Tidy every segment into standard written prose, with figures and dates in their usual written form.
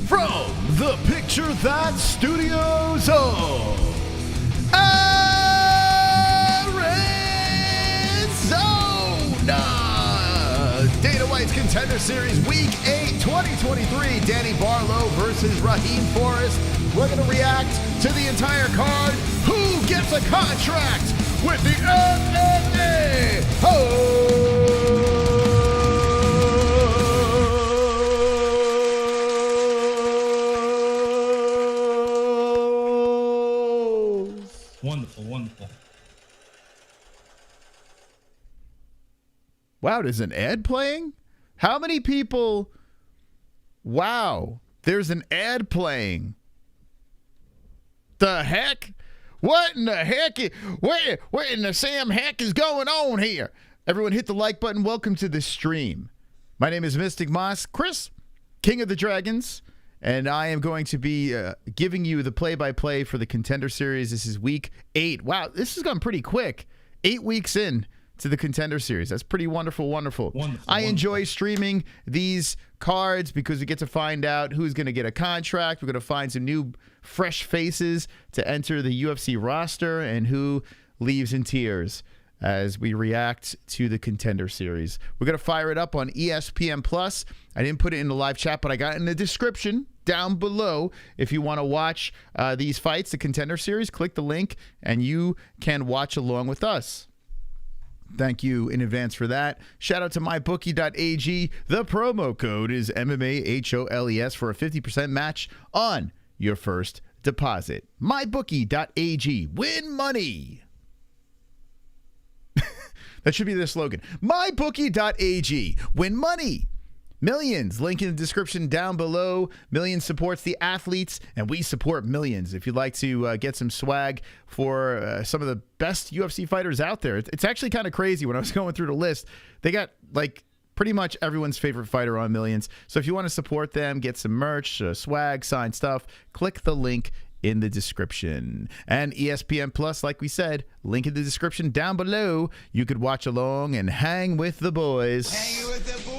From the Picture That Studios of Arizona, Dana White's Contender Series Week 8, 2023. Danny Barlow versus Raheam Forrest. We're going to react to the entire card. Who gets a contract with the MMA-Holes? Wonderful, wonderful. Wow, there's an ad playing? How many people? Wow, there's an ad playing. The heck? What in the heck? What in the Sam heck is going on here? Everyone hit the like button. Welcome to the stream. My name is Mystic Moss, Chris, King of the Dragons, and I am going to be giving you the play-by-play for the Contender Series. This is week 8. Wow, this has gone pretty quick. 8 weeks in to the Contender Series. That's pretty wonderful. I enjoy streaming these cards because we get to find out who's going to get a contract. We're going to find some new fresh faces to enter the UFC roster and who leaves in tears as we react to the Contender Series. We're going to fire it up on ESPN Plus. I didn't put it in the live chat, but I got it in the description down below. If you want to watch these fights, the Contender Series, click the link and you can watch along with us. Thank you in advance for that. Shout out to mybookie.ag. The promo code is MMA-HOLES for a 50% match on your first deposit. mybookie.ag. Win money. That should be the slogan. mybookie.ag. Win money. Millions. Link in the description down below. Millions supports the athletes, and we support millions. If you'd like to get some swag for some of the best UFC fighters out there, it's actually kind of crazy. When I was going through the list, they got like pretty much everyone's favorite fighter on Millions. So if you want to support them, get some merch, swag, signed stuff, click the link in the description. And ESPN Plus, like we said, link in the description down below. You could watch along and hang with the boys. Hanging with the boys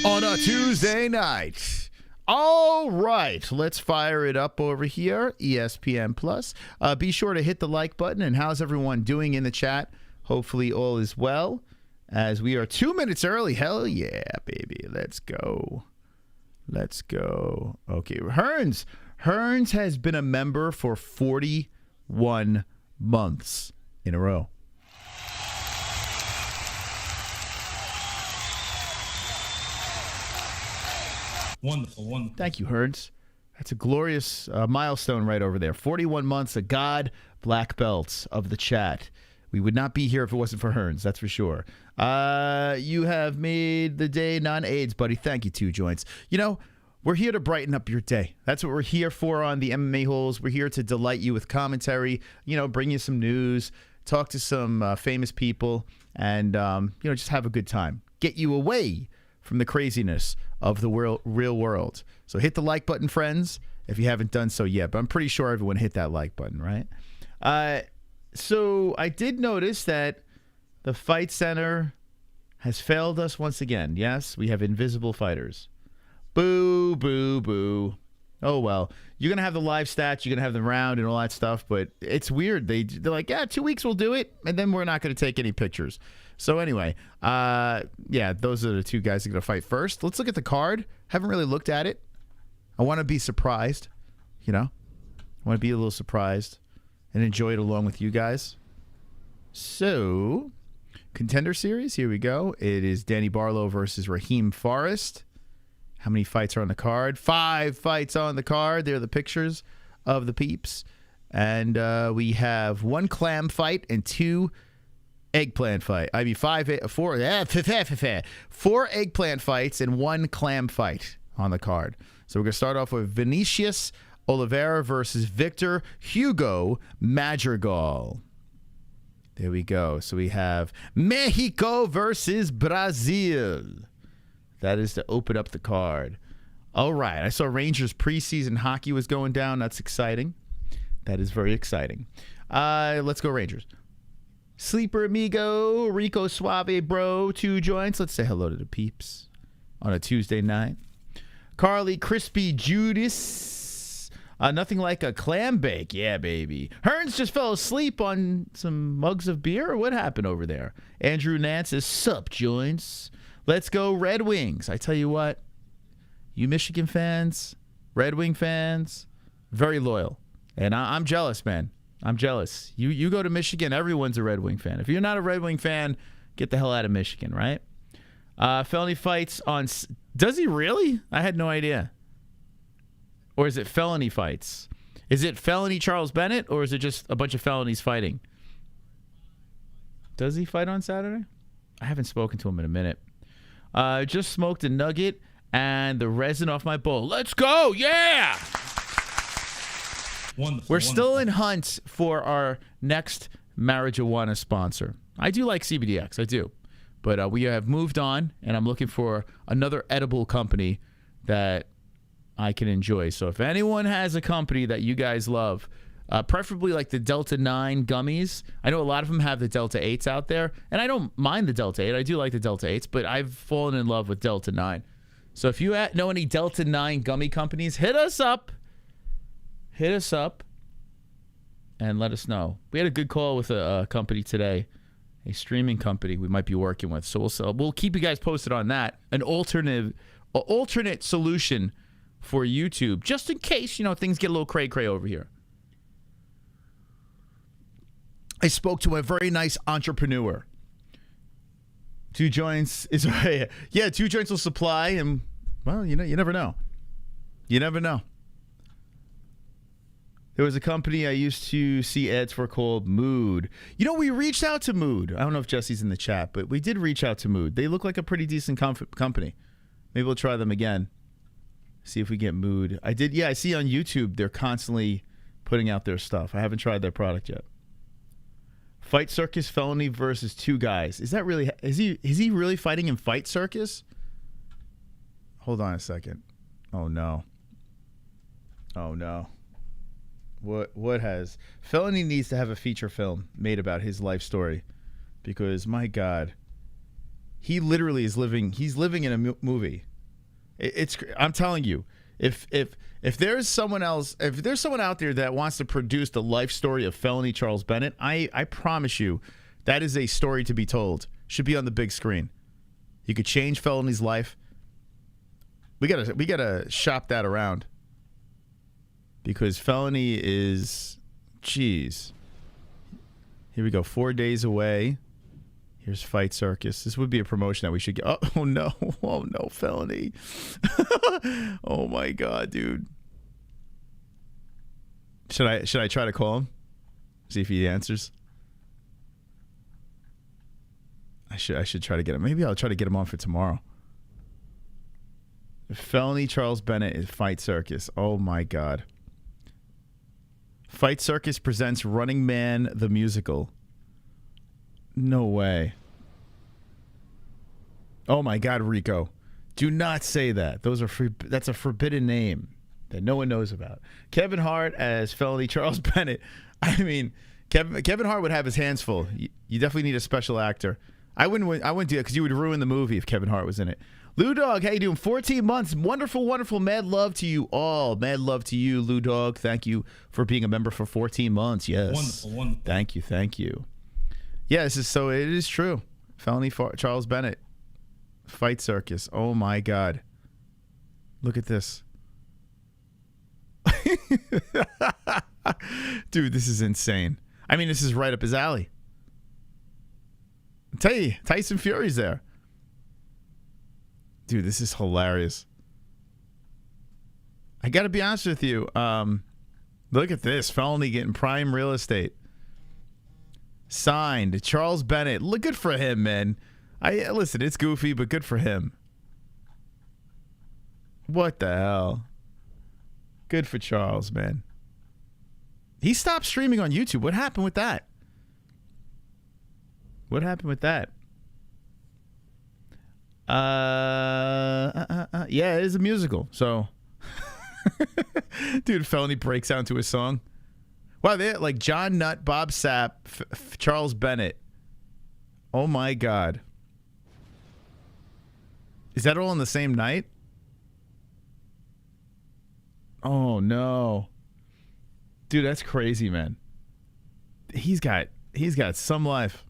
on a Tuesday night. All right, let's fire it up over here. ESPN Plus. Be sure to hit the like button. And how's everyone doing in the chat? Hopefully all is well, as we are 2 minutes early. Hell yeah, baby. Let's go. Let's go. Okay, Hearns has been a member for 41 months in a row. Wonderful. Thank you, Hearns. That's a glorious milestone right over there. 41 months, a god black belt of the chat. We would not be here if it wasn't for Hearns, that's for sure. You have made the day non-AIDS, buddy. Thank you, 2 joints. You know, we're here to brighten up your day. That's what we're here for on the MMA-Holes. We're here to delight you with commentary, bring you some news, talk to some famous people, and, just have a good time. Get you away from the craziness of the real world. So hit the like button, friends, if you haven't done so yet. But I'm pretty sure everyone hit that like button, right? So I did notice that the Fight Center has failed us once again. Yes, we have invisible fighters. Boo, boo, boo. Oh, well. You're going to have the live stats. You're going to have the round and all that stuff. But it's weird. They're like, 2 weeks we'll do it. And then we're not going to take any pictures. So anyway, yeah, those are the 2 guys that are going to fight first. Let's look at the card. Haven't really looked at it. I want to be surprised. I want to be a little surprised and enjoy it along with you guys. So, Contender Series, here we go. It is Danny Barlow versus Raheam Forrest. How many fights are on the card? 5 fights on the card. There are the pictures of the peeps. And we have 1 clam fight and 2 eggplant fight. I mean, 4 eggplant fights and 1 clam fight on the card. So we're going to start off with Vinicius Oliveira versus Victor Hugo Madrigal. There we go. So we have Mexico versus Brazil. That is to open up the card. All right. I saw Rangers preseason hockey was going down. That's exciting. That is very exciting. Let's go Rangers. Sleeper Amigo, Rico Suave Bro, 2 joints. Let's say hello to the peeps on a Tuesday night. Carly, Crispy Judas. Nothing like a clam bake. Yeah, baby. Hearns just fell asleep on some mugs of beer. What happened over there? Andrew Nance is sup, joints. Let's go Red Wings. I tell you what, you Michigan fans, Red Wing fans, very loyal. And I'm jealous, man. I'm jealous. You go to Michigan, everyone's a Red Wing fan. If you're not a Red Wing fan, get the hell out of Michigan, right? Felony fights on... Does he really? I had no idea. Or is it felony fights? Is it felony Charles Bennett, or is it just a bunch of felonies fighting? Does he fight on Saturday? I haven't spoken to him in a minute. Just smoked a nugget and the resin off my bowl. Let's go! Yeah! Wonderful. We're still in hunt for our next marijuana sponsor. I do like CBDX, I do. But we have moved on, and I'm looking for another edible company that I can enjoy. So if anyone has a company that you guys love, preferably like the Delta 9 gummies. I know a lot of them have the Delta 8s out there, and I don't mind the Delta 8. I do like the Delta 8s, but I've fallen in love with Delta 9. So if you know any Delta 9 gummy companies, hit us up. Hit us up and let us know. We had a good call with a company today, a streaming company we might be working with. So we'll keep you guys posted on that. An alternate solution for YouTube, just in case, things get a little cray-cray over here. I spoke to a very nice entrepreneur. 2 joints is yeah, 2 joints will supply, and well, you never know. You never know. There was a company I used to see ads for called Mood. We reached out to Mood. I don't know if Jesse's in the chat, but we did reach out to Mood. They look like a pretty decent company. Maybe we'll try them again. See if we get Mood. I see on YouTube they're constantly putting out their stuff. I haven't tried their product yet. Fight Circus felony versus 2 guys. Is he really fighting in Fight Circus? Hold on a second. Oh no. What has felony needs to have a feature film made about his life story, because my God, he literally is living. He's living in a movie. I'm telling you, if there's someone else, if there's someone out there that wants to produce the life story of felony Charles Bennett, I promise you, that is a story to be told. Should be on the big screen. You could change felony's life. We gotta shop that around. Because felony is, geez. Here we go. 4 days away. Here's Fight Circus. This would be a promotion that we should get. Oh no. Oh no, felony. Oh my God, dude. Should I try to call him? See if he answers. I should try to get him. Maybe I'll try to get him on for tomorrow. Felony Charles Bennett is Fight Circus. Oh my God. Fight Circus presents Running Man the Musical. No way. Oh my God, Rico. Do not say that. That's a forbidden name that no one knows about. Kevin Hart as felony Charles Bennett. I mean, Kevin Hart would have his hands full. You definitely need a special actor. I wouldn't do that because you would ruin the movie if Kevin Hart was in it. Lou Dog, how you doing? 14 months. Wonderful, wonderful. Mad love to you all. Mad love to you, Lou Dog. Thank you for being a member for 14 months. Yes. Wonderful, wonderful. Thank you. Yeah, it is true. Felony Charles Bennett. Fight Circus. Oh my God. Look at this. Dude, this is insane. I mean, this is right up his alley. I tell you, Tyson Fury's there. Dude, this is hilarious. I got to be honest with you. Look at this. Felony getting prime real estate. Signed, Charles Bennett. Look, good for him, man. Listen, it's goofy, but good for him. What the hell? Good for Charles, man. He stopped streaming on YouTube. What happened with that? Yeah, it is a musical. So, dude, felony breaks out into a song. Wow, they like John Nutt, Bob Sapp, Charles Bennett. Oh my God. Is that all on the same night? Oh no, dude, that's crazy, man. He's got some life.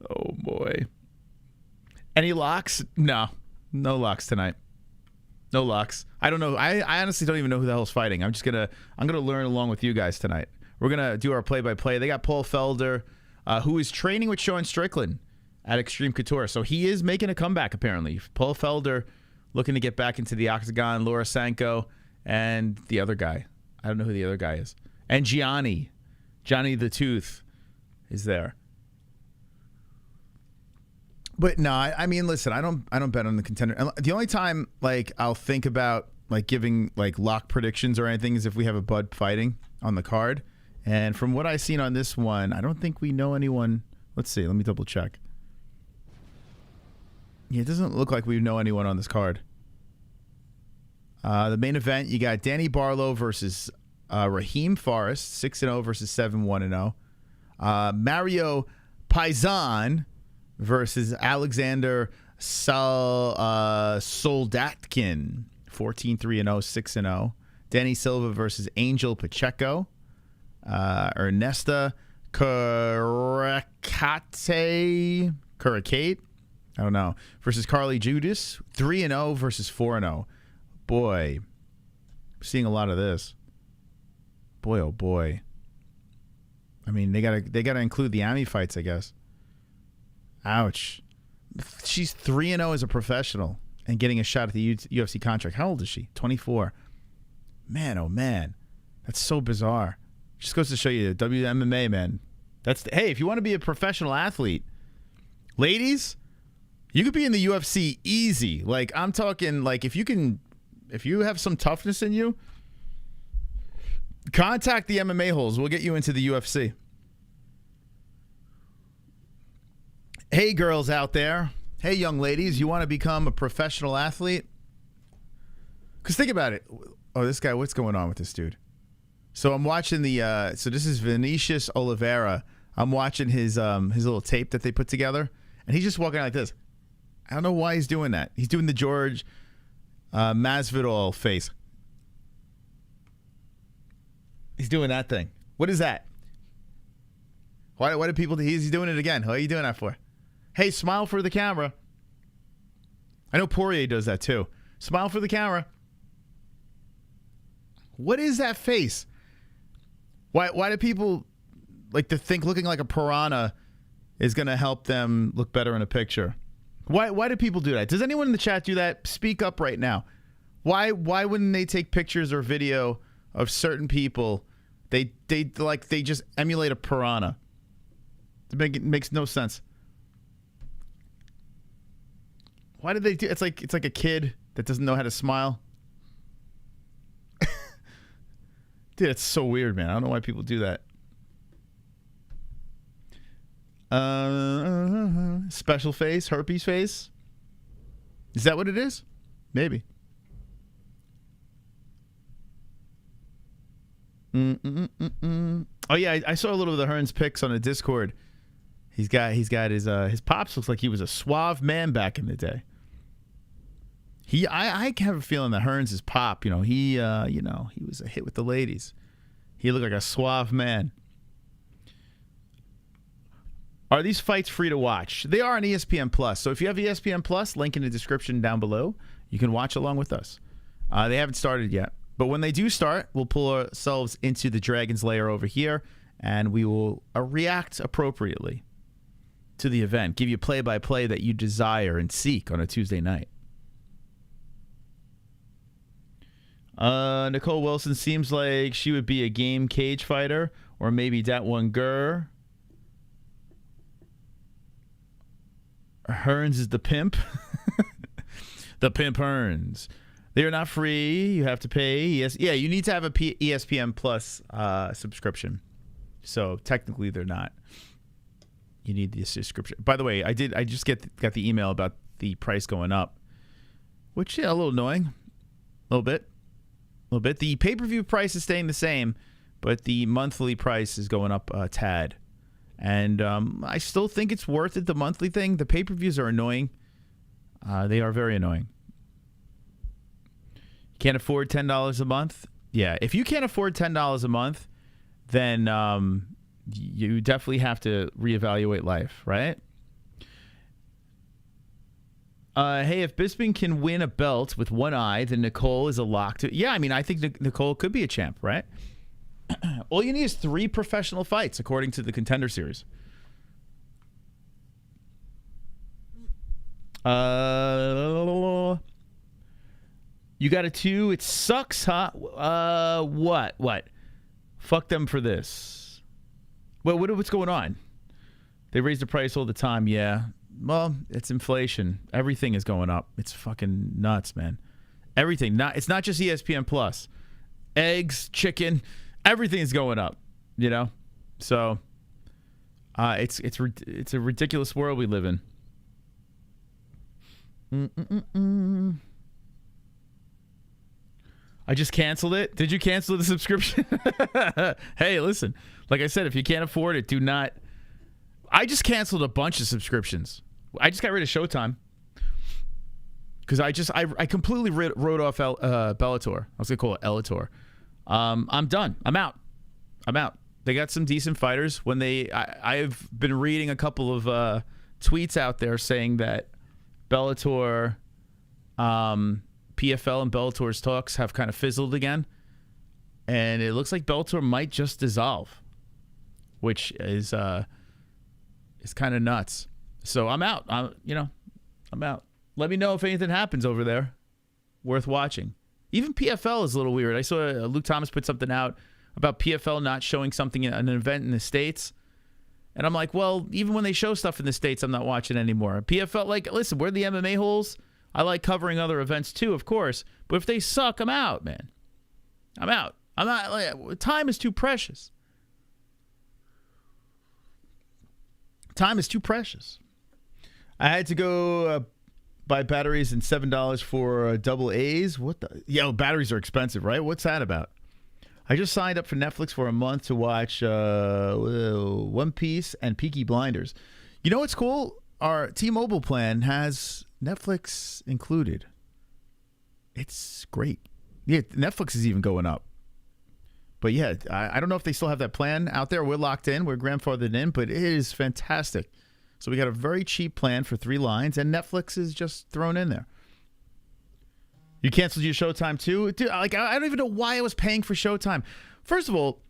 Oh boy. Any locks? No locks tonight. No locks. I don't know. I honestly don't even know who the hell's fighting. I'm gonna learn along with you guys tonight. We're gonna do our play-by-play. They got Paul Felder, who is training with Sean Strickland at Extreme Couture. So he is making a comeback apparently. Paul Felder looking to get back into the octagon. Laura Sanko and the other guy. I don't know who the other guy is. And Johnny the Tooth is there. But no, I mean, listen, I don't bet on the Contender. The only time like I'll think about like giving like lock predictions or anything is if we have a Bud fighting on the card. And from what I've seen on this one, I don't think we know anyone. Let's see. Let me double check. Yeah, it doesn't look like we know anyone on this card. The main event, you got Danny Barlow versus Raheam Forrest, 6-0 versus 7-1-0. Mario Piazzon versus Alexander Soldatkin, 14-3-0, 6-0. Danny Silva versus Angel Pacheco. Ernesta Curacate, I don't know, versus Carly Judas, 3-0 versus 4-0. Boy, seeing a lot of this. Boy, oh boy. I mean, they gotta include the Ami fights, I guess. Ouch. She's 3-0 as a professional and getting a shot at the UFC contract. How old is she? 24. Man, oh man, that's so bizarre. Just goes to show you WMMA, man. Hey, if you want to be a professional athlete, ladies, you could be in the UFC easy. Like I'm talking, like if you have some toughness in you, contact the MMA-Holes. We'll get you into the UFC. Hey, girls out there. Hey, young ladies, you want to become a professional athlete? Because think about it. Oh, this guy, what's going on with this dude? So I'm watching so this is Vinicius Oliveira. I'm watching his little tape that they put together, and he's just walking out like this. I don't know why he's doing that. He's doing the George Masvidal face. He's doing that thing. What is that? Why do people? He's doing it again. What are you doing that for? Hey, smile for the camera. I know Poirier does that too. Smile for the camera. What is that face? Why do people like to think looking like a piranha is going to help them look better in a picture? Why do people do that? Does anyone in the chat do that? Speak up right now. Why wouldn't they take pictures or video of certain people? They just emulate a piranha. It makes no sense. Why did they do? It's like a kid that doesn't know how to smile. Dude, it's so weird, man. I don't know why people do that. Special face, herpes face. Is that what it is? Maybe. Oh yeah, I saw a little of the Hearns pics on the Discord. He's got his pops looks like he was a suave man back in the day. I have a feeling that Hearns' pop, he was a hit with the ladies. He looked like a suave man. Are these fights free to watch? They are on ESPN Plus. So if you have ESPN Plus, link in the description down below. You can watch along with us. They haven't started yet. But when they do start, we'll pull ourselves into the Dragon's Lair over here, and we will react appropriately to the event. Give you play-by-play that you desire and seek on a Tuesday night. Nicole Wilson seems like she would be a game cage fighter, or maybe that one girl. Hearns is the pimp. The pimp Hearns. They are not free. You have to pay. Yeah, you need to have a ESPN Plus subscription. So technically, they're not. You need the subscription. By the way, I just got the email about the price going up, which a little annoying, a little bit. The pay-per-view price is staying the same, but the monthly price is going up a tad. And I still think it's worth it. The monthly thing, the pay-per-views are annoying. They are very annoying. Can't afford $10 a month? Yeah, if you can't afford $10 a month, then you definitely have to reevaluate life, right? Hey, if Bisping can win a belt with one eye, then Nicole is a lock to... Yeah, I mean, I think Nicole could be a champ, right? All you need is 3 professional fights, according to the Contender series. You got a 2. It sucks, huh? What? Fuck them for this. Well, what's going on? They raise the price all the time, yeah. Well, it's inflation. Everything is going up. It's fucking nuts, man. Everything. It's not just ESPN Plus. Eggs, chicken, everything is going up. You know, so it's a ridiculous world we live in. I just canceled it. Did you cancel the subscription? Hey, listen. Like I said, if you can't afford it, do not. I just canceled a bunch of subscriptions. I just got rid of Showtime because I completely wrote off Bellator. I was gonna call it Ellator. I'm done. I'm out. They got some decent fighters. When I've been reading a couple of tweets out there saying that Bellator, PFL and Bellator's talks have kind of fizzled again, and it looks like Bellator might just dissolve, which is kind of nuts. So I'm out. I'm out. Let me know if anything happens over there worth watching. Even PFL is a little weird. I saw Luke Thomas put something out about PFL not showing something at an event in the States. And I'm like, well, even when they show stuff in the States, I'm not watching anymore. PFL, like, listen, we're the MMA-Holes. I like covering other events too, of course. But if they suck, I'm out, man. I'm out. I'm not. Like, time is too precious. Time is too precious. I had to go buy batteries and $7 for double A's. What the? Yeah, batteries are expensive, right? What's that about? I just signed up for Netflix for a month to watch One Piece and Peaky Blinders. You know what's cool? Our T-Mobile plan has Netflix included. It's great. Yeah, Netflix is even going up. But yeah, I don't know if they still have that plan out there. We're locked in. We're grandfathered in, but it is fantastic. So we got a very cheap plan for 3 lines, and Netflix is just thrown in there. You canceled your Showtime too? Dude, like, I don't even know why I was paying for Showtime. First of all,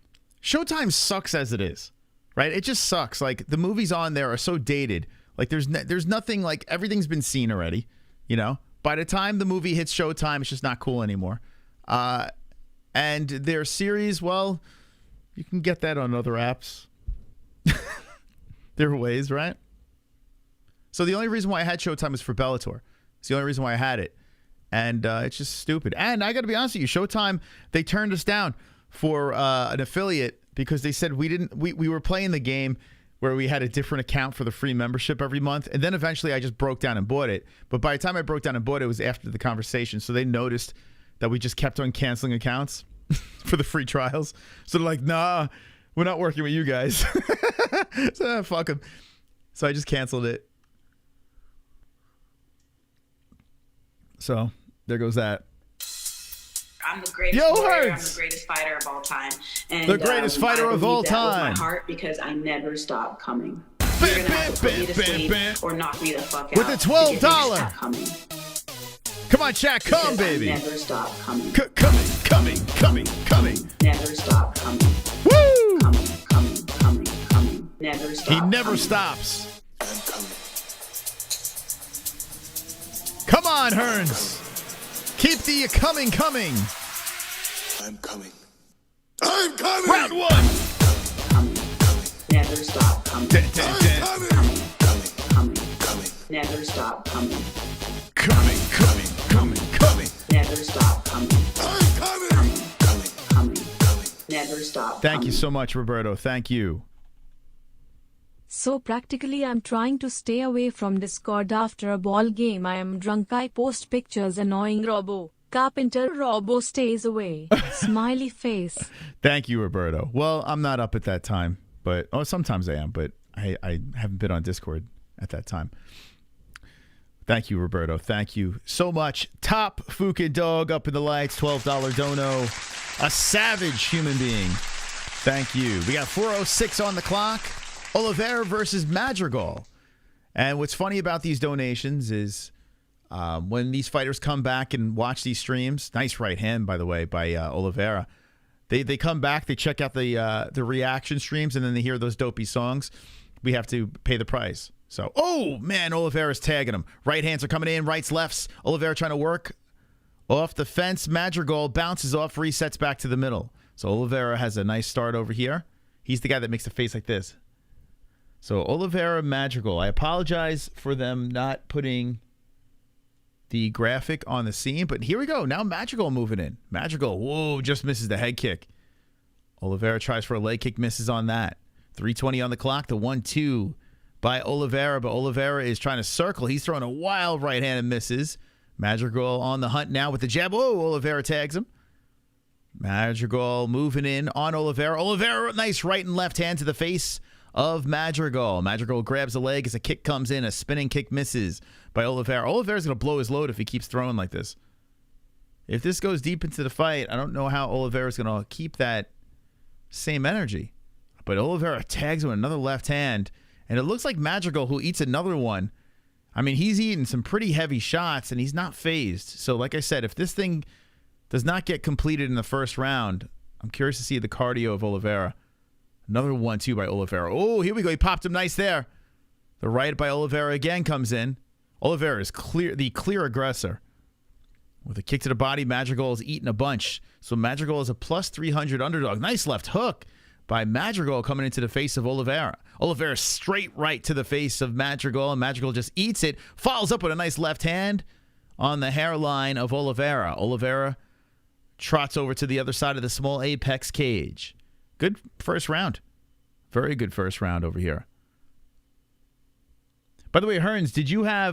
Showtime sucks as it is, right? It just sucks. Like, the movies on there are so dated. Like, there's nothing, like, everything's been seen already, you know? By the time the movie hits Showtime, it's just not cool anymore. And their series, well, you can get that on other apps. There are ways, right? So the only reason why I had Showtime was for Bellator. It's the only reason why I had it. And it's just stupid. And I got to be honest with you, Showtime, they turned us down for an affiliate because they said we were playing the game where we had a different account for the free membership every month. And then eventually I just broke down and bought it. But by the time I broke down and bought it, it was after the conversation. So they noticed that we just kept on canceling accounts for the free trials. So they're like, nah, we're not working with you guys. So fuck them. So I just canceled it. So there goes that. I'm the greatest warrior. I'm the greatest fighter of all time. And the greatest fighter of all time. With my heart, because I never stop coming. Bam, You're gonna have to put me to sleep or knock me the fuck out. With the $12. Coming. Come on, chat, come, baby. I never stop coming. Coming. Never stop coming. Woo! Coming. Never stop. He never stops. Come on, Hearns. Keep the coming. I'm coming. Round 1. Coming. Never stop coming. Coming. Never stop coming. Coming. Never stop coming. Coming. Never stop. Thank you so much, Roberto. Thank you. So practically I'm trying to stay away from Discord after a ball game. I am drunk. I post pictures. Annoying Robo. Carpenter Robo stays away. Smiley face. Thank you, Roberto. Well, I'm not up at that time, but sometimes I am, but I haven't been on Discord at that time. Thank you, Roberto. Thank you so much. Top Fukin Dog up in the lights. $12 dono. A savage human being. Thank you. We got 4:06 on the clock. Oliveira versus Madrigal. And what's funny about these donations is when these fighters come back and watch these streams, nice right hand, by the way, by Oliveira. They come back, they check out the reaction streams, and then they hear those dopey songs. We have to pay the price. So, oh, man, Oliveira's tagging him. Right hands are coming in, rights, lefts. Oliveira trying to work off the fence. Madrigal bounces off, resets back to the middle. So Oliveira has a nice start over here. He's the guy that makes a face like this. So Oliveira, Madrigal. I apologize for them not putting the graphic on the scene, but here we go. Now Madrigal moving in. Madrigal, whoa, just misses the head kick. Oliveira tries for a leg kick, misses on that. 3:20 on the clock. The 1-2 by Oliveira, but Oliveira is trying to circle. He's throwing a wild right hand and misses. Madrigal on the hunt now with the jab. Whoa, Oliveira tags him. Madrigal moving in on Oliveira. Oliveira, nice right and left hand to the face of Madrigal. Madrigal grabs the leg as a kick comes in. A spinning kick misses by Oliveira. Oliveira's going to blow his load if he keeps throwing like this. If this goes deep into the fight, I don't know how Oliveira's going to keep that same energy. But Oliveira tags him with another left hand. And it looks like Madrigal, who eats another one. I mean, he's eating some pretty heavy shots, and he's not phased. So, like I said, if this thing does not get completed in the first round, I'm curious to see the cardio of Oliveira. Another 1-2 by Oliveira. Oh, here we go. He popped him nice there. The right by Oliveira again comes in. Oliveira is the clear aggressor. With a kick to the body, Madrigal is eating a bunch. So Madrigal is a plus 300 underdog. Nice left hook by Madrigal coming into the face of Oliveira. Oliveira straight right to the face of Madrigal, and Madrigal just eats it. Follows up with a nice left hand on the hairline of Oliveira. Oliveira trots over to the other side of the small apex cage. Good first round. Very good first round over here. By the way, Hearns,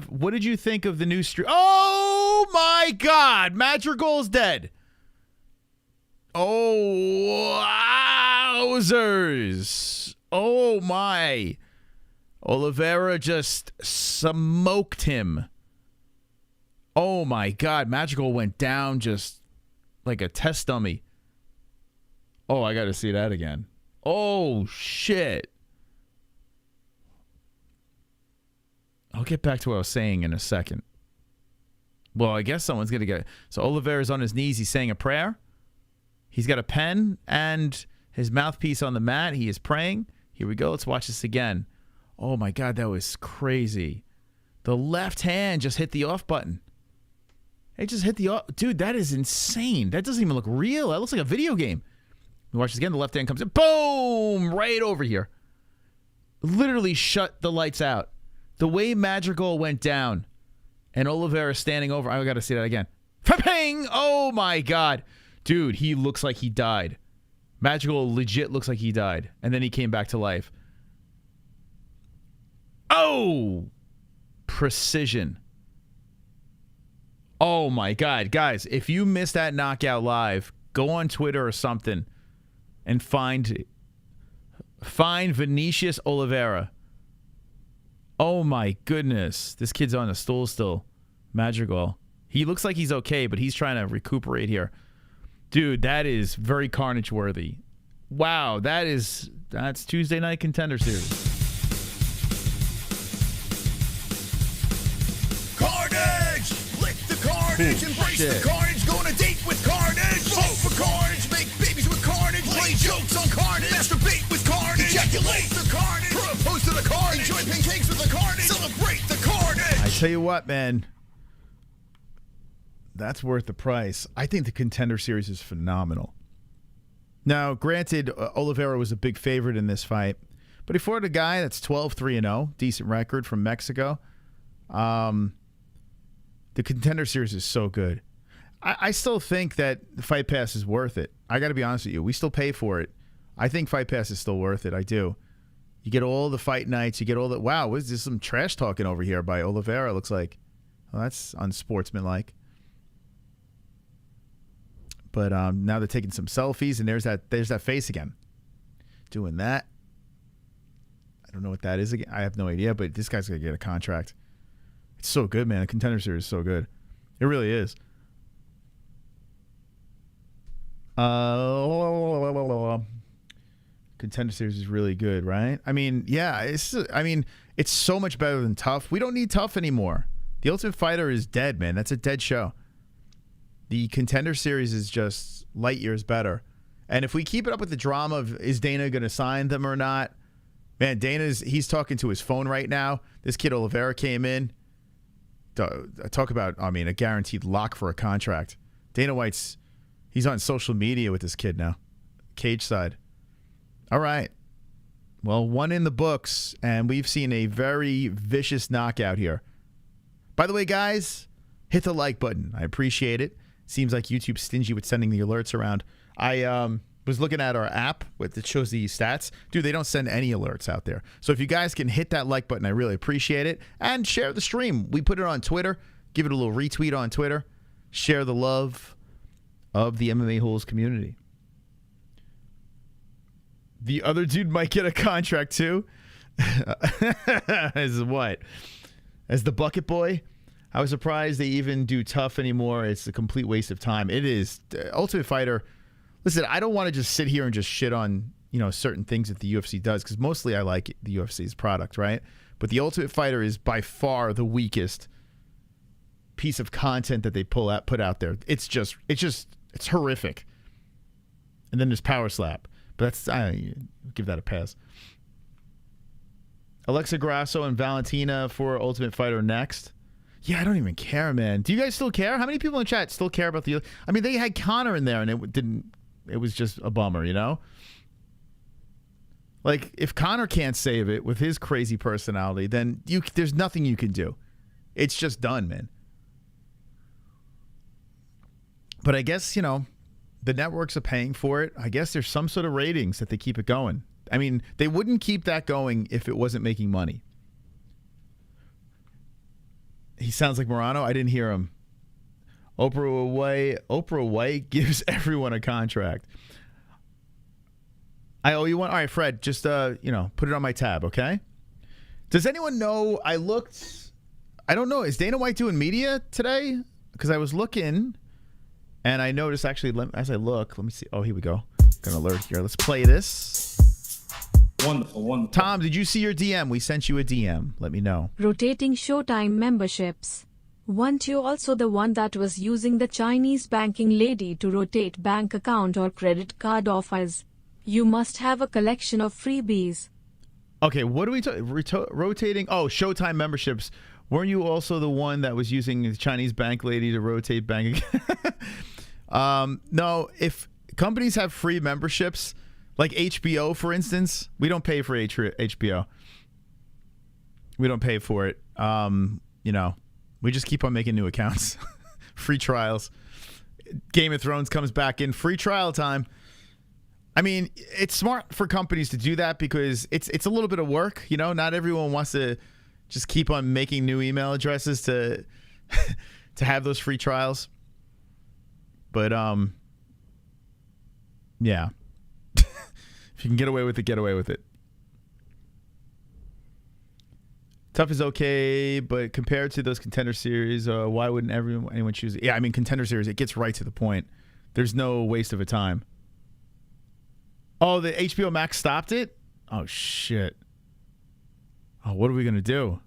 what did you think of the new stream? Oh, my God. Madrigal's dead. Oh, wowzers. Oh, my. Oliveira just smoked him. Oh, my God. Madrigal went down just like a test dummy. Oh, I got to see that again. Oh, shit. I'll get back to what I was saying in a second. Well, I guess someone's going to get it. So Oliveira's on his knees. He's saying a prayer. He's got a pen and his mouthpiece on the mat. He is praying. Here we go. Let's watch this again. Oh, my God. That was crazy. The left hand just hit the off button. It just hit the off. Dude, that is insane. That doesn't even look real. That looks like a video game. We watch this again. The left hand comes in. Boom! Right over here. Literally shut the lights out. The way Madrigal went down and Oliveira standing over. I got to see that again. Ping! Oh, my God. Dude, he looks like he died. Madrigal legit looks like he died. And then he came back to life. Oh! Precision. Oh, my God. Guys, if you missed that knockout live, go on Twitter or something and find Vinicius Oliveira. Oh, my goodness. This kid's on a stool still. Madrigal. He looks like he's okay, but he's trying to recuperate here. Dude, that is very carnage worthy. Wow, that's Tuesday Night Contender Series. Carnage! Lick the carnage, embrace the carnage, go on a date with carnage, vote for carnage, make babies with carnage, play jokes on carnage, masturbate with carnage, ejaculate the carnage, propose to the carnage, enjoy pancakes with the carnage, celebrate the carnage. I tell you what, man. That's worth the price. I think the Contender Series is phenomenal. Now, granted, Oliveira was a big favorite in this fight, but he fought a guy that's 12-3-0, decent record from Mexico. The Contender Series is so good. I still think that the Fight Pass is worth it. I got to be honest with you. We still pay for it. I think Fight Pass is still worth it. I do. You get all the fight nights. You get all the... Wow, what is this? Some trash talking over here by Oliveira, looks like. Well, that's unsportsmanlike. But now they're taking some selfies, and there's that face again. Doing that. I don't know what that is again. I have no idea, but this guy's going to get a contract. It's so good, man. The Contender Series is so good. It really is. Contender Series is really good, right? I mean, yeah, it's so much better than Tough. We don't need Tough anymore. The Ultimate Fighter is dead, man. That's a dead show. The Contender Series is just light years better. And if we keep it up with the drama of is Dana going to sign them or not, man, he's talking to his phone right now. This kid Oliveira came in. Talk about, a guaranteed lock for a contract. Dana White's, he's on social media with this kid now. Cage side. All right. Well, one in the books, and we've seen a very vicious knockout here. By the way, guys, hit the like button. I appreciate it. Seems like YouTube's stingy with sending the alerts around. I was looking at our app that shows the stats. Dude, they don't send any alerts out there. So if you guys can hit that like button, I really appreciate it. And share the stream. We put it on Twitter. Give it a little retweet on Twitter. Share the love of the MMA-Holes community. The other dude might get a contract too. As what? As the bucket boy? I was surprised they even do Tough anymore. It's a complete waste of time. It is. Ultimate Fighter. Listen, I don't want to just sit here and just shit on, certain things that the UFC does, because mostly I like the UFC's product, right? But the Ultimate Fighter is by far the weakest piece of content that they put out there. It's horrific. And then there's Power Slap. But I give that a pass. Alexa Grasso and Valentina for Ultimate Fighter next. Yeah, I don't even care, man. Do you guys still care? How many people in chat still care about the... I mean, they had Conor in there, and it was just a bummer, Like, if Conor can't save it with his crazy personality, then there's nothing you can do. It's just done, man. But I guess, the networks are paying for it. I guess there's some sort of ratings that they keep it going. I mean, they wouldn't keep that going if it wasn't making money. He sounds like Morano. I didn't hear him. Oprah White gives everyone a contract. I owe you one. All right, Fred, just put it on my tab, okay? Does anyone know? I don't know. Is Dana White doing media today? Because I was looking. And I noticed, actually, as I look, let me see. Oh, here we go. Got an alert here. Let's play this. Wonderful. Tom, did you see your DM? We sent you a DM. Let me know. Rotating Showtime memberships. Weren't you also the one that was using the Chinese banking lady to rotate bank account or credit card offers? You must have a collection of freebies. Okay, what are we rotating? Oh, Showtime memberships. Weren't you also the one that was using the Chinese bank lady to rotate bank? No, if companies have free memberships, like HBO, for instance, we don't pay for HBO. We don't pay for it. We just keep on making new accounts. Free trials. Game of Thrones comes back in. Free trial time. I mean, it's smart for companies to do that because it's a little bit of work. Not everyone wants to just keep on making new email addresses to have those free trials. But yeah. If you can get away with it, get away with it. Tough is okay, but compared to those Contender Series, why wouldn't anyone choose it? Yeah, I mean, Contender Series, it gets right to the point. There's no waste of a time. Oh, the HBO Max stopped it? Oh, shit. Oh, what are we going to do?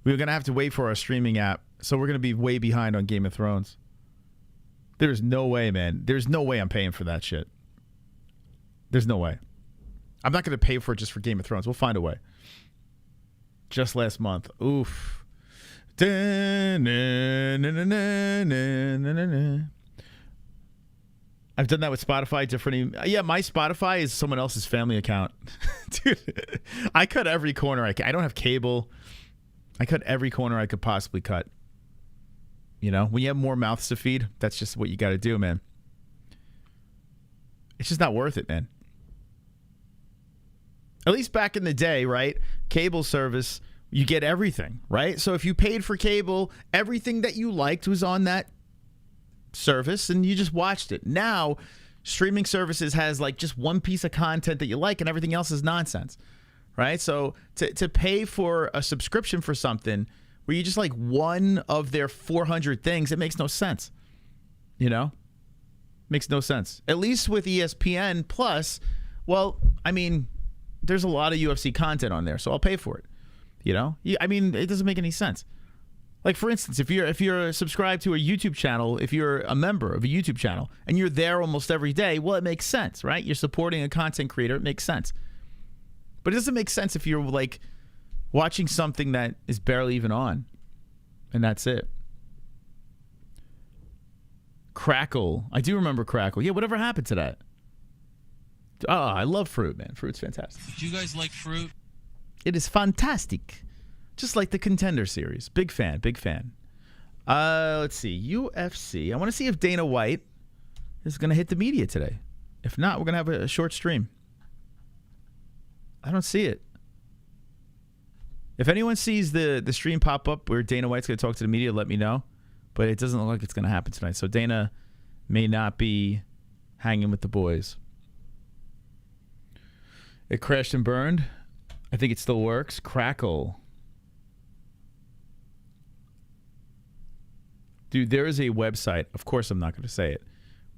We're going to have to wait for our streaming app, so we're going to be way behind on Game of Thrones. There's no way, man. There's no way I'm paying for that shit. There's no way. I'm not going to pay for it just for Game of Thrones. We'll find a way. Just last month. Oof. I've done that with Spotify. Yeah, my Spotify is someone else's family account. Dude, I cut every corner I can. I don't have cable. I cut every corner I could possibly cut. When you have more mouths to feed, that's just what you got to do, man. It's just not worth it, man. At least back in the day, right? Cable service, you get everything, right? So if you paid for cable, everything that you liked was on that service and you just watched it. Now, streaming services has like just one piece of content that you like and everything else is nonsense, right? So to pay for a subscription for something where you just like one of their 400 things. It makes no sense. You know? Makes no sense. At least with ESPN Plus, well, I mean, there's a lot of UFC content on there, so I'll pay for it. You know? I mean, it doesn't make any sense. Like, for instance, if you're subscribed to a YouTube channel, if you're a member of a YouTube channel, and you're there almost every day, well, it makes sense, right? You're supporting a content creator. It makes sense. But it doesn't make sense if you're, like, watching something that is barely even on, and that's it. Crackle. I do remember Crackle. Yeah, whatever happened to that? Oh, I love fruit, man. Fruit's fantastic. Do you guys like fruit? It is fantastic. Just like the Contender series. Big fan, big fan. Let's see. UFC. I want to see if Dana White is going to hit the media today. If not, we're going to have a short stream. I don't see it. If anyone sees the stream pop up where Dana White's going to talk to the media, let me know. But it doesn't look like it's going to happen tonight. So Dana may not be hanging with the boys. It crashed and burned. I think it still works. Crackle. Dude, there is a website. Of course, I'm not going to say it.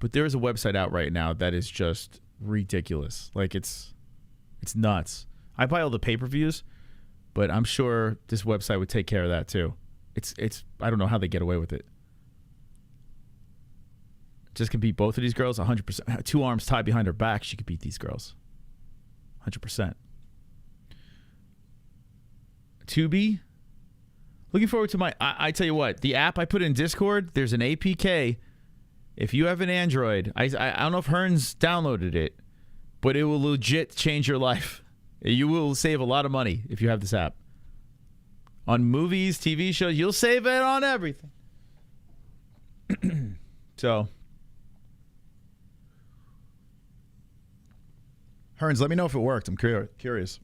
But there is a website out right now that is just ridiculous. Like, it's nuts. I buy all the pay-per-views, but I'm sure this website would take care of that too. It's I don't know how they get away with it. Just can beat both of these girls 100%. 2 arms tied behind her back, she could beat these girls 100%. Tubi. Looking forward to I tell you what, the app I put in Discord, there's an APK. If you have an Android, I don't know if Hearns downloaded it, but it will legit change your life. You will save a lot of money if you have this app. On movies, TV shows, you'll save it on everything. So, Hearns, let me know if it worked. I'm curious.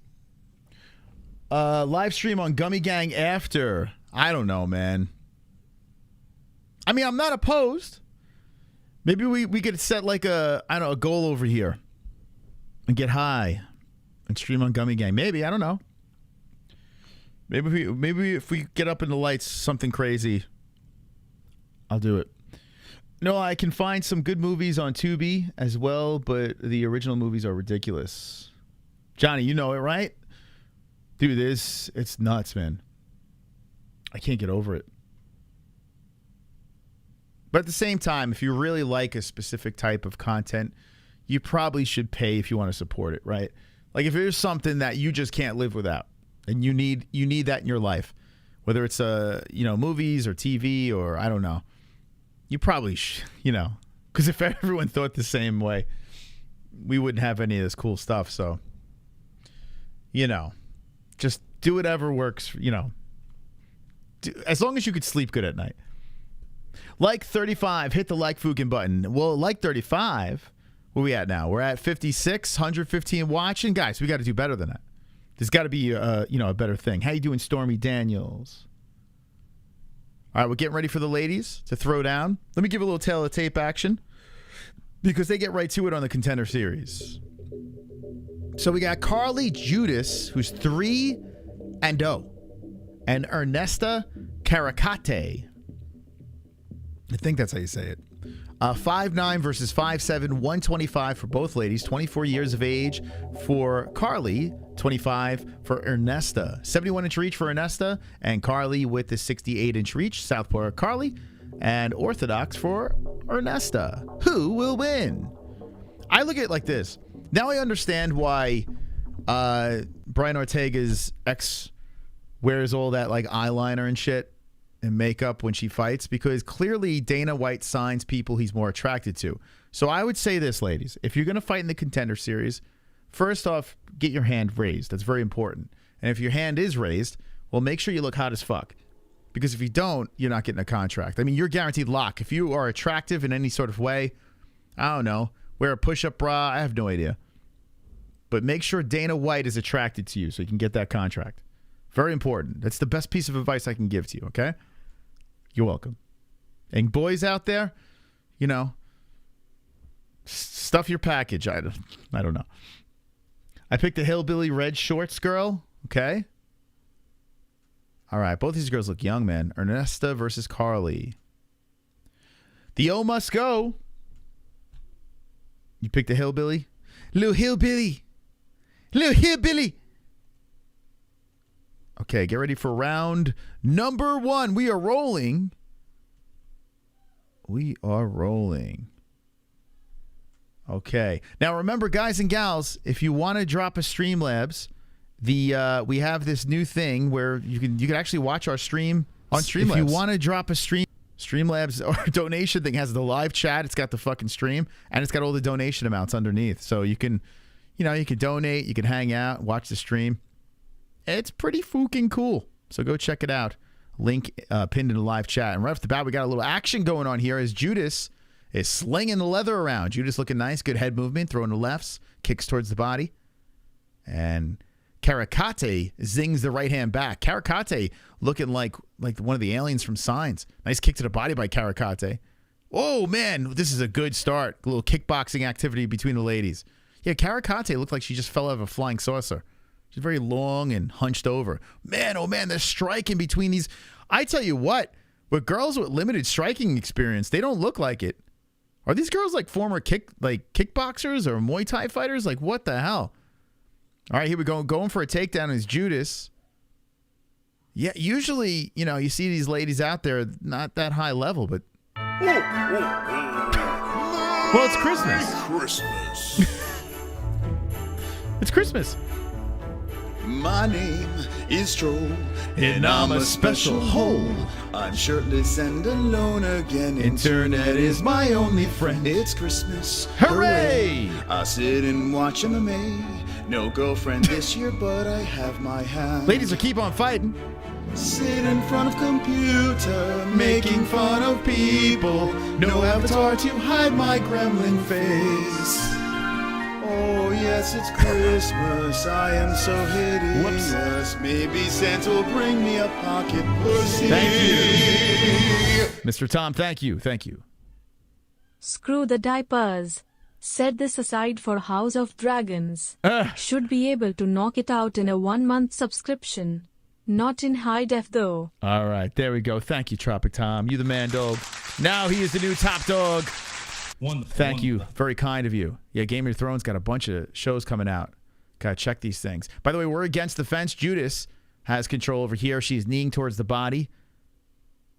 Live stream on Gummy Gang after. I don't know, man. I mean, I'm not opposed. Maybe we could set like a goal over here and get high and stream on Gummy Gang. Maybe, I don't know. Maybe if we get up in the lights, something crazy, I'll do it. No, I can find some good movies on Tubi as well, but the original movies are ridiculous. Johnny, you know it, right? Dude, it's nuts, man. I can't get over it. But at the same time, if you really like a specific type of content, you probably should pay if you want to support it, right? Like if there's something that you just can't live without, and you need that in your life, whether it's movies or TV or I don't know, you probably because if everyone thought the same way, we wouldn't have any of this cool stuff. So, just do whatever works, as long as you could sleep good at night. Like 35, hit the like Fukin button. Well, like 35, where we at now? We're at 56, 115 watching. Guys, we got to do better than that. There's got to be a better thing. How you doing, Stormy Daniels? All right, we're getting ready for the ladies to throw down. Let me give a little tail of tape action because they get right to it on the Contender series. So we got Carly Judas, who's 3-0, and Ernesta Caracate. I think that's how you say it. 5'9" versus 5'7", 125 for both ladies. 24 years of age for Carly, 25 for Ernesta. 71-inch reach for Ernesta, and Carly with the 68-inch reach. Southpaw Carly, and Orthodox for Ernesta. Who will win? I look at it like this. Now I understand why Brian Ortega's ex wears all that like eyeliner and shit and makeup when she fights, because clearly Dana White signs people he's more attracted to. So I would say this, ladies, if you're going to fight in the Contender series, first off, get your hand raised. That's very important. And if your hand is raised, well, make sure you look hot as fuck. Because if you don't, you're not getting a contract. I mean, you're guaranteed lock. If you are attractive in any sort of way, I don't know, wear a push-up bra, I have no idea. But make sure Dana White is attracted to you so you can get that contract. Very important. That's the best piece of advice I can give to you, okay? You're welcome. And boys out there, stuff your package. I don't know. I picked a hillbilly red shorts girl, okay? All right, both these girls look young, man. Ernesta versus Carly. The O must go. You picked a hillbilly? Little hillbilly. Little hillbilly. Okay, get ready for round number 1. We are rolling. We are rolling. Okay. Now remember, guys and gals, if you want to drop a Streamlabs, we have this new thing where you can actually watch our stream on Streamlabs. If you want to drop a Streamlabs or donation thing, has the live chat, it's got the fucking stream, and it's got all the donation amounts underneath. So you can donate, you can hang out, watch the stream. It's pretty fucking cool. So go check it out. Link pinned in the live chat. And right off the bat, we got a little action going on here as Judas is slinging the leather around. Judas looking nice, good head movement, throwing the lefts, kicks towards the body. And Karakate zings the right hand back. Karakate looking like one of the aliens from Signs. Nice kick to the body by Karakate. Oh, man, this is a good start. A little kickboxing activity between the ladies. Yeah, Karakate looked like she just fell out of a flying saucer. She's very long and hunched over. Man, oh man, they're striking between these. I tell you what, with girls with limited striking experience, they don't look like it. Are these girls like former kickboxers or Muay Thai fighters? Like, what the hell? All right, here we go. Going for a takedown is Judas. Yeah, usually, you see these ladies out there, not that high level, but. Well, it's Christmas. Christmas. It's Christmas. My name is Troll, and I'm a special hole. I'm shirtless and alone again. Internet is my only friend. It's Christmas. Hooray! I sit and watch MMA. No girlfriend this year, but I have my hand. Ladies will keep on fighting. Sit in front of computer, making fun of people. No avatar to hide my gremlin face. Oh yes, it's Christmas. I am so hideous. Whoops. Maybe Santa will bring me a pocket pussy. Thank you, Mr. Tom. Thank you. Screw the diapers. Set this aside for House of Dragons. Should be able to knock it out in a 1-month subscription. Not in high def though. All right, there we go. Thank you, Tropic Tom. You the man, dog. Now he is the new top dog. Wonderful. Thank you. wonderful. Very kind of you. Yeah, Game of Thrones got a bunch of shows coming out. Gotta check these things. By the way, we're against the fence. Judas has control over here. She's kneeing towards the body.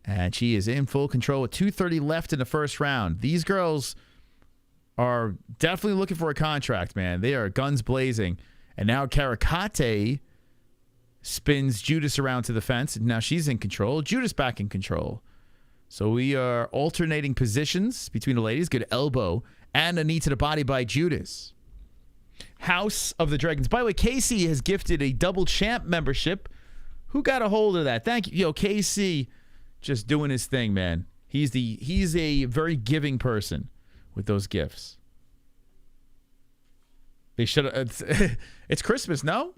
And she is in full control with 2:30 left in the first round. These girls are definitely looking for a contract, man. They are guns blazing. And now Karakate spins Judas around to the fence. And now she's in control. Judas back in control. So we are alternating positions between the ladies. Good elbow and a knee to the body by Judas. House of the Dragons. By the way, Casey has gifted a double champ membership. Who got a hold of that? Thank you. Yo, Casey just doing his thing, man. He's a very giving person with those gifts. They should have. It's Christmas, no?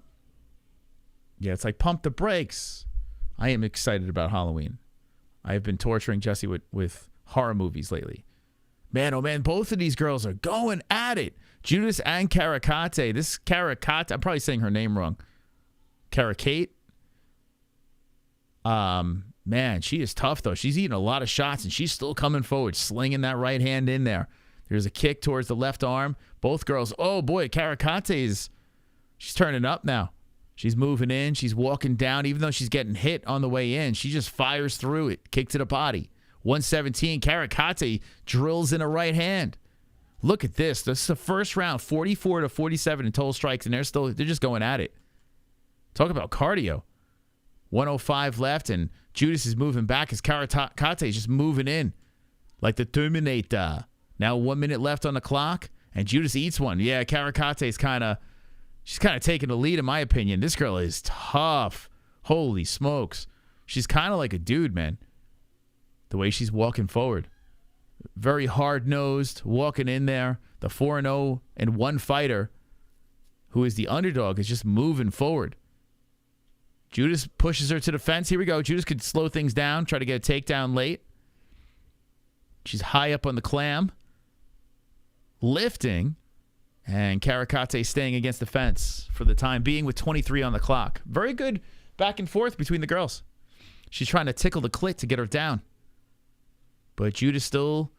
Yeah, it's like pump the brakes. I am excited about Halloween. I have been torturing Jesse with horror movies lately. Man, oh man, both of these girls are going at it. Judas and Karakate. This Karakate, I'm probably saying her name wrong. Karakate. Man, she is tough though. She's eating a lot of shots and she's still coming forward, slinging that right hand in there. There's a kick towards the left arm. Both girls, oh boy, Karakate's, she's turning up now. She's moving in. She's walking down. Even though she's getting hit on the way in, she just fires through it. Kick to the body. 117. Karakate drills in a right hand. Look at this. This is the first round. 44-47 in total strikes, and they're just going at it. Talk about cardio. 105 left, and Judas is moving back as Karakate is just moving in like the Terminator. Now 1 minute left on the clock, and Judas eats one. Yeah, Karakate's she's kind of taking the lead, in my opinion. This girl is tough. Holy smokes. She's kind of like a dude, man. The way she's walking forward. Very hard-nosed, walking in there. The 4-0 and 1 fighter, who is the underdog, is just moving forward. Judas pushes her to the fence. Here we go. Judas could slow things down, try to get a takedown late. She's high up on the clam. Lifting. And Karakate staying against the fence for the time being with 23 on the clock. Very good back and forth between the girls. She's trying to tickle the clit to get her down. But Judas still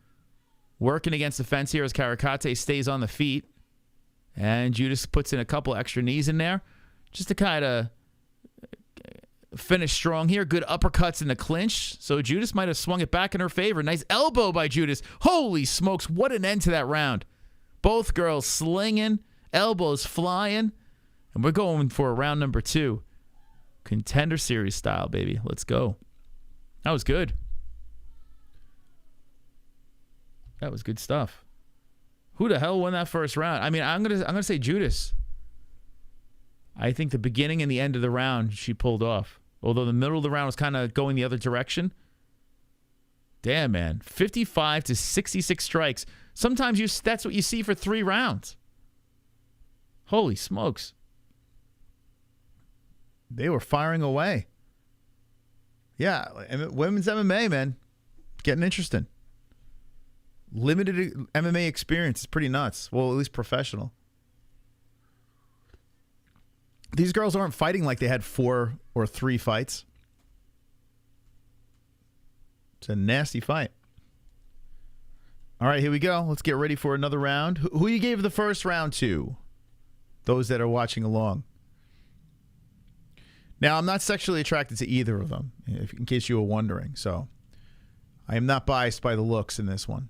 working against the fence here as Karakate stays on the feet. And Judas puts in a couple extra knees in there just to kind of finish strong here. Good uppercuts in the clinch. So Judas might have swung it back in her favor. Nice elbow by Judas. Holy smokes, what an end to that round. Both girls slinging, elbows flying. And we're going for round number 2. Contender Series style, baby. Let's go. That was good. That was good stuff. Who the hell won that first round? I mean, I'm gonna say Judas. I think the beginning and the end of the round she pulled off. Although the middle of the round was kind of going the other direction. Damn, man. 55 to 66 strikes. Sometimes that's what you see for 3 rounds. Holy smokes. They were firing away. Yeah, women's MMA, man. Getting interesting. Limited MMA experience is pretty nuts. Well, at least professional. These girls aren't fighting like they had 4 or 3 fights. It's a nasty fight. All right, here we go. Let's get ready for another round. Who you gave the first round to? Those that are watching along. Now, I'm not sexually attracted to either of them, in case you were wondering. So, I am not biased by the looks in this one.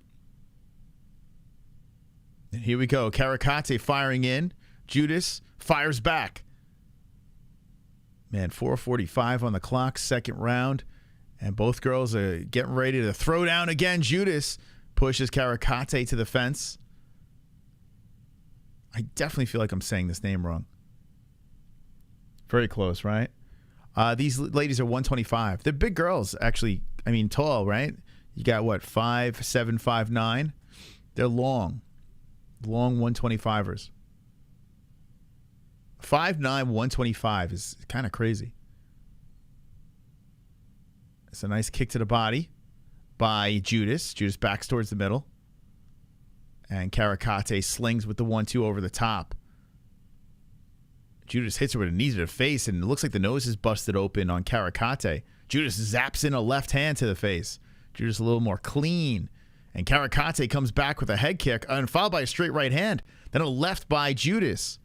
And here we go. Karakate firing in. Judas fires back. Man, 4:45 on the clock, second round. And both girls are getting ready to throw down again. Judas pushes Karakate to the fence. I definitely feel like I'm saying this name wrong. Very close, right? These ladies are 125. They're big girls, actually. I mean, tall, right? You got, what, 5'7", 5'9"? They're long. Long 125ers. 5'9", 125 is kind of crazy. It's a nice kick to the body by Judas. Judas backs towards the middle. And Karakate slings with the 1-2 over the top. Judas hits her with a knee to the face, and it looks like the nose is busted open on Karakate. Judas zaps in a left hand to the face. Judas a little more clean. And Karakate comes back with a head kick, and followed by a straight right hand. Then a left by Judas.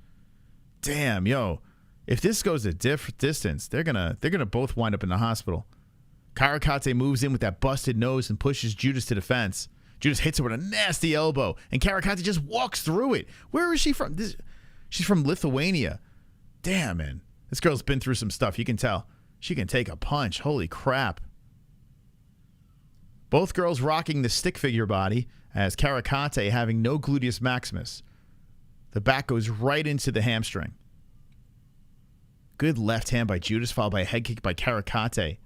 Damn, yo. If this goes a distance, they're gonna both wind up in the hospital. Karakate moves in with that busted nose and pushes Judas to the fence. Judas hits her with a nasty elbow, and Karakate just walks through it. Where is she from? She's from Lithuania. Damn, man. This girl's been through some stuff. You can tell. She can take a punch. Holy crap. Both girls rocking the stick figure body as Karakate having no gluteus maximus. The back goes right into the hamstring. Good left hand by Judas, followed by a head kick by Karakate.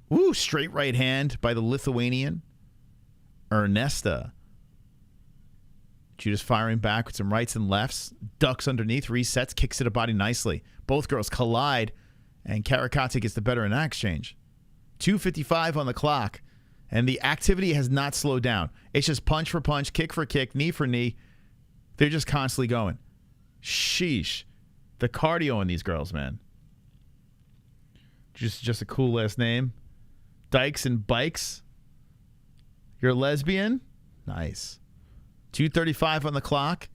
Woo, straight right hand by the Lithuanian. Ernesta. Judas firing back with some rights and lefts. Ducks underneath, resets, kicks to the body nicely. Both girls collide, and Karakate gets the better in that exchange. 2:55 on the clock, and the activity has not slowed down. It's just punch for punch, kick for kick, knee for knee. They're just constantly going. Sheesh. The cardio in these girls, man. Just a cool last name. Dykes and Bikes. You're a lesbian? Nice. 2:35 on the clock.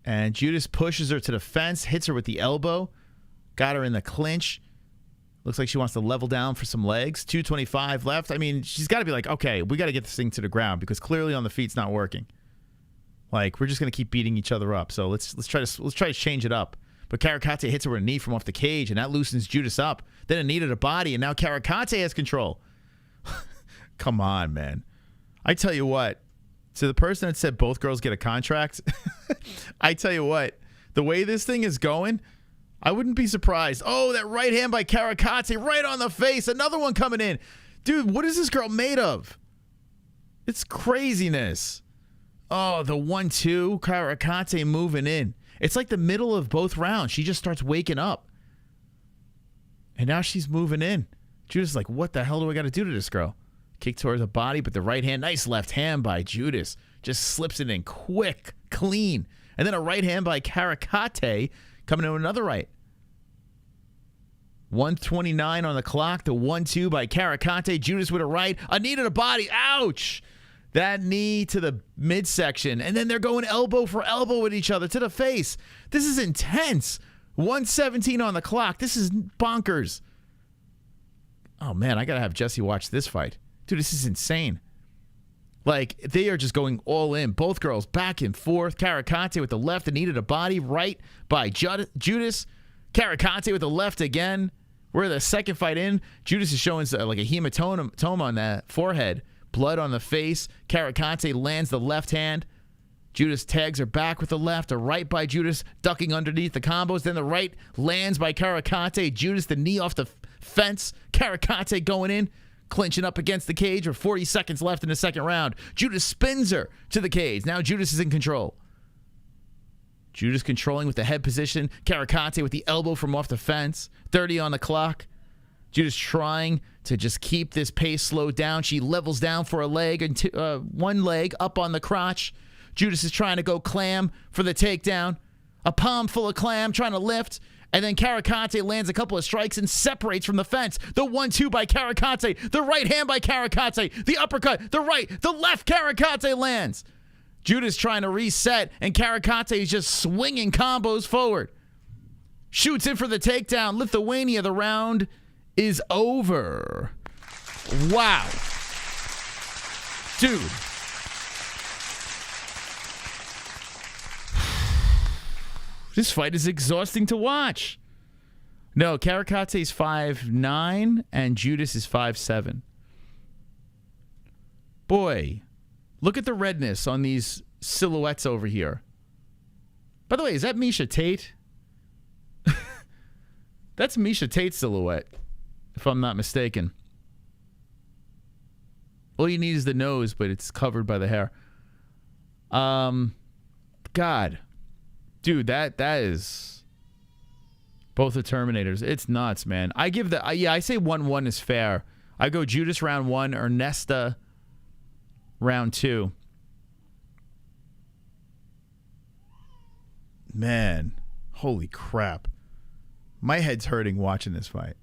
And Judas pushes her to the fence, hits her with the elbow. Got her in the clinch. Looks like she wants to level down for some legs. 2:25 left. I mean, she's got to be like, okay, we got to get this thing to the ground because clearly on the feet's not working. Like, we're just going to keep beating each other up. So let's try to change it up. But Karakate hits her with a knee from off the cage, and that loosens Judas up. Then a knee to the body, and now Karakate has control. Come on, man. I tell you what. To the person that said both girls get a contract, I tell you what. The way this thing is going, I wouldn't be surprised. Oh, that right hand by Karakate right on the face. Another one coming in. Dude, what is this girl made of? It's craziness. Oh, the 1-2. Karakate moving in. It's like the middle of both rounds. She just starts waking up. And now she's moving in. Judas is like, what the hell do I got to do to this girl? Kick towards the body, but the right hand. Nice left hand by Judas. Just slips it in quick, clean. And then a right hand by Karakate coming to another right. 1:29 on the clock. The 1-2 by Karakante. Judas with a right. A knee to the body. Ouch! That knee to the midsection. And then they're going elbow for elbow with each other to the face. This is intense. 1:17 on the clock. This is bonkers. Oh, man, I got to have Jesse watch this fight. Dude, this is insane. Like, they are just going all in. Both girls back and forth. Karakante with the left, the knee to the body. Right by Judas. Karakante with the left again. We're the second fight in. Judas is showing like a hematoma on that forehead. Blood on the face. Karakante lands the left hand. Judas tags her back with the left. A right by Judas, ducking underneath the combos. Then the right lands by Karakante. Judas, the knee off the fence. Karakante going in, clinching up against the cage with 40 seconds left in the second round. Judas spins her to the cage. Now Judas is in control. Judas controlling with the head position. Karakante with the elbow from off the fence. 30 on the clock. Judas trying to just keep this pace slowed down. She levels down for a leg and one leg up on the crotch. Judas is trying to go clam for the takedown. A palm full of clam trying to lift. And then Karakante lands a couple of strikes and separates from the fence. The 1-2 by Karakante. The right hand by Karakante. The uppercut. The right. The left. Karakante lands. Judas trying to reset. And Karakante is just swinging combos forward. Shoots in for the takedown. Lithuania, the round is over. Wow. Dude. This fight is exhausting to watch. No, Karakate's 5'9", and Judas is 5'7". Boy, look at the redness on these silhouettes over here. By the way, is that Misha Tate? That's Misha Tate's silhouette, if I'm not mistaken. All you need is the nose, but it's covered by the hair. God. Dude, that is both the Terminators. It's nuts, man. I give the I say 1-1 is fair. I go Judas round 1, Ernesta round 2. Man, holy crap. My head's hurting watching this fight.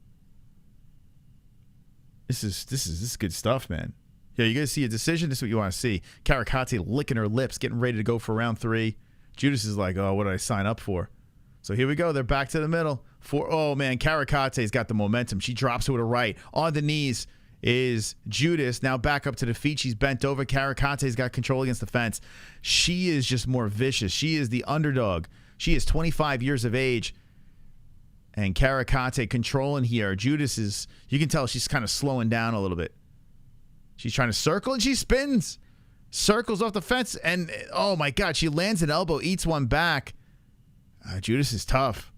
This is good stuff, man. Yeah, you guys see a decision? This is what you want to see. Karakate licking her lips, getting ready to go for round 3. Judas is like, oh, what did I sign up for? So here we go. They're back to the middle. Oh, man, Karakate's got the momentum. She drops her with a right. On the knees is Judas. Now back up to the feet. She's bent over. Karakate's got control against the fence. She is just more vicious. She is the underdog. She is 25 years of age. And Karakate controlling here. Judas is, you can tell she's kind of slowing down a little bit. She's trying to circle and she spins. Circles off the fence, and oh my God, she lands an elbow, eats one back. Judas is tough.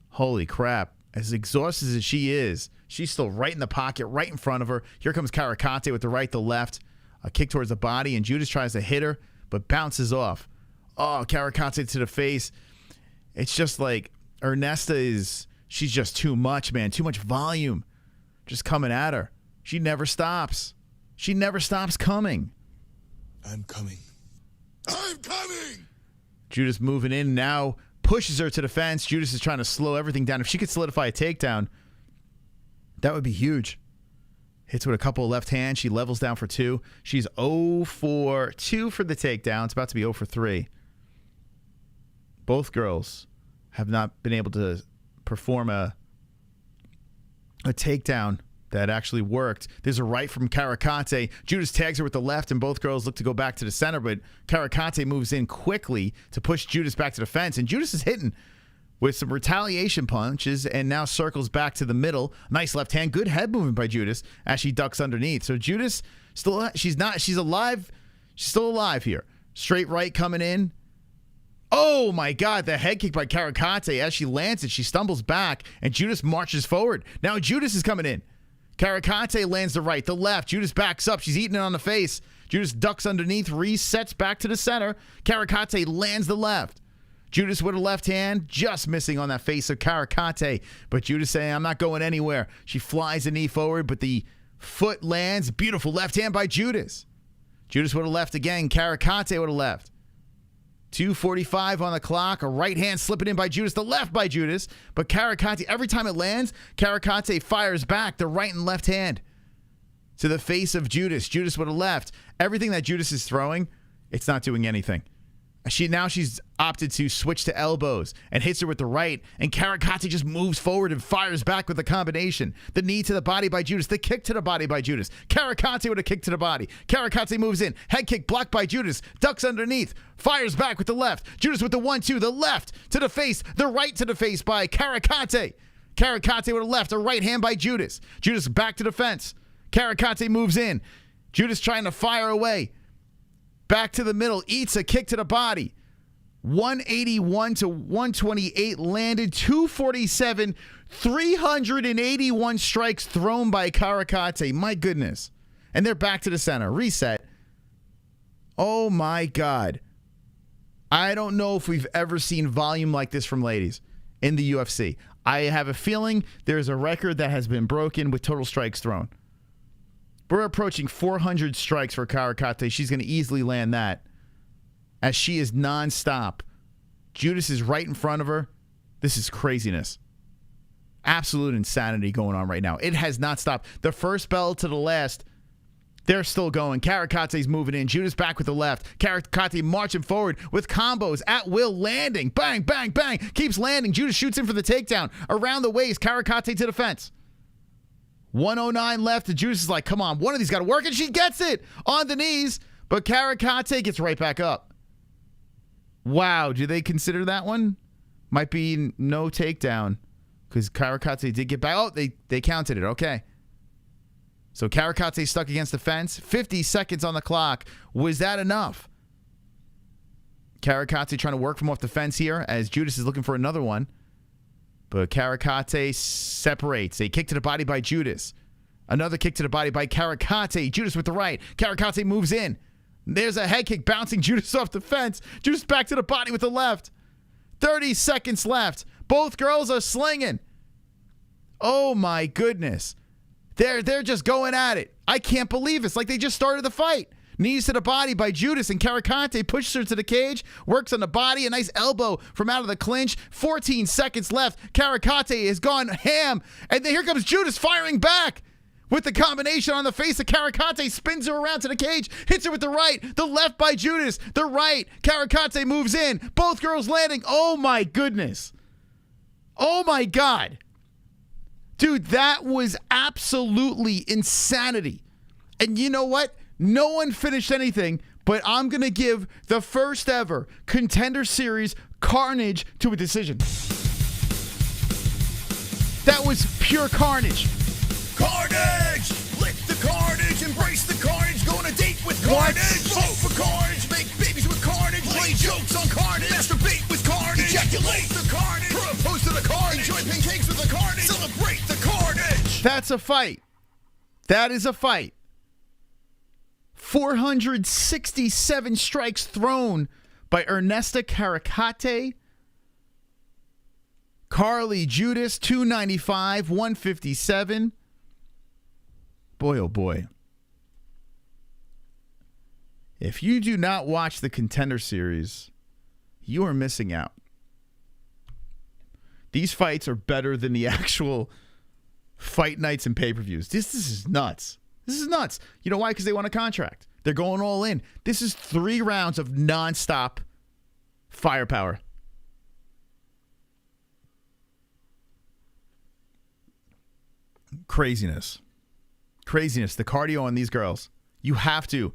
Holy crap. As exhausted as she is, she's still right in the pocket, right in front of her. Here comes Karakate with the right, the left. A kick towards the body, and Judas tries to hit her, but bounces off. Oh, Karakate to the face. It's just like, she's just too much, man. Too much volume just coming at her. She never stops. She never stops coming. I'm coming. I'm coming! Judas moving in now, pushes her to the fence. Judas is trying to slow everything down. If she could solidify a takedown, that would be huge. Hits with a couple of left hands. She levels down for 2. She's 0 for 2 for the takedown. It's about to be 0 for 3. Both girls have not been able to perform a takedown that actually worked. There's a right from Karakate. Judas tags her with the left, and both girls look to go back to the center, but Karakate moves in quickly to push Judas back to the fence, and Judas is hitting with some retaliation punches and now circles back to the middle. Nice left hand. Good head movement by Judas as she ducks underneath. So Judas, she's alive. She's still alive here. Straight right coming in. Oh my God, the head kick by Karakate. As she lands it, she stumbles back, and Judas marches forward. Now Judas is coming in. Karakate lands the right, the left. Judas backs up. She's eating it on the face. Judas ducks underneath, resets back to the center. Karakate lands the left. Judas with a left hand, just missing on that face of Karakate. But Judas saying, I'm not going anywhere. She flies a knee forward, but the foot lands. Beautiful left hand by Judas. Judas with a left again. Karakate with a left. 2:45 on the clock. A right hand slipping in by Judas, the left by Judas. But Karakate, every time it lands, Karakate fires back the right and left hand to the face of Judas. Judas with a left. Everything that Judas is throwing, it's not doing anything. She's opted to switch to elbows and hits her with the right, and Karakate just moves forward and fires back with the combination. The knee to the body by Judas, the kick to the body by Judas. Karakate with a kick to the body. Karakate moves in, head kick blocked by Judas, ducks underneath, fires back with the left. Judas with the 1-2, the left to the face, the right to the face by Karakate. Karakate with a left, a right hand by Judas. Judas back to the fence. Karakate moves in. Judas trying to fire away. Back to the middle, eats a kick to the body. 181 to 128 landed, 247, 381 strikes thrown by Karakate. My goodness. And they're back to the center. Reset. Oh my God. I don't know if we've ever seen volume like this from ladies in the UFC. I have a feeling there's a record that has been broken with total strikes thrown. We're approaching 400 strikes for Karakate. She's going to easily land that as she is nonstop. Judas is right in front of her. This is craziness. Absolute insanity going on right now. It has not stopped. The first bell to the last, they're still going. Karakate's moving in. Judas back with the left. Karakate marching forward with combos at will, landing. Bang, bang, bang. Keeps landing. Judas shoots in for the takedown. Around the waist, Karakate to the fence. 109 left. The Judas is like, come on, one of these got to work, and she gets it on the knees, but Karakate gets right back up. Wow, do they consider that one? Might be no takedown because Karakate did get back. Oh, they counted it. Okay. So Karakate stuck against the fence. 50 seconds on the clock. Was that enough? Karakate trying to work from off the fence here as Judas is looking for another one. But Karakate separates. A kick to the body by Judas. Another kick to the body by Karakate. Judas with the right. Karakate moves in. There's a head kick bouncing Judas off the fence. Judas back to the body with the left. 30 seconds left. Both girls are slinging. Oh my goodness. They're just going at it. I can't believe it's like they just started the fight. Knees to the body by Judas, and Karakate pushes her to the cage, works on the body, a nice elbow from out of the clinch. 14 seconds left. Karakate has gone ham, and then here comes Judas firing back with the combination on the face of Karakate, spins her around to the cage, hits her with the right, the left by Judas, the right. Karakate moves in. Both girls landing. Oh my goodness. Oh my God. Dude, that was absolutely insanity. And you know what? No one finished anything, but I'm going to give the first ever Contender Series carnage to a decision. That was pure carnage. Carnage! Lick the carnage, embrace the carnage, go on a date with carnage. Vote for carnage, make babies with carnage, play jokes on carnage, masturbate with carnage, ejaculate the carnage, propose to the carnage, enjoy pancakes with the carnage, celebrate the carnage. That's a fight. That is a fight. 467 strikes thrown by Ernesta Karakate. Carly Judas, 295, 157. Boy, oh boy. If you do not watch the Contender Series, you are missing out. These fights are better than the actual fight nights and pay-per-views. This is nuts. This is nuts. You know why? Because they want a contract. They're going all in. This is 3 rounds of nonstop firepower. Craziness. Craziness. The cardio on these girls. You have to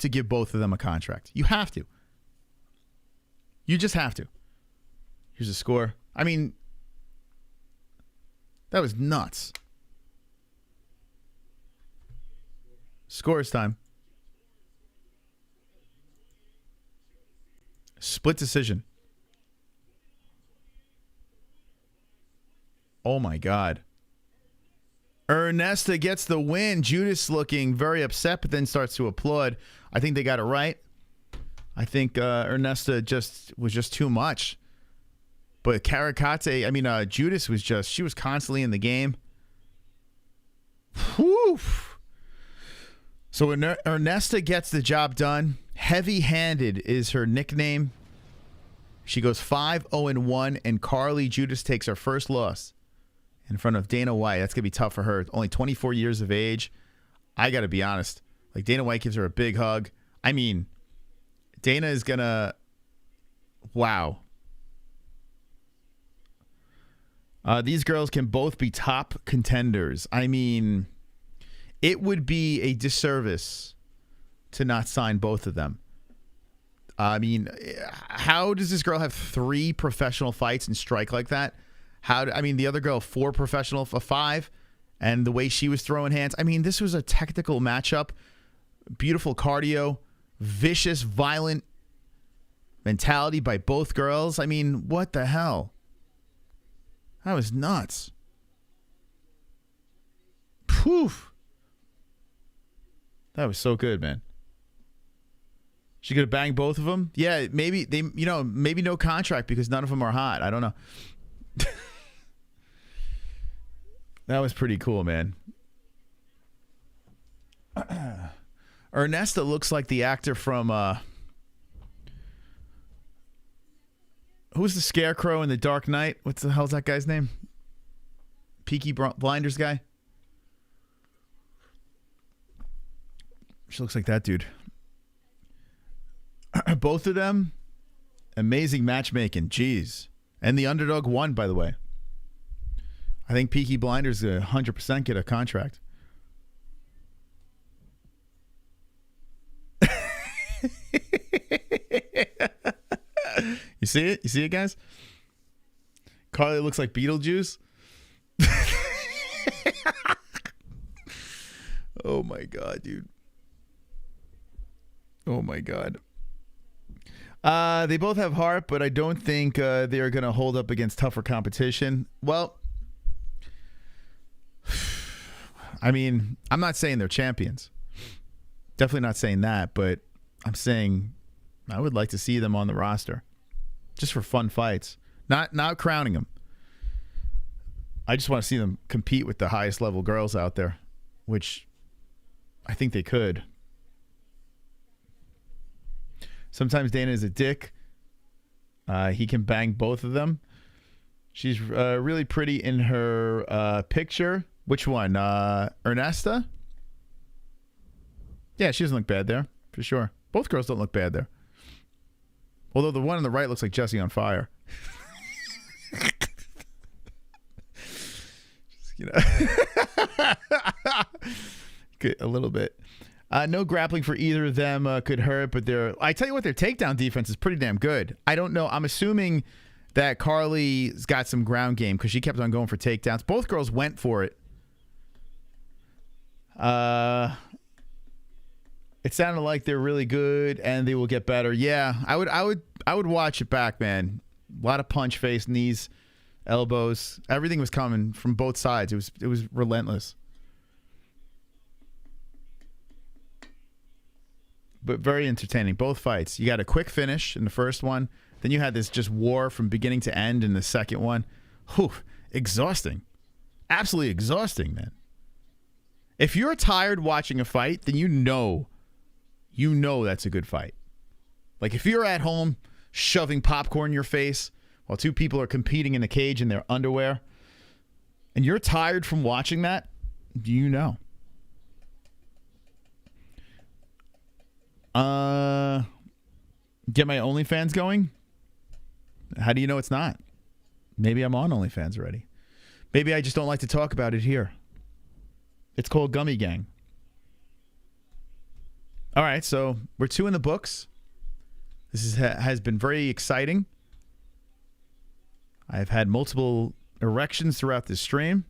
give both of them a contract. You have to. You just have to. Here's a score. I mean, that was nuts. Scores time. Split decision. Oh my God. Ernesta gets the win. Judas looking very upset, but then starts to applaud. I think they got it right. I think Ernesta was just too much. But Karakate, Judas she was constantly in the game. Whew. So Ernesta gets the job done. Heavy-handed is her nickname. She goes 5-0-1, and Carly Judas takes her first loss in front of Dana White. That's going to be tough for her. Only 24 years of age. I got to be honest. Like, Dana White gives her a big hug. I mean, Dana is going to... Wow. These girls can both be top contenders. I mean, it would be a disservice to not sign both of them. I mean, how does this girl have 3 professional fights and strike like that? The other girl, 4 professional, 5, and the way she was throwing hands. I mean, this was a technical matchup. Beautiful cardio, vicious, violent mentality by both girls. I mean, what the hell? That was nuts. Poof. That was so good, man. She could have banged both of them. Yeah, maybe maybe no contract because none of them are hot. I don't know. That was pretty cool, man. Ernesta looks like the actor from who's the Scarecrow in The Dark Knight? What the hell's that guy's name? Peaky Blinders guy? She looks like that dude. Both of them, amazing matchmaking. Jeez. And the underdog won, by the way. I think Peaky Blinders 100% get a contract. You see it? You see it, guys? Carly looks like Beetlejuice. Oh, my God, dude. Oh, my God. They both have heart, but I don't think they are going to hold up against tougher competition. Well, I mean, I'm not saying they're champions. Definitely not saying that, but I'm saying I would like to see them on the roster just for fun fights. Not crowning them. I just want to see them compete with the highest level girls out there, which I think they could. Sometimes Dana is a dick. He can bang both of them. She's really pretty in her picture. Which one? Ernesta? Yeah, she doesn't look bad there, for sure. Both girls don't look bad there. Although the one on the right looks like Jesse on fire. Just, good, a little bit. No grappling for either of them could hurt, but I tell you what, their takedown defense is pretty damn good. I don't know. I'm assuming that Carly's got some ground game because she kept on going for takedowns. Both girls went for it. It sounded like they're really good and they will get better. Yeah, I would watch it back, man. A lot of punch face, knees, elbows. Everything was coming from both sides. It was relentless. But very entertaining. Both fights. You got a quick finish in the first one. Then you had this just war from beginning to end in the second one. Whew, exhausting. Absolutely exhausting, man. If you're tired watching a fight, then you know that's a good fight. Like if you're at home shoving popcorn in your face while 2 people are competing in a cage in their underwear, and you're tired from watching that, you know. Get my OnlyFans going? How do you know it's not? Maybe I'm on OnlyFans already. Maybe I just don't like to talk about it here. It's called Gummy Gang. All right, so we're 2 in the books. This has been very exciting. I've had multiple erections throughout this stream.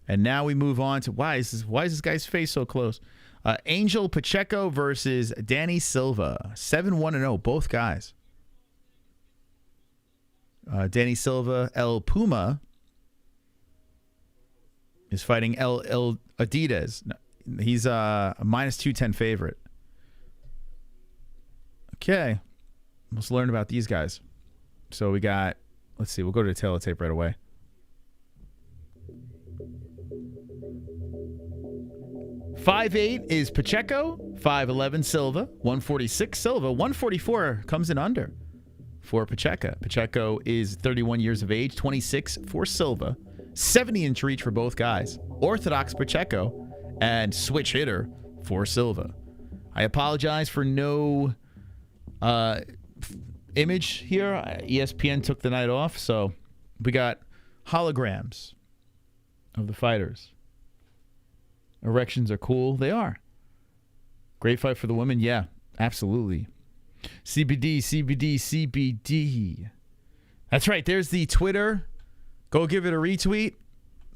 And now we move on to why is this guy's face so close? Angel Pacheco versus Danny Silva. 7-1-0, both guys. Danny Silva, El Puma, is fighting El Adidas. No, he's a minus 210 favorite. Okay. Let's learn about these guys. So we got, let's see, we'll go to the tail of the tape right away. .58 is Pacheco, 5'11 Silva, 146 Silva, 144 comes in under. for Pacheco. Pacheco is 31 years of age, 26 for Silva, 70-inch reach for both guys. Orthodox Pacheco and switch hitter for Silva. I apologize for no image here. ESPN took the night off, so we got holograms of the fighters. Erections are cool. They are. Great fight for the women. Yeah, absolutely. CBD, CBD, CBD. That's right. There's the Twitter. Go give it a retweet.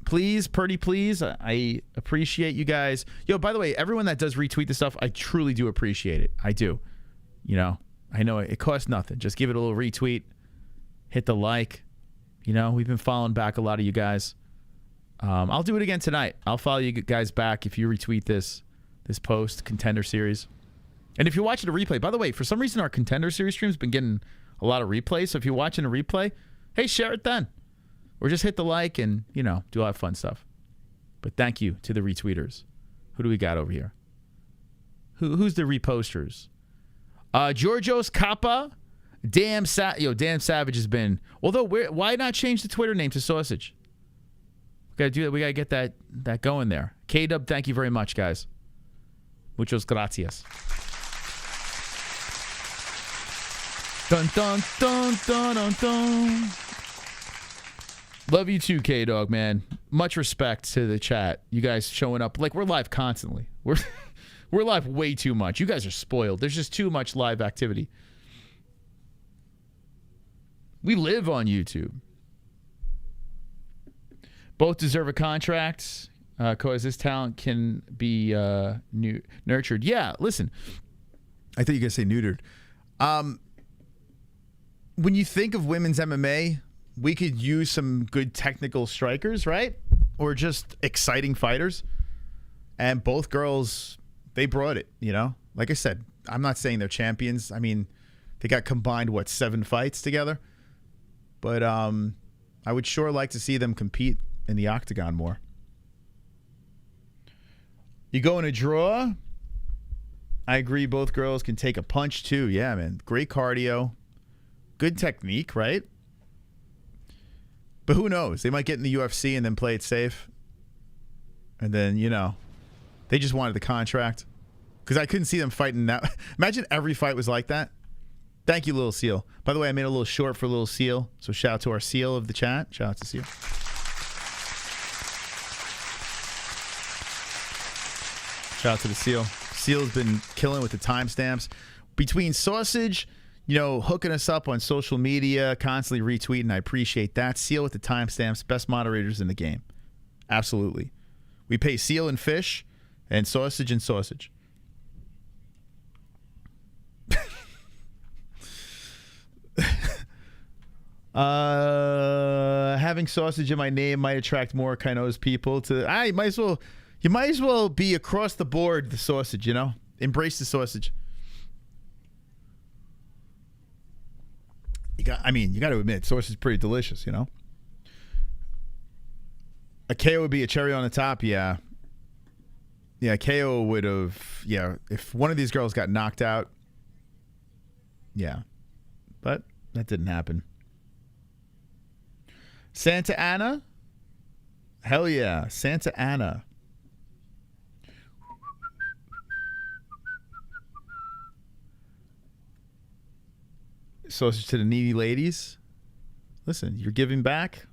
Please, Purdy, please. I appreciate you guys. Yo, by the way, everyone that does retweet this stuff, I truly do appreciate it. I do. You know, I know it costs nothing. Just give it a little retweet. Hit the like. You know, we've been following back a lot of you guys. I'll do it again tonight. I'll follow you guys back if you retweet this post, Contender Series. And if you're watching a replay, by the way, for some reason our Contender Series stream's been getting a lot of replays. So if you're watching a replay, hey, share it then. Or just hit the like and, you know, do a lot of fun stuff. But thank you to the retweeters. Who do we got over here? Who's the reposters? Georgios Kappa. Dan Savage has been. Although, why not change the Twitter name to Sausage? We got to do that. We got to get that going there. K-Dub, thank you very much, guys. Muchos gracias. Dun, dun, dun, dun, dun, dun. Love you too, K-Dog, man. Much respect to the chat. You guys showing up. Like, we're live constantly. We're live way too much. You guys are spoiled. There's just too much live activity. We live on YouTube. Both deserve a contract because this talent can be nurtured. Yeah, listen. I thought you were going to say neutered. When you think of women's MMA, we could use some good technical strikers, right? Or just exciting fighters. And both girls, they brought it, you know? Like I said, I'm not saying they're champions. I mean, they got combined, 7 fights together? But I would sure like to see them compete in the octagon more. You go in a draw. I agree both girls can take a punch too. Yeah, man. Great cardio. Good technique, right? But who knows? They might get in the UFC and then play it safe. And then, you know, they just wanted the contract. Because I couldn't see them fighting that. Imagine every fight was like that. Thank you, Little Seal. By the way, I made a little short for Little Seal. So shout out to our Seal of the chat. Shout out to Seal. Shout out to the Seal. Seal's been killing with the timestamps. Between Sausage, you know, hooking us up on social media, constantly retweeting. I appreciate that. Seal with the timestamps. Best moderators in the game. Absolutely. We pay Seal and Fish and Sausage and Sausage. Having Sausage in my name might attract more Kainotto's people to. You might as well be across the board the Sausage, you know? Embrace the Sausage. You got to admit, Sausage is pretty delicious, you know? A KO would be a cherry on the top, yeah. Yeah, KO would have, yeah, if one of these girls got knocked out, yeah. But that didn't happen. Santa Ana? Hell yeah, Santa Ana. Sausage to the needy ladies. Listen, you're giving back.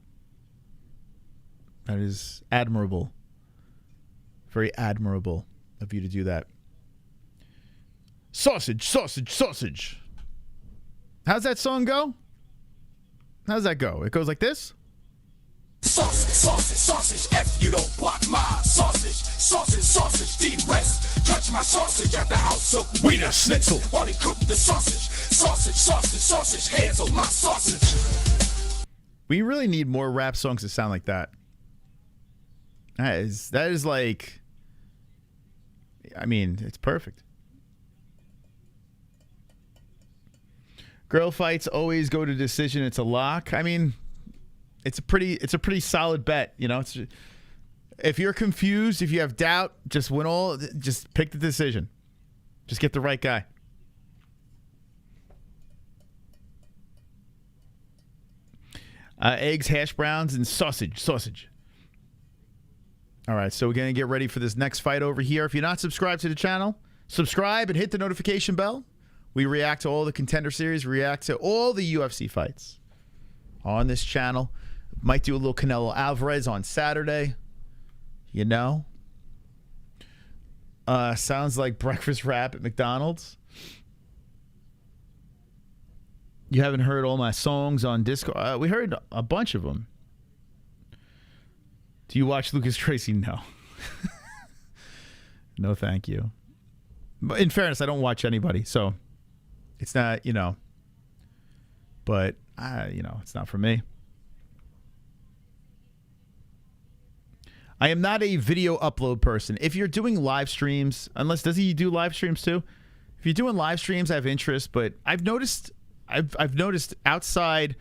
That is admirable. Very admirable of you to do that. Sausage, sausage, sausage. How's that song go? How's that go? It goes like this. Sausage, sausage, sausage, if you don't block my sausage. Sausage, sausage, D-West. Touch my sausage at the house of Wiener Schnitzel. While they cook the sausage. Sausage, sausage, sausage, hands on my sausage. We really need more rap songs that sound like that. That is like, I mean, it's perfect. Girl fights always go to decision. It's a lock. I mean, it's a pretty solid bet. You know, if you're confused, if you have doubt, just pick the decision. Just get the right guy. Eggs, hash browns, and sausage. All right, so we're going to get ready for this next fight over here. If you're not subscribed to the channel, subscribe and hit the notification bell. We react to all the Contender series, react to all the UFC fights on this channel. Might do a little Canelo Alvarez on Saturday. You know? Sounds like breakfast wrap at McDonald's. You haven't heard all my songs on Discord? We heard a bunch of them. Do you watch Lucas Tracy? No. No, thank you. But in fairness, I don't watch anybody, so it's not, you know. But, you know, it's not for me. I am not a video upload person. If you're doing live streams, unless, does he do live streams too? If you're doing live streams, I have interest, but I've noticed outside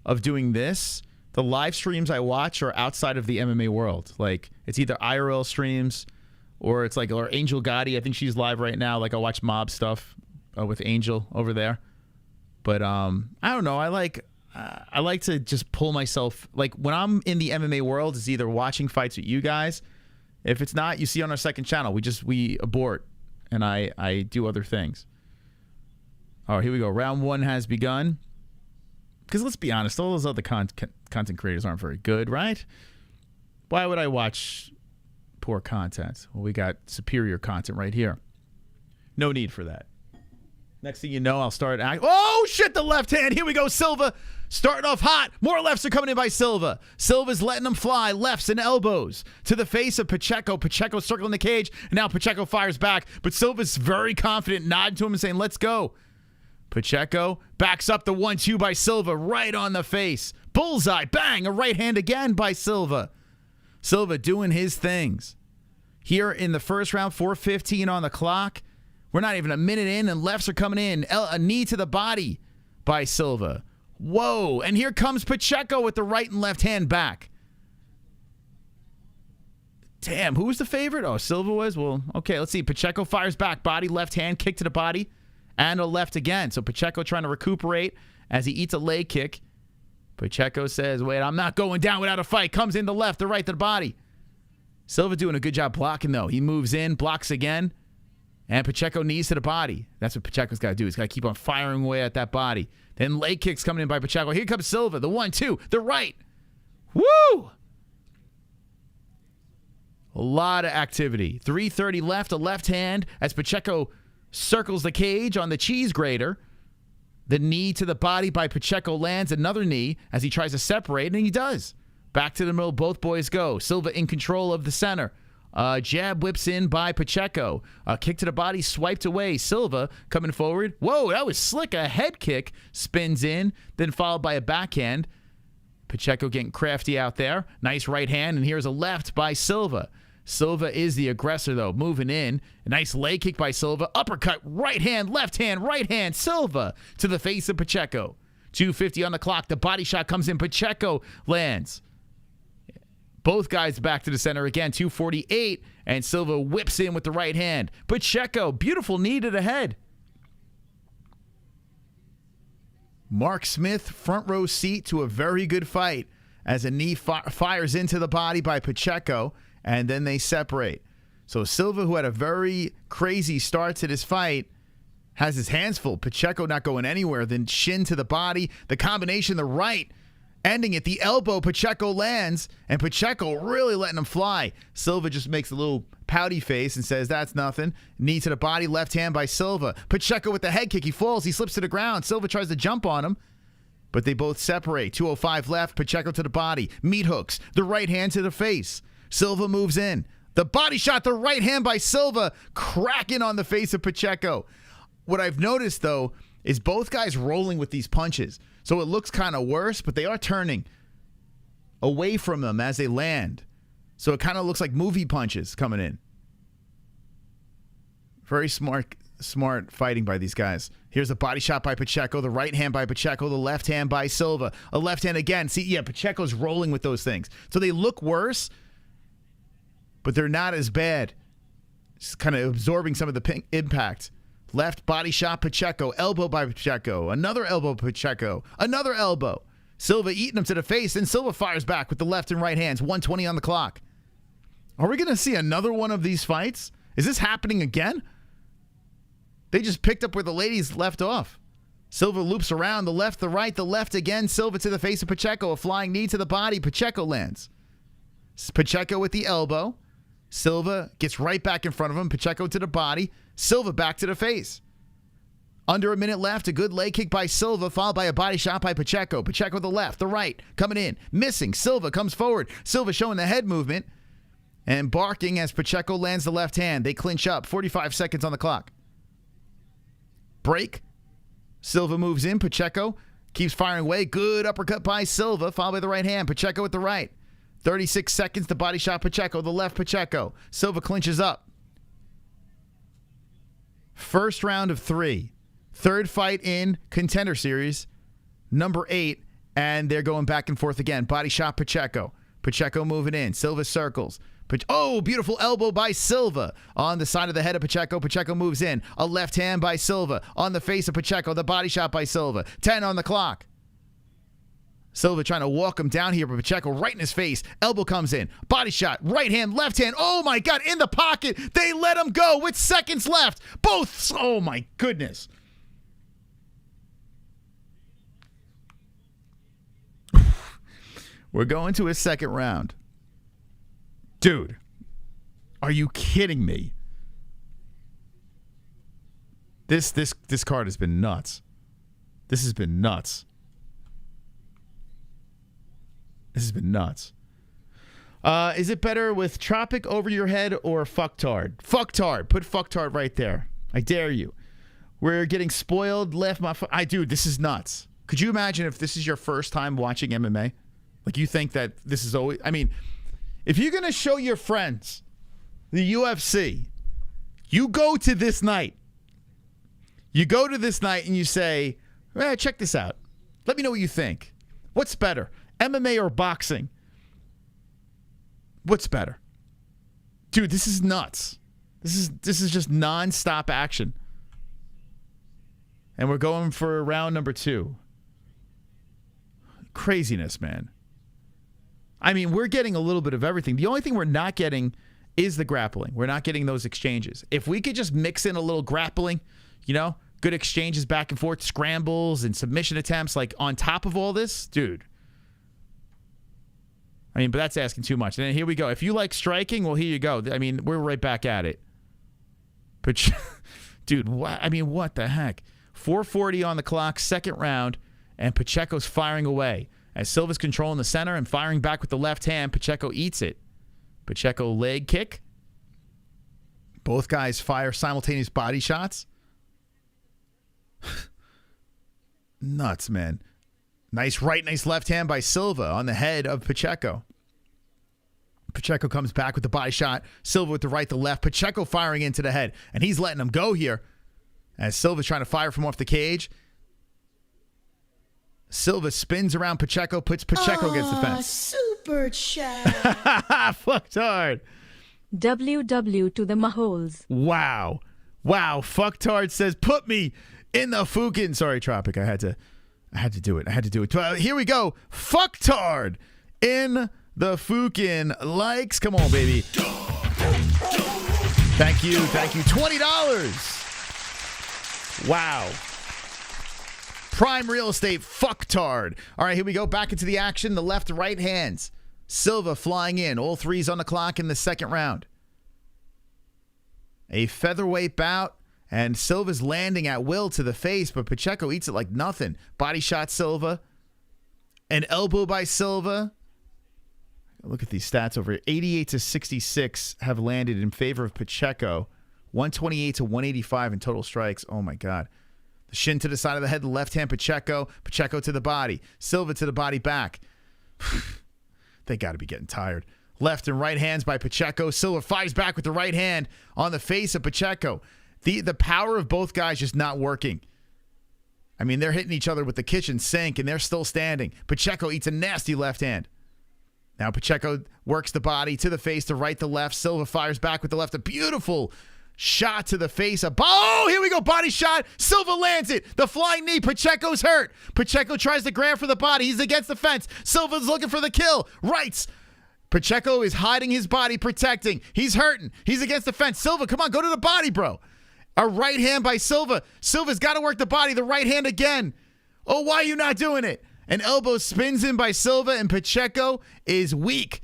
of doing this, the live streams I watch are outside of the MMA world. Like, it's either IRL streams or it's like, or Angel Gotti. I think she's live right now. Like, I watch mob stuff with Angel over there. But I don't know. I like to just pull myself. Like, when I'm in the MMA world, it's either watching fights with you guys. If it's not, you see on our second channel, we abort and I do other things. All right, here we go. Round 1 has begun. Because let's be honest, all those other content creators aren't very good, right? Why would I watch poor content? Well, we got superior content right here. No need for that. Next thing you know, I'll start oh, shit, the left hand. Here we go, Silva. Starting off hot. More lefts are coming in by Silva. Silva's letting them fly. Lefts and elbows to the face of Pacheco. Pacheco circling the cage. And now Pacheco fires back. But Silva's very confident, nodding to him and saying, let's go. Pacheco backs up the 1-2 by Silva right on the face. Bullseye. Bang. A right hand again by Silva. Silva doing his things. Here in the first round, 4:15 on the clock. We're not even a minute in, and lefts are coming in. A knee to the body by Silva. Whoa. And here comes Pacheco with the right and left hand back. Damn, who was the favorite? Oh, Silva was? Well, okay, let's see. Pacheco fires back. Body, left hand, kick to the body, and a left again. So Pacheco trying to recuperate as he eats a leg kick. Pacheco says, wait, I'm not going down without a fight. Comes in the left, the right to the body. Silva doing a good job blocking, though. He moves in, blocks again. And Pacheco knees to the body. That's what Pacheco's got to do. He's got to keep on firing away at that body. Then leg kicks coming in by Pacheco. Here comes Silva. The 1-2. The right. Woo! A lot of activity. 3:30 left. A left hand as Pacheco circles the cage on the cheese grater. The knee to the body by Pacheco lands. Another knee as he tries to separate, and he does. Back to the middle. Both boys go. Silva in control of the center. Jab whips in by Pacheco. Kick to the body, swiped away. Silva coming forward. Whoa, that was slick. A head kick spins in, then followed by a backhand. Pacheco getting crafty out there. Nice right hand, and here's a left by Silva. Silva is the aggressor, though, moving in. A nice leg kick by Silva. Uppercut, right hand, right hand. Silva to the face of Pacheco. 2:50 on the clock. The body shot comes in. Pacheco lands. Both guys back to the center again. 2:48, and Silva whips in with the right hand. Pacheco, beautiful knee to the head. Mark Smith, front row seat to a very good fight as a knee fires into the body by Pacheco, and then they separate. So Silva, who had a very crazy start to this fight, has his hands full. Pacheco not going anywhere. Then shin to the body. The combination, the right, ending at the elbow. Pacheco lands, and Pacheco really letting him fly. Silva just makes a little pouty face and says, that's nothing. Knee to the body, left hand by Silva. Pacheco with the head kick. He falls. He slips to the ground. Silva tries to jump on him, but they both separate. 2:05 left. Pacheco to the body. Meat hooks. The right hand to the face. Silva moves in. The body shot, the right hand by Silva, cracking on the face of Pacheco. What I've noticed, though, is both guys rolling with these punches. So it looks kind of worse, but they are turning away from them as they land. So it kind of looks like movie punches coming in. Very smart fighting by these guys. Here's a body shot by Pacheco, the right hand by Pacheco, the left hand by Silva. A left hand again. See, yeah, Pacheco's rolling with those things. So they look worse, but they're not as bad. Just kind of absorbing some of the impact. Left body shot Pacheco, elbow by Pacheco, another elbow Pacheco, another elbow. Silva eating him to the face, and Silva fires back with the left and right hands. 1:20 on the clock. Are we going to see another one of these fights? Is this happening again? They just picked up where the ladies left off. Silva loops around, the left, the right, the left again. Silva to the face of Pacheco. A flying knee to the body. Pacheco lands. Pacheco with the elbow. Silva gets right back in front of him. Pacheco to the body. Silva back to the face. Under a minute left. A good leg kick by Silva, followed by a body shot by Pacheco. Pacheco the left, the right, coming in. Missing. Silva comes forward. Silva showing the head movement and barking as Pacheco lands the left hand. They clinch up. 45 seconds on the clock. Break. Silva moves in. Pacheco keeps firing away. Good uppercut by Silva, followed by the right hand. Pacheco with the right. 36 seconds. The body shot Pacheco. The left Pacheco. Silva clinches up. First round of 3. Third fight in Contender Series, number 8. And they're going back and forth again. Body shot Pacheco. Pacheco moving in. Silva circles. Oh, beautiful elbow by Silva on the side of the head of Pacheco. Pacheco moves in. A left hand by Silva on the face of Pacheco. The body shot by Silva. 10 on the clock. Silva trying to walk him down here, but Pacheco right in his face. Elbow comes in. Body shot. Right hand, left hand. Oh, my God. In the pocket. They let him go with seconds left. Both. Oh, my goodness. We're going to a second round. Dude, are you kidding me? This card has been nuts. This has been nuts. This has been nuts. Is it better with Tropic over your head or Fucktard? Fucktard. Put Fucktard right there. I dare you. We're getting spoiled. Left my... Dude, this is nuts. Could you imagine if this is your first time watching MMA? Like, you think that this is always... I mean, if you're going to show your friends the UFC, you go to this night. You go to this night and you say, check this out. Let me know what you think. What's better, MMA or boxing? What's better? Dude, this is nuts. This is just nonstop action. And we're going for round number 2. Craziness, man. I mean, we're getting a little bit of everything. The only thing we're not getting is the grappling. We're not getting those exchanges. If we could just mix in a little grappling, good exchanges back and forth, scrambles and submission attempts, like on top of all this, dude. I mean, but that's asking too much. And then here we go. If you like striking, well, here you go. I mean, we're right back at it. But, dude, what the heck? 4:40 on the clock, second round, and Pacheco's firing away. As Silva's controlling the center and firing back with the left hand, Pacheco eats it. Pacheco leg kick. Both guys fire simultaneous body shots. Nuts, man. Nice right, nice left hand by Silva on the head of Pacheco. Pacheco comes back with the body shot. Silva with the right, the left. Pacheco firing into the head. And he's letting him go here. As Silva's trying to fire from off the cage. Silva spins around Pacheco, puts Pacheco against the fence. Super chat. Fucked hard. WW to the MMMA-Holes. Wow. Fucktard says, put me in the fucking... Sorry, Tropic. I had to do it. Here we go. Fucktard in the fucking likes. Come on, baby. Thank you. $20. Wow. Prime real estate, fucktard. All right, here we go. Back into the action. The left, right hands. Silva flying in. All threes on the clock in the second round. A featherweight bout. And Silva's landing at will to the face, but Pacheco eats it like nothing. Body shot Silva. An elbow by Silva. Look at these stats over here. 88 to 66 have landed in favor of Pacheco. 128 to 185 in total strikes. Oh, my God. The shin to the side of the head, the left hand, Pacheco. Pacheco to the body. Silva to the body back. They got to be getting tired. Left and right hands by Pacheco. Silva fires back with the right hand on the face of Pacheco. The power of both guys just not working. I mean, they're hitting each other with the kitchen sink, and they're still standing. Pacheco eats a nasty left hand. Now Pacheco works the body to the face, the right, the left. Silva fires back with the left. A beautiful shot to the face. Oh, here we go. Body shot. Silva lands it. The flying knee. Pacheco's hurt. Pacheco tries to grab for the body. He's against the fence. Silva's looking for the kill. Rights. Pacheco is hiding his body, protecting. He's hurting. He's against the fence. Silva, come on, go to the body, bro. A right hand by Silva. Silva's got to work the body. The right hand again. Oh, why are you not doing it? An elbow spins in by Silva, and Pacheco is weak.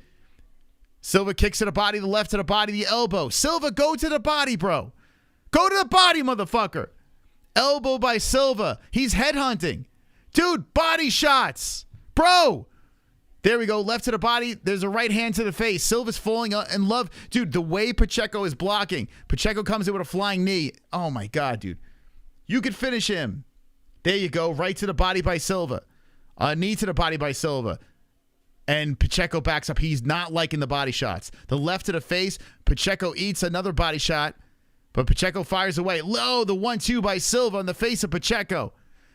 Silva kicks to the body, the left to the body, the elbow. Silva, go to the body, bro. Go to the body, motherfucker. Elbow by Silva. He's headhunting. Dude, body shots. Bro. There we go. Left to the body. There's a right hand to the face. Silva's falling in love. Dude, the way Pacheco is blocking. Pacheco comes in with a flying knee. Oh, my God, dude. You could finish him. There you go. Right to the body by Silva. Knee to the body by Silva. And Pacheco backs up. He's not liking the body shots. The left to the face. Pacheco eats another body shot. But Pacheco fires away. Low, the 1-2 by Silva on the face of Pacheco.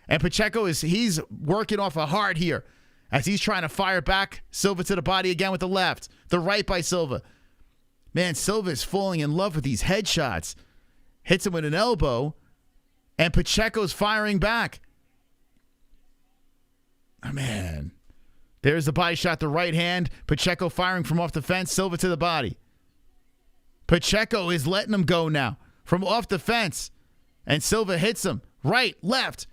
And Pacheco he's working off a heart here. As he's trying to fire back. Silva to the body again with the left. The right by Silva. Man, Silva is falling in love with these headshots. Hits him with an elbow. And Pacheco's firing back. Oh, man. There's the body shot, the right hand. Pacheco firing from off the fence. Silva to the body. Pacheco is letting him go now from off the fence. And Silva hits him. Right, left.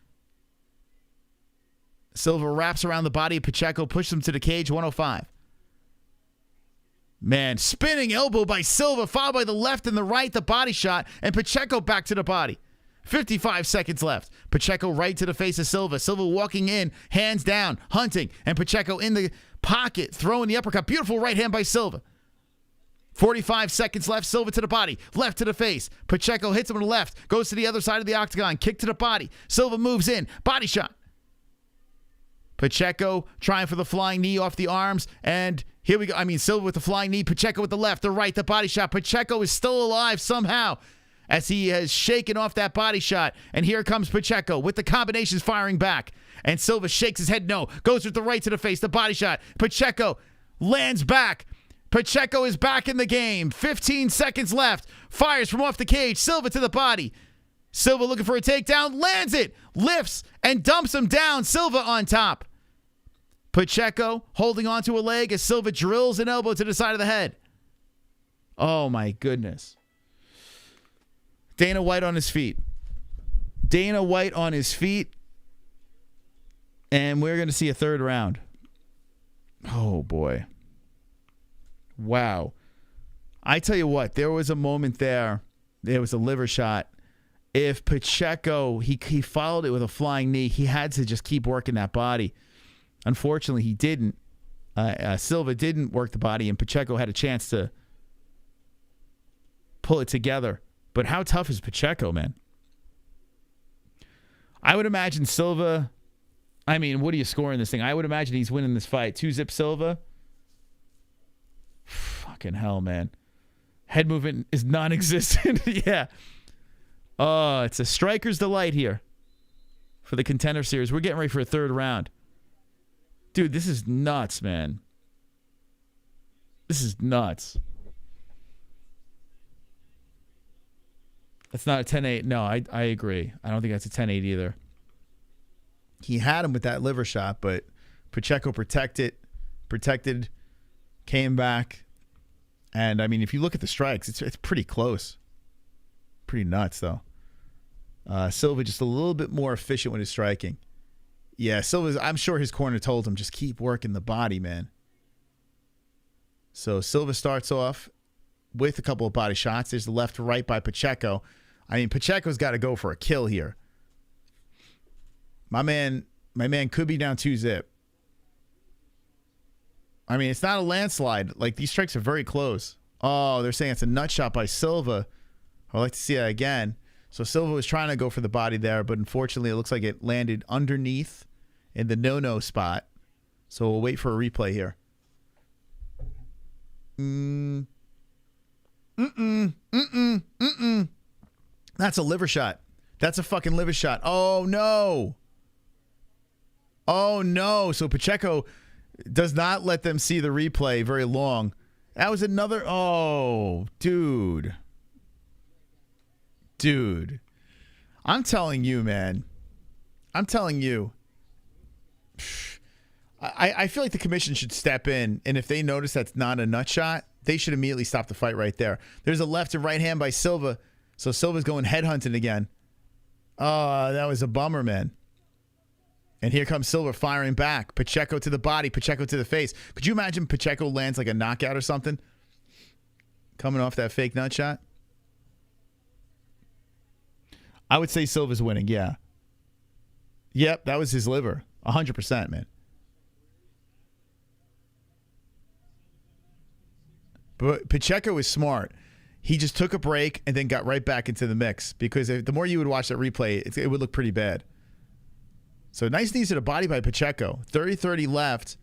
Silva wraps around the body of Pacheco, pushes him to the cage, 105. Man, spinning elbow by Silva, followed by the left and the right, the body shot, and Pacheco back to the body. 55 seconds left. Pacheco right to the face of Silva. Silva walking in, hands down, hunting, and Pacheco in the pocket, throwing the uppercut. Beautiful right hand by Silva. 45 seconds left. Silva to the body, left to the face. Pacheco hits him on the left, goes to the other side of the octagon, kick to the body. Silva moves in, body shot. Pacheco trying for the flying knee off the arms, and here we go. Silva with the flying knee, Pacheco with the left, the right, the body shot. Pacheco is still alive somehow as he has shaken off that body shot. And here comes Pacheco with the combinations firing back. And Silva shakes his head no, goes with the right to the face, the body shot. Pacheco lands back. Pacheco is back in the game. 15 seconds left. Fires from off the cage. Silva to the body. Silva looking for a takedown. Lands it. Lifts and dumps him down. Silva on top. Pacheco holding onto a leg as Silva drills an elbow to the side of the head. Oh, my goodness. Dana White on his feet. Dana White on his feet. And we're going to see a third round. Oh, boy. Wow. I tell you what, there was a moment there. There was a liver shot. If Pacheco, he followed it with a flying knee, he had to just keep working that body. Unfortunately, he didn't. Silva didn't work the body, and Pacheco had a chance to pull it together. But how tough is Pacheco, man? I would imagine Silva. What do you score in this thing? I would imagine he's winning this fight. 2-zip Silva. Fucking hell, man. Head movement is non-existent. Yeah. Oh, it's a striker's delight here for the Contender Series. We're getting ready for a third round. Dude, this is nuts, man. This is nuts. That's not a 10-8. No, I agree. I don't think that's a 10-8 either. He had him with that liver shot, but Pacheco protected, came back. And, if you look at the strikes, it's pretty close. Pretty nuts, though. Silva just a little bit more efficient with his striking. Yeah, I'm sure his corner told him, just keep working the body, man. So Silva starts off with a couple of body shots. There's the left to right by Pacheco. Pacheco's got to go for a kill here. My man could be down 2-zip. It's not a landslide. These strikes are very close. Oh, they're saying it's a nut shot by Silva. I'd like to see that again. So Silva was trying to go for the body there, but unfortunately it looks like it landed underneath in the no-no spot. So we'll wait for a replay here. That's a liver shot. That's a fucking liver shot. Oh, no. Oh, no. So Pacheco does not let them see the replay very long. That was another. Oh, dude. Dude, I'm telling you, man. I'm telling you. I feel like the commission should step in, and if they notice that's not a nut shot, they should immediately stop the fight right there. There's a left and right hand by Silva, so Silva's going headhunting again. Oh, that was a bummer, man. And here comes Silva firing back. Pacheco to the body, Pacheco to the face. Could you imagine Pacheco lands like a knockout or something? Coming off that fake nut shot? I would say Silva's winning, yeah. Yep, that was his liver. 100%, man. But Pacheco is smart. He just took a break and then got right back into the mix, because the more you would watch that replay, it would look pretty bad. So nice knees to the body by Pacheco. 30-30 left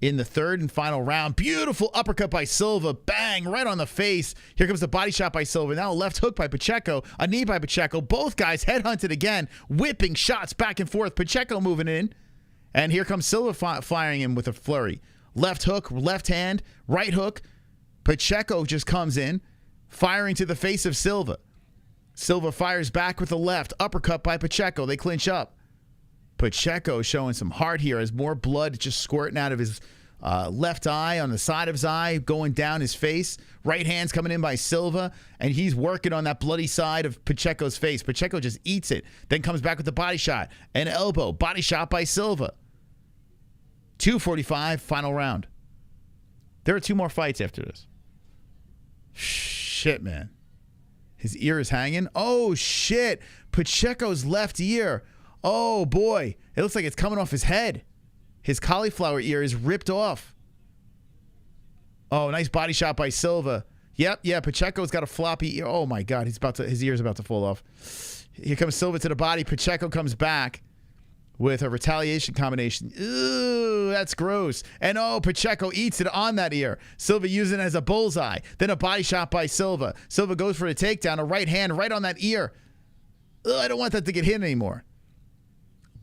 in the third and final round. Beautiful uppercut by Silva. Bang, right on the face. Here comes the body shot by Silva. Now a left hook by Pacheco. A knee by Pacheco. Both guys headhunted again. Whipping shots back and forth. Pacheco moving in. And here comes Silva firing him with a flurry. Left hook, left hand, right hook. Pacheco just comes in, firing to the face of Silva. Silva fires back with the left. Uppercut by Pacheco. They clinch up. Pacheco showing some heart here as more blood just squirting out of his left eye, on the side of his eye, going down his face. Right hand's coming in by Silva, and he's working on that bloody side of Pacheco's face. Pacheco just eats it, then comes back with the body shot. An elbow, body shot by Silva. 2:45, final round. There are 2 more fights after this. Shit, man. His ear is hanging. Oh, shit. Pacheco's left ear. Oh, boy. It looks like it's coming off his head. His cauliflower ear is ripped off. Oh, nice body shot by Silva. Yep, yeah, Pacheco's got a floppy ear. Oh, my God. His ear's about to fall off. Here comes Silva to the body. Pacheco comes back with a retaliation combination. Ooh, that's gross. And Pacheco eats it on that ear. Silva using it as a bullseye. Then a body shot by Silva. Silva goes for a takedown, a right hand right on that ear. Ugh, I don't want that to get hit anymore.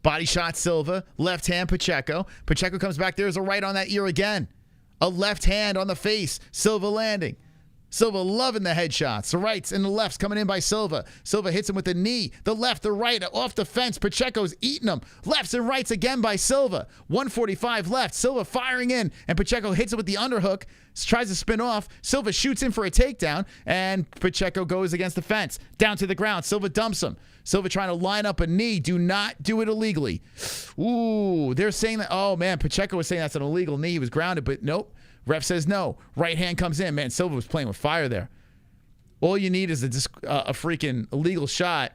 Body shot Silva. Left hand Pacheco. Pacheco comes back. There's a right on that ear again. A left hand on the face. Silva landing. Silva loving the headshots. The rights and the lefts coming in by Silva. Silva hits him with the knee. The left, the right, off the fence. Pacheco's eating them. Lefts and rights again by Silva. 145 left. Silva firing in. And Pacheco hits it with the underhook. Tries to spin off. Silva shoots in for a takedown. And Pacheco goes against the fence. Down to the ground. Silva dumps him. Silva trying to line up a knee. Do not do it illegally. Ooh, they're saying that. Oh, man. Pacheco was saying that's an illegal knee. He was grounded, but nope. Ref says no. Right hand comes in. Man, Silva was playing with fire there. All you need is a freaking illegal shot.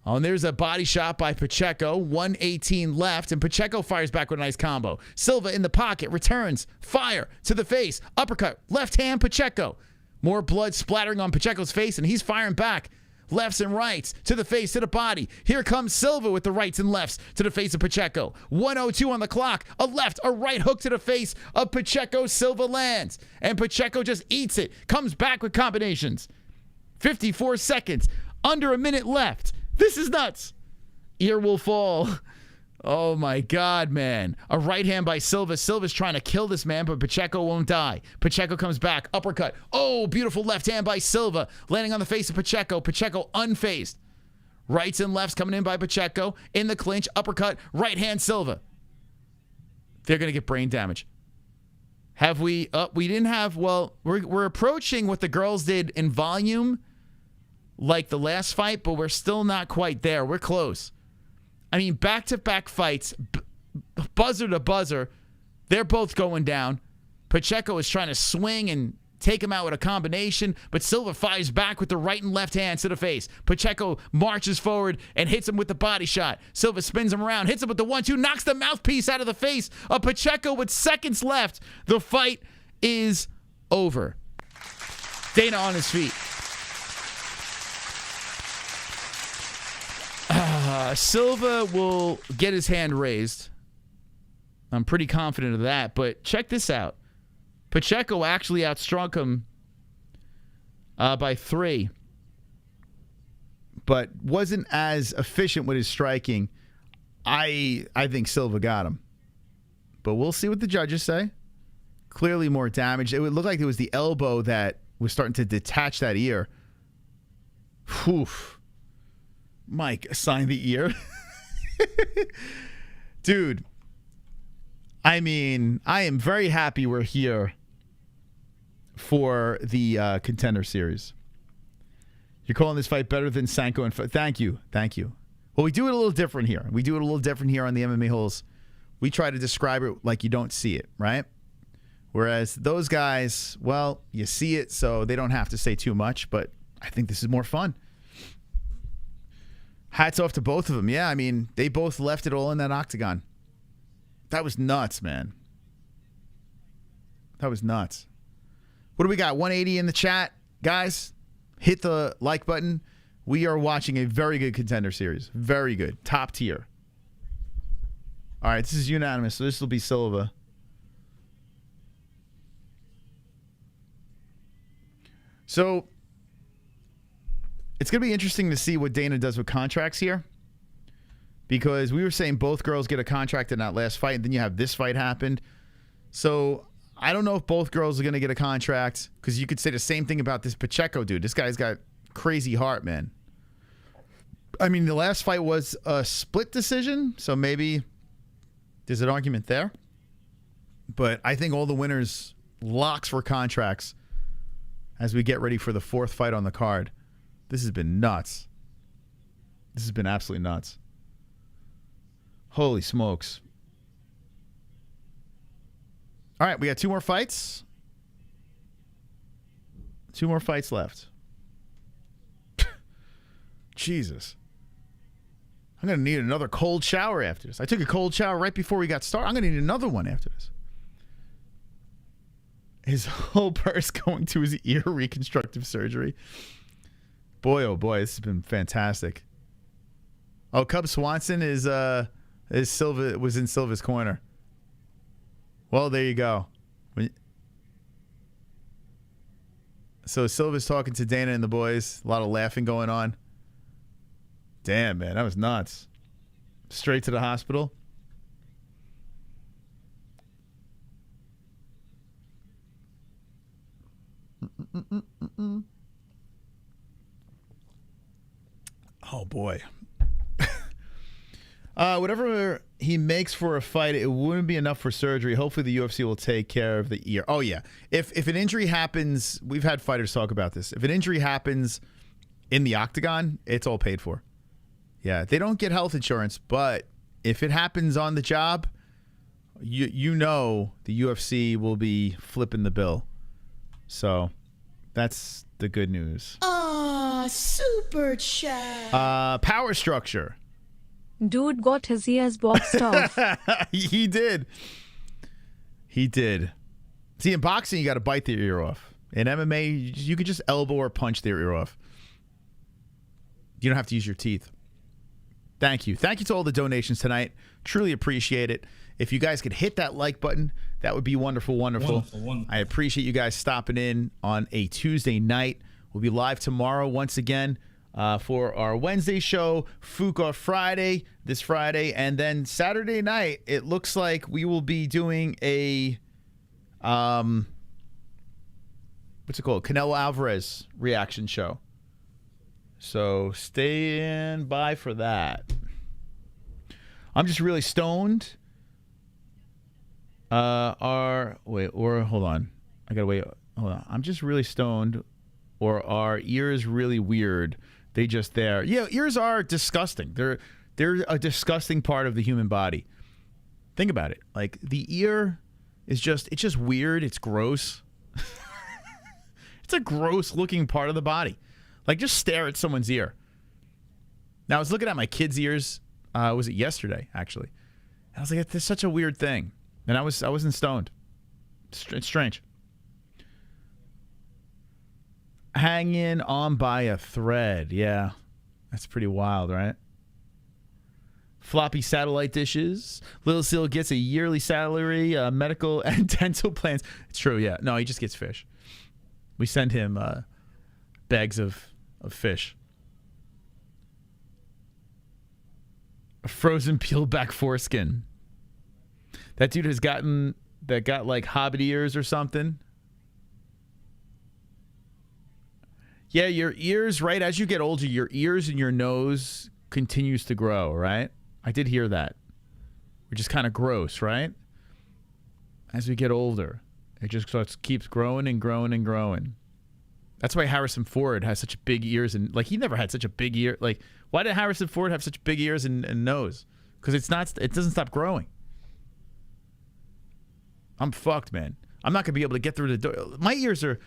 Oh, and there's a body shot by Pacheco. 118 left, and Pacheco fires back with a nice combo. Silva in the pocket, returns, fire to the face, uppercut, left hand Pacheco. More blood splattering on Pacheco's face, and he's firing back. Lefts and rights to the face, to the body. Here comes Silva with the rights and lefts to the face of Pacheco. 1:02 on the clock. A left, a right hook to the face of Pacheco. Silva lands. And Pacheco just eats it. Comes back with combinations. 54 seconds. Under a minute left. This is nuts. Ear will fall. Oh, my God, man. A right hand by Silva. Silva's trying to kill this man, but Pacheco won't die. Pacheco comes back. Uppercut. Oh, beautiful left hand by Silva. Landing on the face of Pacheco. Pacheco unfazed. Rights and lefts coming in by Pacheco. In the clinch. Uppercut. Right hand Silva. They're going to get brain damage. Have we? We didn't have. Well, we're approaching what the girls did in volume like the last fight, but we're still not quite there. We're close. I mean, back-to-back fights, buzzer to buzzer, they're both going down. Pacheco is trying to swing and take him out with a combination, but Silva fires back with the right and left hands to the face. Pacheco marches forward and hits him with the body shot. Silva spins him around, hits him with the 1-2, knocks the mouthpiece out of the face of Pacheco with seconds left. The fight is over. Dana on his feet. Silva will get his hand raised. I'm pretty confident of that. But check this out. Pacheco actually outstruck him by 3. But wasn't as efficient with his striking. I think Silva got him. But we'll see what the judges say. Clearly more damage. It would look like it was the elbow that was starting to detach that ear. Whew. Mike, sign the ear. Dude, I mean, I am very happy we're here for the Contender series. You're calling this fight better than Sanko and... Thank you. Thank you. Well, we do it a little different here. We do it a little different here on the MMA-Holes. We try to describe it like you don't see it, right? Whereas those guys, well, you see it, so they don't have to say too much, but I think this is more fun. Hats off to both of them. Yeah, I mean, they both left it all in that octagon. That was nuts, man. That was nuts. What do we got? 180 in the chat. Guys, hit the like button. We are watching a very good Contender series. Very good. Top tier. All right, this is unanimous, so this will be Silva. So it's going to be interesting to see what Dana does with contracts here, because we were saying both girls get a contract in that last fight, and then you have this fight happened. So I don't know if both girls are going to get a contract, because you could say the same thing about this Pacheco dude. This guy's got crazy heart, man. I mean, the last fight was a split decision, so maybe there's an argument there. But I think all the winners locks for contracts as we get ready for the fourth fight on the card. This has been nuts. This has been absolutely nuts. Holy smokes. All right, we got two more fights. Two more fights left. Jesus. I'm going to need another cold shower after this. I took a cold shower right before we got started. I'm going to need another one after this. His whole purse going to his ear reconstructive surgery. Boy, oh boy, this has been fantastic. Oh, Cub Swanson is Silva was in Silva's corner. Well, there you go. So Silva's talking to Dana and the boys. A lot of laughing going on. Damn, man, that was nuts. Straight to the hospital. Oh, boy. Whatever he makes for a fight, it wouldn't be enough for surgery. Hopefully the UFC will take care of the ear. Oh, yeah. If an injury happens, we've had fighters talk about this. If an injury happens in the octagon, it's all paid for. Yeah, they don't get health insurance, but if it happens on the job, you know the UFC will be flipping the bill. So that's the good news. Super chat. Power structure. Dude got his ears boxed off. He did. He did. See, in boxing, you got to bite their ear off. In MMA, you could just elbow or punch their ear off. You don't have to use your teeth. Thank you. Thank you to all the donations tonight. Truly appreciate it. If you guys could hit that like button, that would be wonderful, wonderful. I appreciate you guys stopping in on a Tuesday night. We'll be live tomorrow once again for our Wednesday show, Fuka Friday, this Friday, and then Saturday night, it looks like we will be doing a, what's it called? Canelo Alvarez reaction show. So stand by for that. I'm just really stoned. Hold on. I gotta wait. Hold on. I'm just really stoned, or are ears really weird? They just there. Yeah, ears are disgusting. They're a disgusting part of the human body. Think about it. Like the ear is just weird. It's gross. It's a gross looking part of the body. Like, just stare at someone's ear. Now, I was looking at my kid's ears. Was it yesterday, actually? And I was like, it's such a weird thing. And I wasn't stoned. It's strange. Hanging on by a thread. Yeah. That's pretty wild, right? Floppy satellite dishes. Little Seal gets a yearly salary, medical and dental plans. It's true, yeah. No, he just gets fish. We send him bags of fish. A frozen peeled back foreskin. That dude has got like hobbit ears or something. Yeah, your ears, right? As you get older, your ears and your nose continues to grow, right? I did hear that. Which is kind of gross, right? As we get older, it just keeps growing and growing and growing. That's why Harrison Ford has such big ears and like he never had such a big ear. Like, why did Harrison Ford have such big ears and nose? Because it doesn't stop growing. I'm fucked, man. I'm not gonna be able to get through the door. My ears are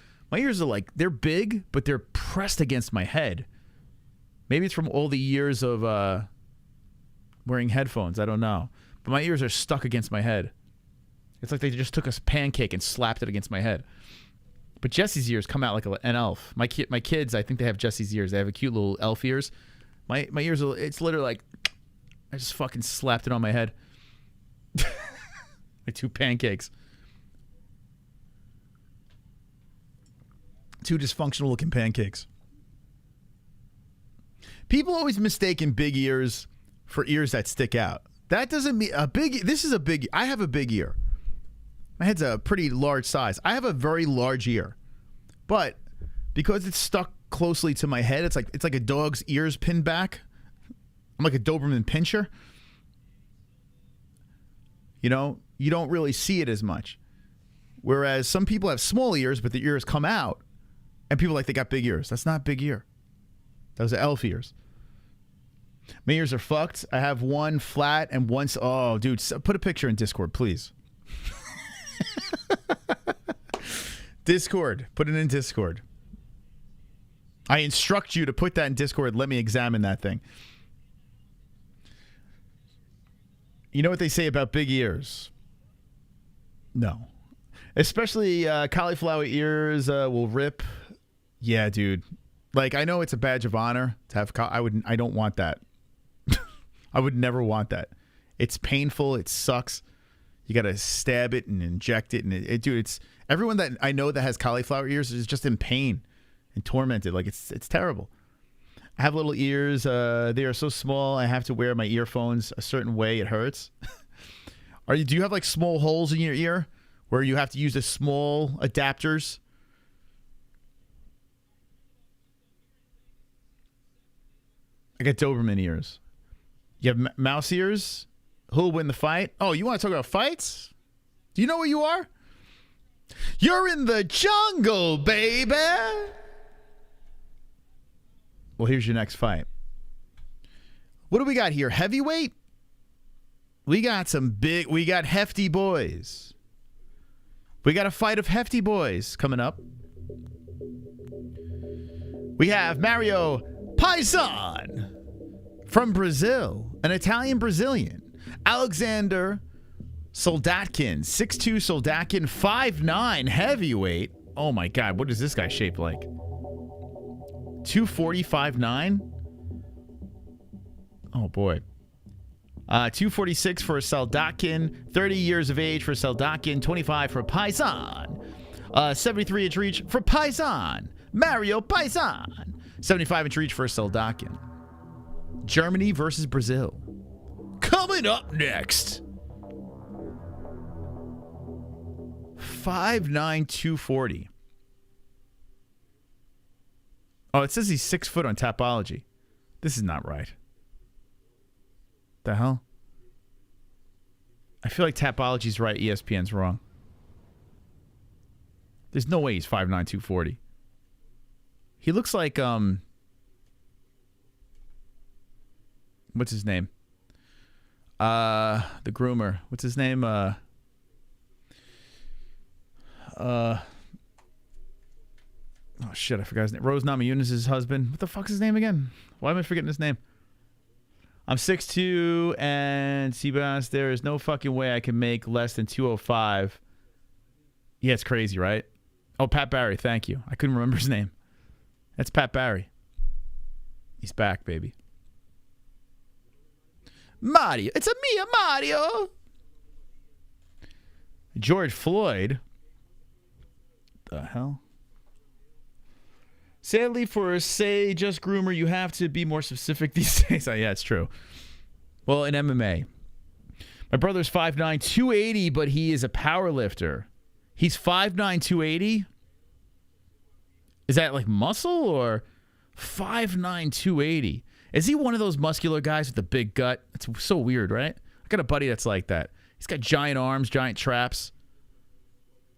like they're big, but they're pressed against my head. Maybe it's from all the years of wearing headphones. I don't know, but my ears are stuck against my head. It's like they just took a pancake and slapped it against my head. But Jesse's ears come out like an elf. My kids, I think they have Jesse's ears. They have a cute little elf ears. My ears, it's literally like I just fucking slapped it on my head. Like 2 pancakes. 2 dysfunctional looking pancakes. People always mistaken big ears for ears that stick out. That doesn't mean this is a big. I have a big ear. My head's a pretty large size. I have a very large ear, but because it's stuck closely to my head, it's like a dog's ears pinned back. I'm like a Doberman pinscher. You know, you don't really see it as much. Whereas some people have small ears, but the ears come out, and people like they got big ears. That's not big ear. Those are elf ears. My ears are fucked. I have one flat and one. Oh, dude, put a picture in Discord, please. Discord. Put it in Discord. I instruct you to put that in Discord. Let me examine that thing. You know what they say about big ears? No. Especially cauliflower ears will rip. Yeah, dude. Like, I know it's a badge of honor to have. I don't want that. I would never want that. It's painful. It sucks. You got to stab it and inject it. And dude, it's everyone that I know that has cauliflower ears is just in pain and tormented. Like it's terrible. I have little ears. They are so small. I have to wear my earphones a certain way. It hurts. Do you have like small holes in your ear where you have to use the small adapters? I got Doberman ears. You have mouse ears? Who'll win the fight? Oh, you want to talk about fights? Do you know where you are? You're in the jungle, baby. Well, here's your next fight. What do we got here? Heavyweight? We got hefty boys. We got a fight of hefty boys coming up. We have Mario Piazzon from Brazil, an Italian Brazilian. Alexander Soldatkin, 6'2" Soldatkin, 5'9" heavyweight. Oh my God, what is this guy shaped like? 240, 5'9"? Oh boy. 246 for Soldatkin, 30 years of age for Soldatkin, 25 for Piazzon. 73-inch reach for Piazzon. Mario Piazzon. 75-inch reach for Soldatkin. Germany versus Brazil. Coming up next. 5'9", 240. Oh, it says he's 6 foot on Tapology. This is not right. The hell? I feel like Tapology's right, ESPN's wrong. There's no way he's 5'9", 240. He looks like, what's his name? The groomer. What's his name? Oh shit, I forgot his name. Rose Namajunas' husband. What the fuck's his name again? Why am I forgetting his name? I'm 6'2", and Seabass, there is no fucking way I can make less than 205. Yeah, it's crazy, right? Oh, Pat Barry, thank you. I couldn't remember his name. That's Pat Barry. He's back, baby. Mario. It's a Mia Mario. George Floyd. The hell? Sadly, for say just groomer, you have to be more specific these days. Oh, yeah, it's true. Well, in MMA, my brother's 5'9", 280, but he is a power lifter. He's 5'9", 280. Is that like muscle or 5'9", 280? Is he one of those muscular guys with the big gut? It's so weird, right? I got a buddy that's like that. He's got giant arms, giant traps,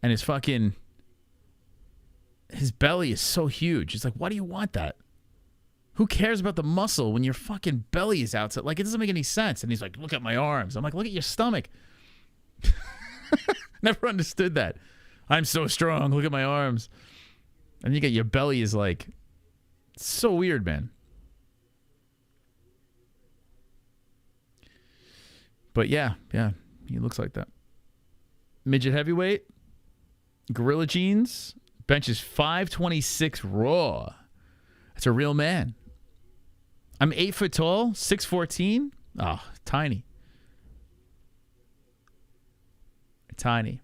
and his belly is so huge. It's like, why do you want that? Who cares about the muscle when your fucking belly is outside? Like, it doesn't make any sense. And he's like, look at my arms. I'm like, look at your stomach. Never understood that. I'm so strong. Look at my arms. And you get your belly is like, so weird, man. But yeah, he looks like that. Midget heavyweight, gorilla jeans, benches 526 raw. That's a real man. I'm 8 foot tall, 6'14". Oh, tiny. Tiny.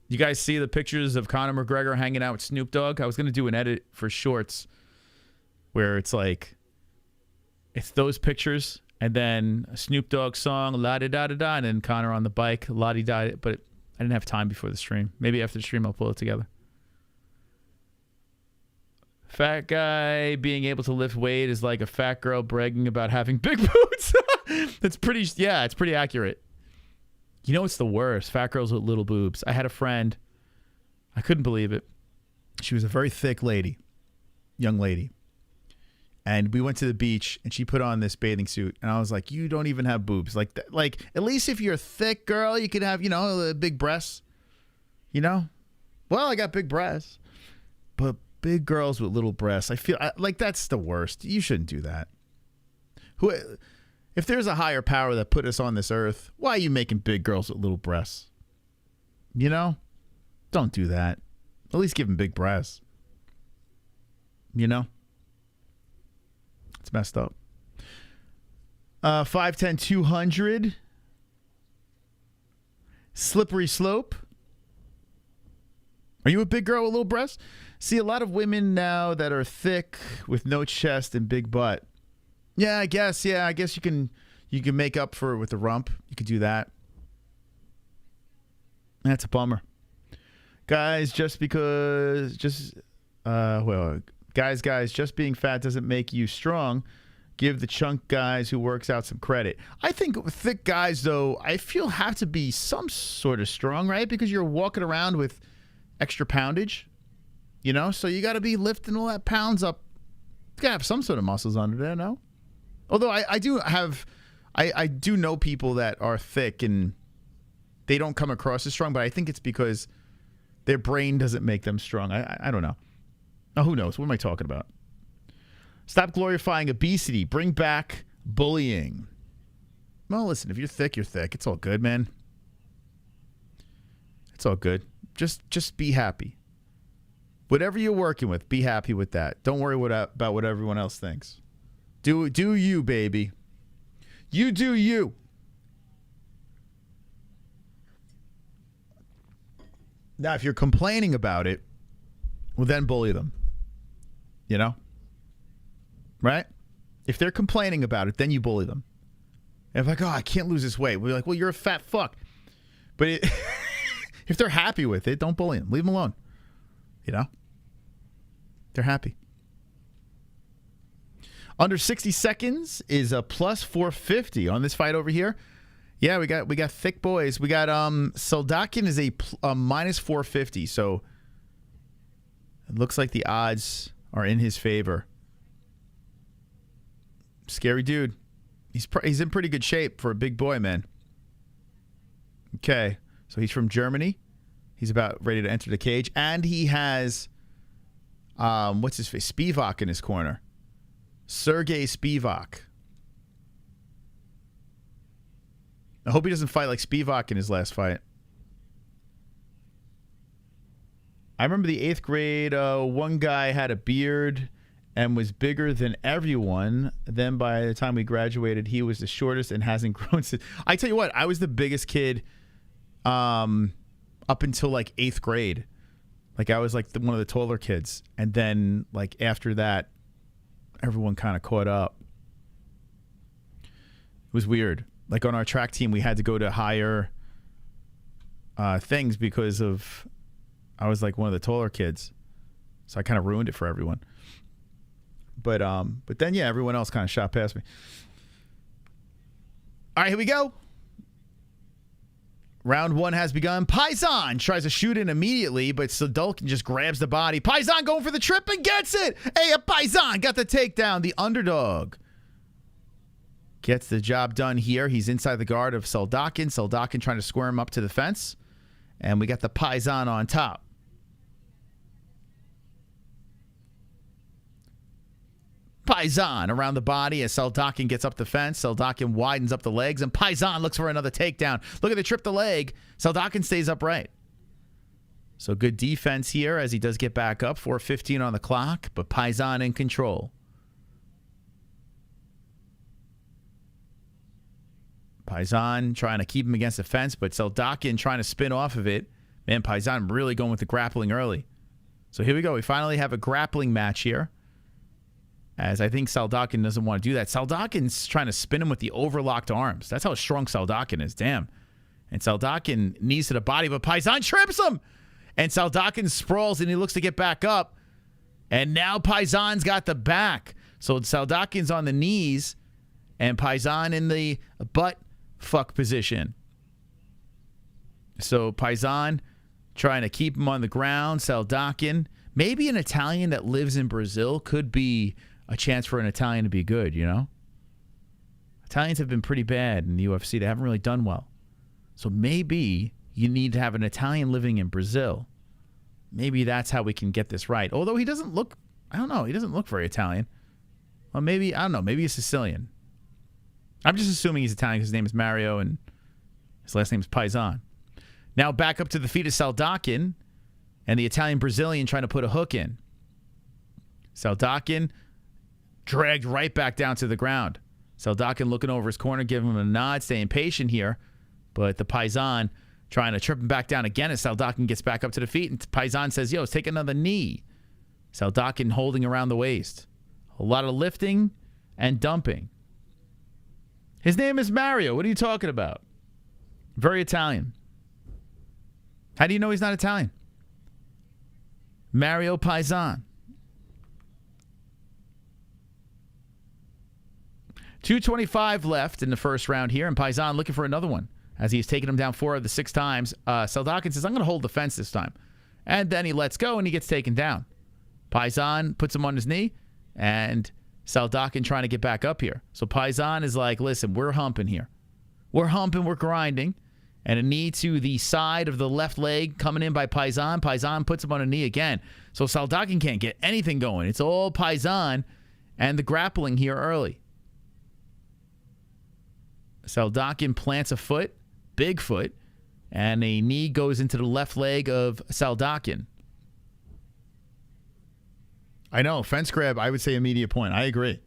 You guys see the pictures of Conor McGregor hanging out with Snoop Dogg? I was going to do an edit for shorts where it's like, it's those pictures and then a Snoop Dogg song, la-di-da-da-da, and then Conor on the bike, la-di-da, but I didn't have time before the stream. Maybe after the stream I'll pull it together. Fat guy being able to lift weight is like a fat girl bragging about having big boots. It's pretty accurate. You know what's the worst? Fat girls with little boobs. I had a friend. I couldn't believe it. She was a very thick lady, young lady. And we went to the beach, and she put on this bathing suit. And I was like, you don't even have boobs. Like, at least if you're a thick girl, you could have, big breasts. Well, I got big breasts. But big girls with little breasts, I feel like that's the worst. You shouldn't do that. If there's a higher power that put us on this earth, why are you making big girls with little breasts? Don't do that. At least give them big breasts. It's messed up. 5'10", 200. Slippery slope. Are you a big girl with little breasts? See a lot of women now that are thick with no chest and big butt. Yeah, I guess you can make up for it with the rump. You could do that. That's a bummer. Guys, just being fat doesn't make you strong. Give the chunk guys who works out some credit. I think thick guys, though, I feel have to be some sort of strong, right? Because you're walking around with extra poundage, so you got to be lifting all that pounds up. You got to have some sort of muscles under there, no? Although I do know people that are thick and they don't come across as strong, but I think it's because their brain doesn't make them strong. I don't know. Now, who knows? What am I talking about? Stop glorifying obesity. Bring back bullying. Well, listen, if you're thick, you're thick. It's all good, man. It's all good. Just be happy. Whatever you're working with, be happy with that. Don't worry about what everyone else thinks. Do you, baby. You do you. Now, if you're complaining about it, well, then bully them. Right? If they're complaining about it, then you bully them. And if like, I can't lose this weight. We're like, well, you're a fat fuck. But if they're happy with it, don't bully them. Leave them alone. They're happy. Under 60 seconds is a plus 450 on this fight over here. Yeah, we got thick boys. We got Soldatkin is a minus 450, so it looks like the odds are in his favor. Scary dude. He's in pretty good shape for a big boy, man. Okay, so he's from Germany. He's about ready to enter the cage, and he has what's his face? Spivak in his corner. Sergey Spivak. I hope he doesn't fight like Spivak in his last fight. I remember the 8th grade, one guy had a beard and was bigger than everyone. Then by the time we graduated, he was the shortest and hasn't grown since. I tell you what, I was the biggest kid up until like 8th grade. Like I was like one of the taller kids. And then like after that, everyone kind of caught up. It was weird. Like on our track team, we had to go to higher things because of I was like one of the taller kids. So I kind of ruined it for everyone. But then, yeah, everyone else kind of shot past me. All right, here we go. Round 1 has begun. Piazzon tries to shoot in immediately, but Soldatkin just grabs the body. Piazzon going for the trip and gets it. Hey, Piazzon got the takedown. The underdog gets the job done here. He's inside the guard of Soldatkin. Soldatkin trying to square him up to the fence. And we got the Piazzon on top. Piazzon around the body as Soldatkin gets up the fence. Soldatkin widens up the legs, and Piazzon looks for another takedown. Look at the trip the leg. Soldatkin stays upright. So good defense here as he does get back up. 4:15 on the clock, but Piazzon in control. Piazzon trying to keep him against the fence, but Soldatkin trying to spin off of it. Man, Piazzon really going with the grappling early. So here we go. We finally have a grappling match here. As I think Soldatkin doesn't want to do that. Soldatkin's trying to spin him with the overlocked arms. That's how strong Soldatkin is. Damn. And Soldatkin knees to the body, but Piazzon trips him. And Soldatkin sprawls, and he looks to get back up. And now Piazzon's got the back. So Soldatkin's on the knees, and Piazzon in the butt fuck position. So Piazzon trying to keep him on the ground. Soldatkin, maybe an Italian that lives in Brazil could be a chance for an Italian to be good, you know? Italians have been pretty bad in the UFC. They haven't really done well. So maybe you need to have an Italian living in Brazil. Maybe that's how we can get this right. Although he doesn't look, I don't know, he doesn't look very Italian. Well, maybe, I don't know, maybe he's Sicilian. I'm just assuming he's Italian because his name is Mario and his last name is Piazzon. Now back up to the feet of Soldatkin and the Italian-Brazilian trying to put a hook in. Soldatkin dragged right back down to the ground. Soldatkin looking over his corner, giving him a nod, staying patient here. But the Piazzon trying to trip him back down again as Soldatkin gets back up to the feet. And Piazzon says, yo, let's take another knee. Soldatkin holding around the waist. A lot of lifting and dumping. His name is Mario. What are you talking about? Very Italian. How do you know he's not Italian? Mario Piazzon. 2:25 left in the first round here, and Piazzon looking for another one as he's taken him down 4 of the 6 times. Soldatkin says, I'm going to hold the fence this time. And then he lets go, and he gets taken down. Piazzon puts him on his knee, and Soldatkin trying to get back up here. So Piazzon is like, listen, we're humping here. We're humping, we're grinding. And a knee to the side of the left leg coming in by Piazzon. Piazzon puts him on a knee again. So Soldatkin can't get anything going. It's all Piazzon and the grappling here early. Soldatkin plants a foot, big foot, and a knee goes into the left leg of Soldatkin. I know, fence grab, I would say immediate point. I agree.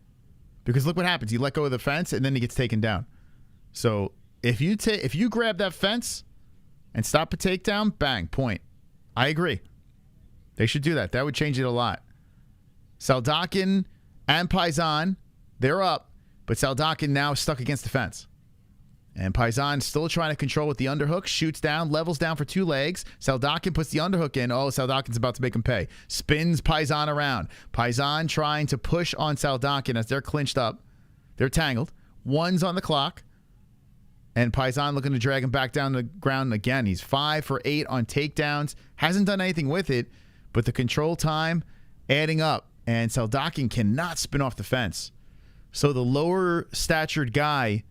Because look what happens. You let go of the fence, and then he gets taken down. So if you grab that fence and stop a takedown, bang, point. I agree. They should do that. That would change it a lot. Soldatkin and Piazzon, they're up, but Soldatkin now stuck against the fence. And Piazzon still trying to control with the underhook. Shoots down, levels down for 2 legs. Soldatkin puts the underhook in. Oh, Soldatkin's about to make him pay. Spins Piazzon around. Piazzon trying to push on Soldatkin as they're clinched up. They're tangled. 1's on the clock. And Piazzon looking to drag him back down to the ground again. He's 5 for 8 on takedowns. Hasn't done anything with it, but the control time adding up. And Soldatkin cannot spin off the fence. So the lower statured guy,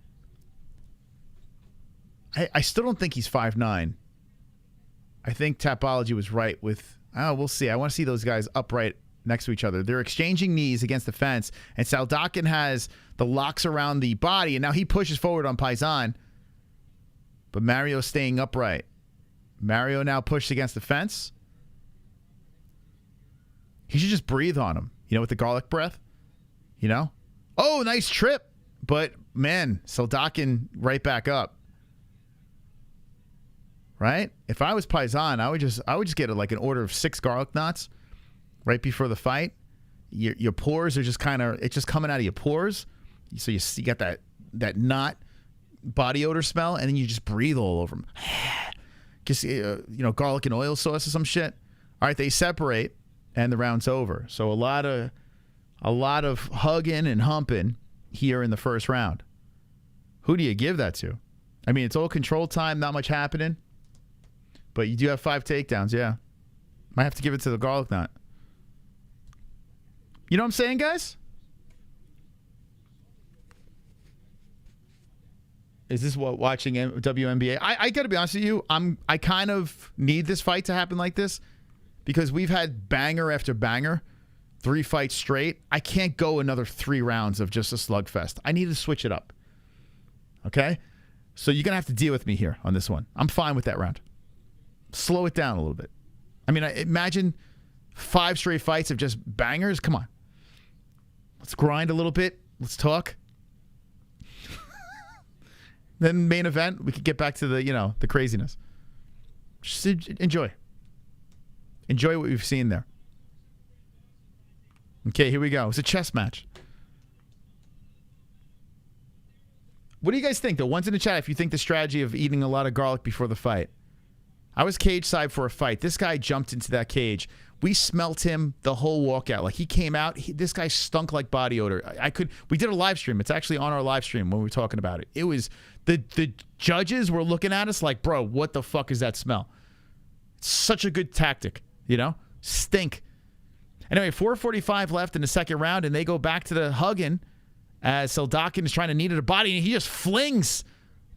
I still don't think he's 5'9". I think Tapology was right with, we'll see. I want to see those guys upright next to each other. They're exchanging knees against the fence, and Soldatkin has the locks around the body, and now he pushes forward on Piazzon. But Mario's staying upright. Mario now pushed against the fence. He should just breathe on him, with the garlic breath, Oh, nice trip. But, man, Soldatkin right back up. Right? If I was Piazzon, I would just get an order of 6 garlic knots right before the fight. Your pores are just it's just coming out of your pores. So you got that knot body odor smell, and then you just breathe all over them. Just, garlic and oil sauce or some shit. All right, they separate. and the round's over. So a lot of hugging and humping here in the first round. Who do you give that to? I mean, it's all control time, not much happening. But you do have 5 takedowns, yeah. Might have to give it to the garlic knot. You know what I'm saying, guys? Is this what watching WNBA? I got to be honest with you. I kind of need this fight to happen like this because we've had banger after banger, 3 fights straight. I can't go another 3 rounds of just a slugfest. I need to switch it up. Okay? So you're going to have to deal with me here on this one. I'm fine with that round. Slow it down a little bit. I mean, imagine 5 straight fights of just bangers. Come on. Let's grind a little bit. Let's talk. Then main event, we could get back to the craziness. Just enjoy. Enjoy what we've seen there. Okay, here we go. It's a chess match. What do you guys think, though? One's in the chat if you think the strategy of eating a lot of garlic before the fight. I was cage side for a fight. This guy jumped into that cage. We smelt him the whole walkout. Like, he came out. This guy stunk like body odor. We did a live stream. It's actually on our live stream when we were talking about it. It was, the judges were looking at us like, bro, what the fuck is that smell? It's such a good tactic, Stink. Anyway, 4:45 left in the second round, and they go back to the hugging as Soldatkin is trying to knee to the body, and he just flings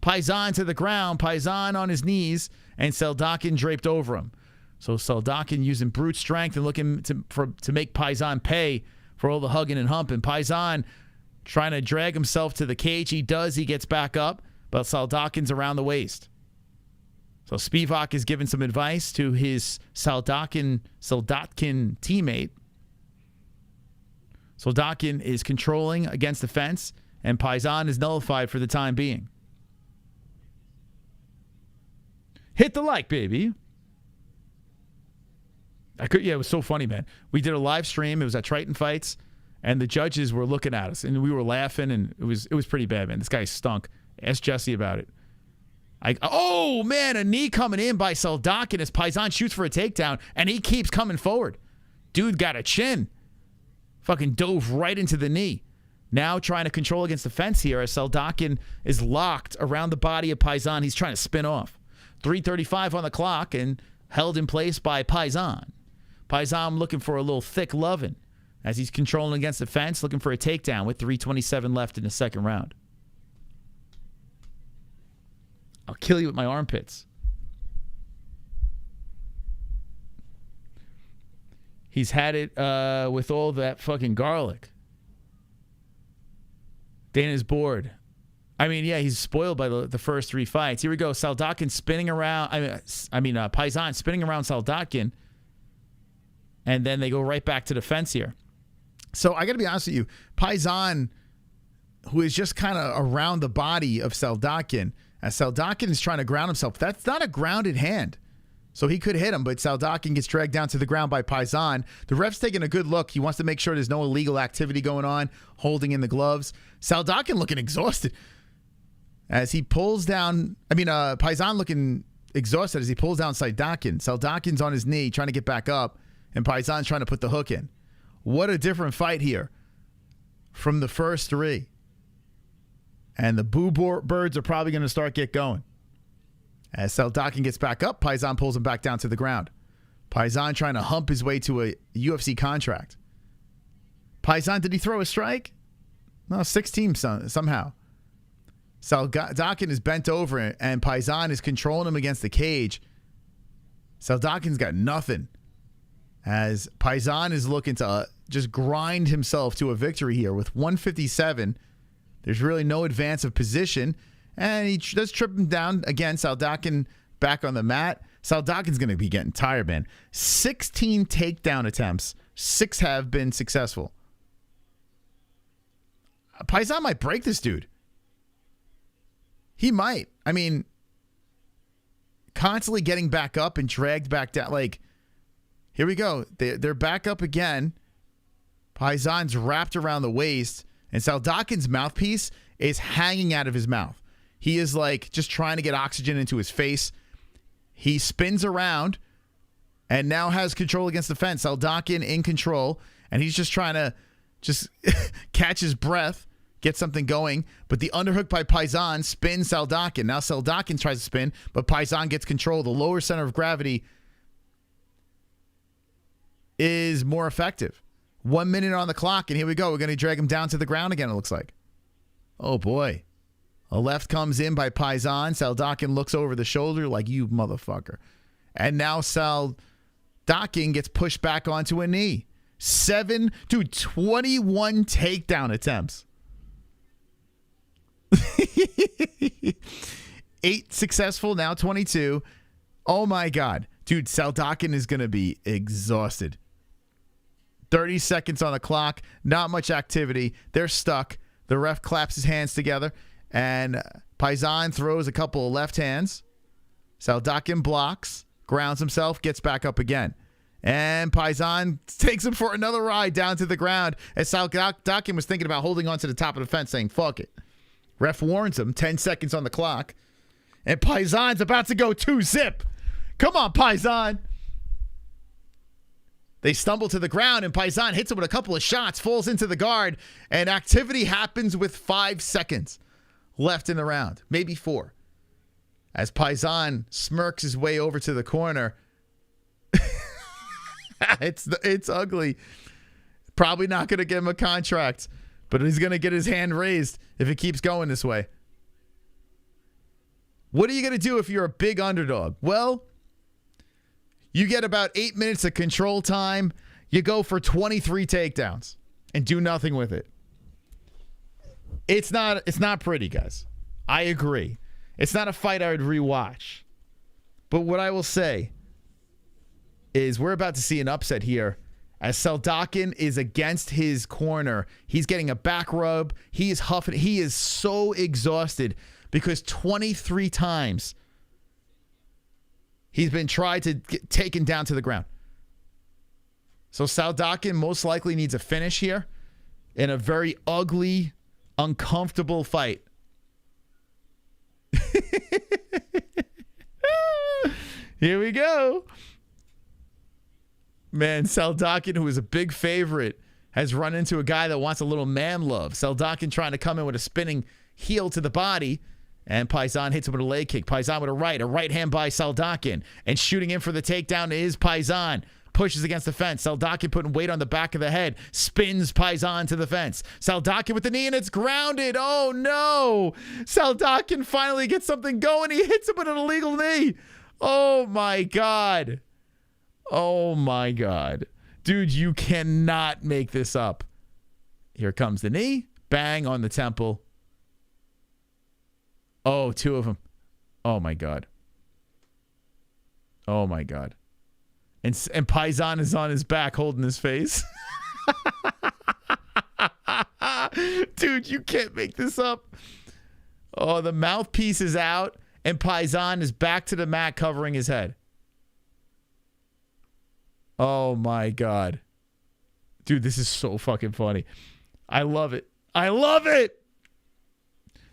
Piazzon to the ground. Piazzon on his knees, and Soldatkin draped over him. So Soldatkin using brute strength and looking to make Piazzon pay for all the hugging and humping. Piazzon trying to drag himself to the cage. He does. He gets back up, but Soldatkin's around the waist. So Spivak is giving some advice to his Soldatkin teammate. Soldatkin is controlling against the fence, and Piazzon is nullified for the time being. Hit the like, baby. It was so funny, man. We did a live stream. It was at Triton Fights, and the judges were looking at us, and we were laughing, and it was pretty bad, man. This guy stunk. Ask Jesse about it. Oh, man, a knee coming in by Soldatkin as Piazzon shoots for a takedown, and he keeps coming forward. Dude got a chin. Fucking dove right into the knee. Now trying to control against the fence here as Soldatkin is locked around the body of Piazzon. He's trying to spin off. 3:35 on the clock and held in place by Piazzon. Piazzon looking for a little thick loving as he's controlling against the fence, looking for a takedown with 3:27 left in the second round. I'll kill you with my armpits. He's had it with all that fucking garlic. Dana's bored. I mean, yeah, he's spoiled by the first 3 fights. Here we go. Soldatkin spinning around. Piazzon spinning around Soldatkin. And then they go right back to the fence here. So I got to be honest with you. Piazzon, who is just kind of around the body of Soldatkin, as Soldatkin is trying to ground himself. That's not a grounded hand. So he could hit him, but Soldatkin gets dragged down to the ground by Piazzon. The ref's taking a good look. He wants to make sure there's no illegal activity going on, holding in the gloves. Soldatkin looking exhausted as he pulls down. Piazzon looking exhausted as he pulls down Soldatkin. Soldatkin's on his knee trying to get back up, and Piazzon's trying to put the hook in. What a different fight here from the first 3. And the boo birds are probably going to get going. As Soldatkin gets back up, Piazzon pulls him back down to the ground. Piazzon trying to hump his way to a UFC contract. Piazzon, did he throw a strike? No, 16 somehow. Soldatkin is bent over, and Piazzon is controlling him against the cage. Soldatkin's got nothing. As Piazzon is looking to just grind himself to a victory here with 157. There's really no advance of position. And he does trip him down. Again, Soldatkin back on the mat. Soldatkin's going to be getting tired, man. 16 takedown attempts. 6 have been successful. Piazzon might break this dude. He might. I mean, constantly getting back up and dragged back down. Like, here we go. They're back up again. Piazzon's wrapped around the waist. And Soldatkin's mouthpiece is hanging out of his mouth. He is like just trying to get oxygen into his face. He spins around and now has control against the fence. Soldatkin in control, and he's just trying to just catch his breath, get something going. But the underhook by Piazzon spins Soldatkin. Now Soldatkin tries to spin, but Piazzon gets control. The lower center of gravity is more effective. 1 minute on the clock, and here we go. We're going to drag him down to the ground again, it looks like. Oh, boy. A left comes in by Piazzon. Soldatkin looks over the shoulder like, you motherfucker. And now Soldatkin gets pushed back onto a knee. 21 takedown attempts. 8 successful, now 22. Oh, my God. Dude, Soldatkin is going to be exhausted. 30 seconds on the clock. Not much activity. They're stuck. The ref claps his hands together. And Piazzon throws a couple of left hands. Soldatkin blocks. Grounds himself. Gets back up again. And Piazzon takes him for another ride down to the ground. As Soldatkin was thinking about holding on to the top of the fence saying, fuck it. Ref warns him. 10 seconds on the clock. And Piazzon's about to go 2-zip. Come on, Piazzon. They stumble to the ground, and Piazzon hits him with a couple of shots, falls into the guard, and activity happens with 5 seconds left in the round, maybe 4. As Piazzon smirks his way over to the corner. It's ugly. Probably not going to give him a contract, but he's going to get his hand raised if it keeps going this way. What are you going to do if you're a big underdog? Well, you get about 8 minutes of control time. You go for 23 takedowns and do nothing with it. It's not pretty, guys. I agree. It's not a fight I would rewatch. But what I will say is we're about to see an upset here as Soldatkin is against his corner. He's getting a back rub. He is huffing. He is so exhausted because 23 times he's been tried to get taken down to the ground. So Soldatkin most likely needs a finish here in a very ugly, uncomfortable fight. Here we go. Man, Soldatkin, who is a big favorite, has run into a guy that wants a little man love. Soldatkin trying to come in with a spinning heel to the body. And Piazzon hits him with a leg kick. Piazzon with a right hand by Soldatkin. And shooting in for the takedown is Piazzon. Pushes against the fence. Soldatkin putting weight on the back of the head. Spins Piazzon to the fence. Soldatkin with the knee, and it's grounded. Oh, no. Soldatkin finally gets something going. He hits him with an illegal knee. Oh, my God. Oh, my God. Dude, you cannot make this up. Here comes the knee. Bang on the temple. Oh, 2 of them. Oh, my God. Oh, my God. And Piazzon is on his back holding his face. Dude, you can't make this up. Oh, the mouthpiece is out, and Piazzon is back to the mat covering his head. Oh, my God. Dude, this is so fucking funny. I love it. I love it.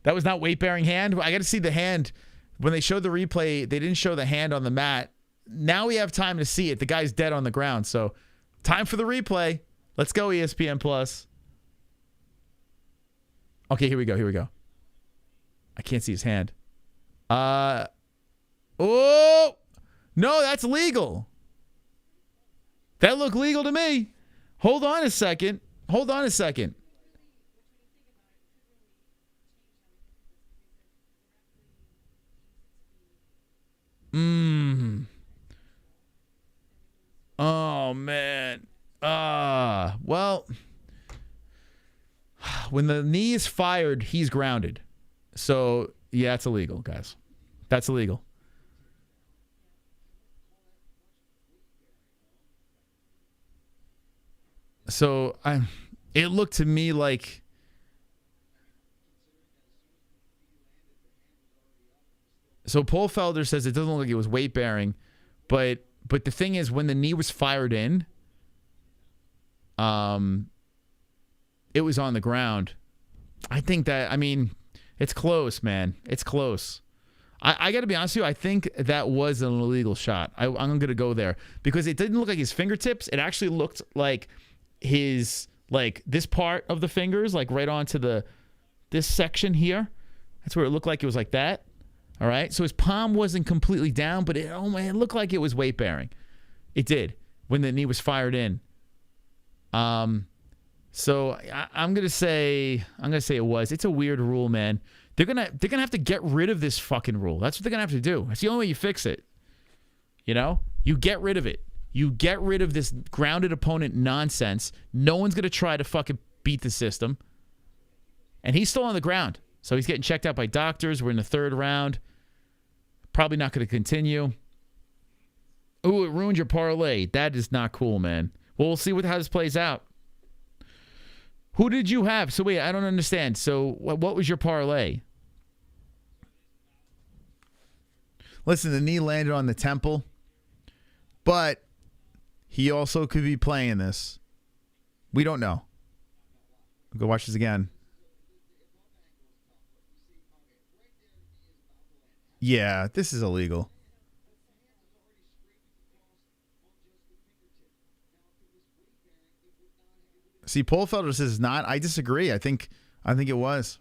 That was not weight-bearing hand. I got to see the hand. When they showed the replay, they didn't show the hand on the mat. Now we have time to see it. The guy's dead on the ground. So, time for the replay. Let's go, ESPN Plus. Okay, here we go. Here we go. I can't see his hand. Oh! No, that's legal. That looked legal to me. Hold on a second. Hold on a second. Oh, man. Well, when the knee is fired, he's grounded. So, yeah, it's illegal, guys. That's illegal. So, it looked to me like so Paul Felder says it doesn't look like it was weight bearing, but the thing is when the knee was fired in, it was on the ground. I think that, I mean, it's close, man. It's close. I got to be honest with you. I think that was an illegal shot. I'm going to go there because it didn't look like his fingertips. It actually looked like his, like this part of the fingers, like right onto this section here. That's where it looked like it was like that. All right. So his palm wasn't completely down, but it looked like it was weight bearing. It did when the knee was fired in. So I'm gonna say it was. It's a weird rule, man. They're gonna have to get rid of this fucking rule. That's what they're gonna have to do. That's the only way you fix it. You know, you get rid of it. You get rid of this grounded opponent nonsense. No one's gonna try to fucking beat the system. And he's still on the ground, so he's getting checked out by doctors. We're in the 3rd round. Probably not gonna continue. Ooh, it ruined your parlay. That is not cool, man. Well, we'll see how this plays out. Who did you have? So wait, I don't understand. So what was your parlay? Listen, the knee landed on the temple, but he also could be playing this. We don't know. Go watch this again. Yeah, this is illegal. See, Polfelder says not. I disagree. I think it was.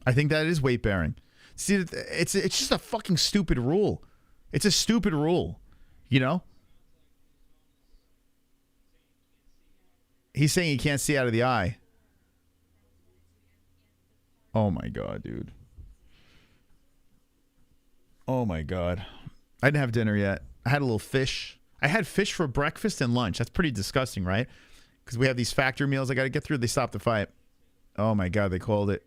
I think that is weight bearing. See, it's just a fucking stupid rule. It's a stupid rule, you know? He's saying he can't see out of the eye. Oh my God, dude. Oh my God. I didn't have dinner yet. I had a little fish. I had fish for breakfast and lunch. That's pretty disgusting, right? Because we have these factory meals I got to get through. They stopped the fight. Oh, my God. They called it.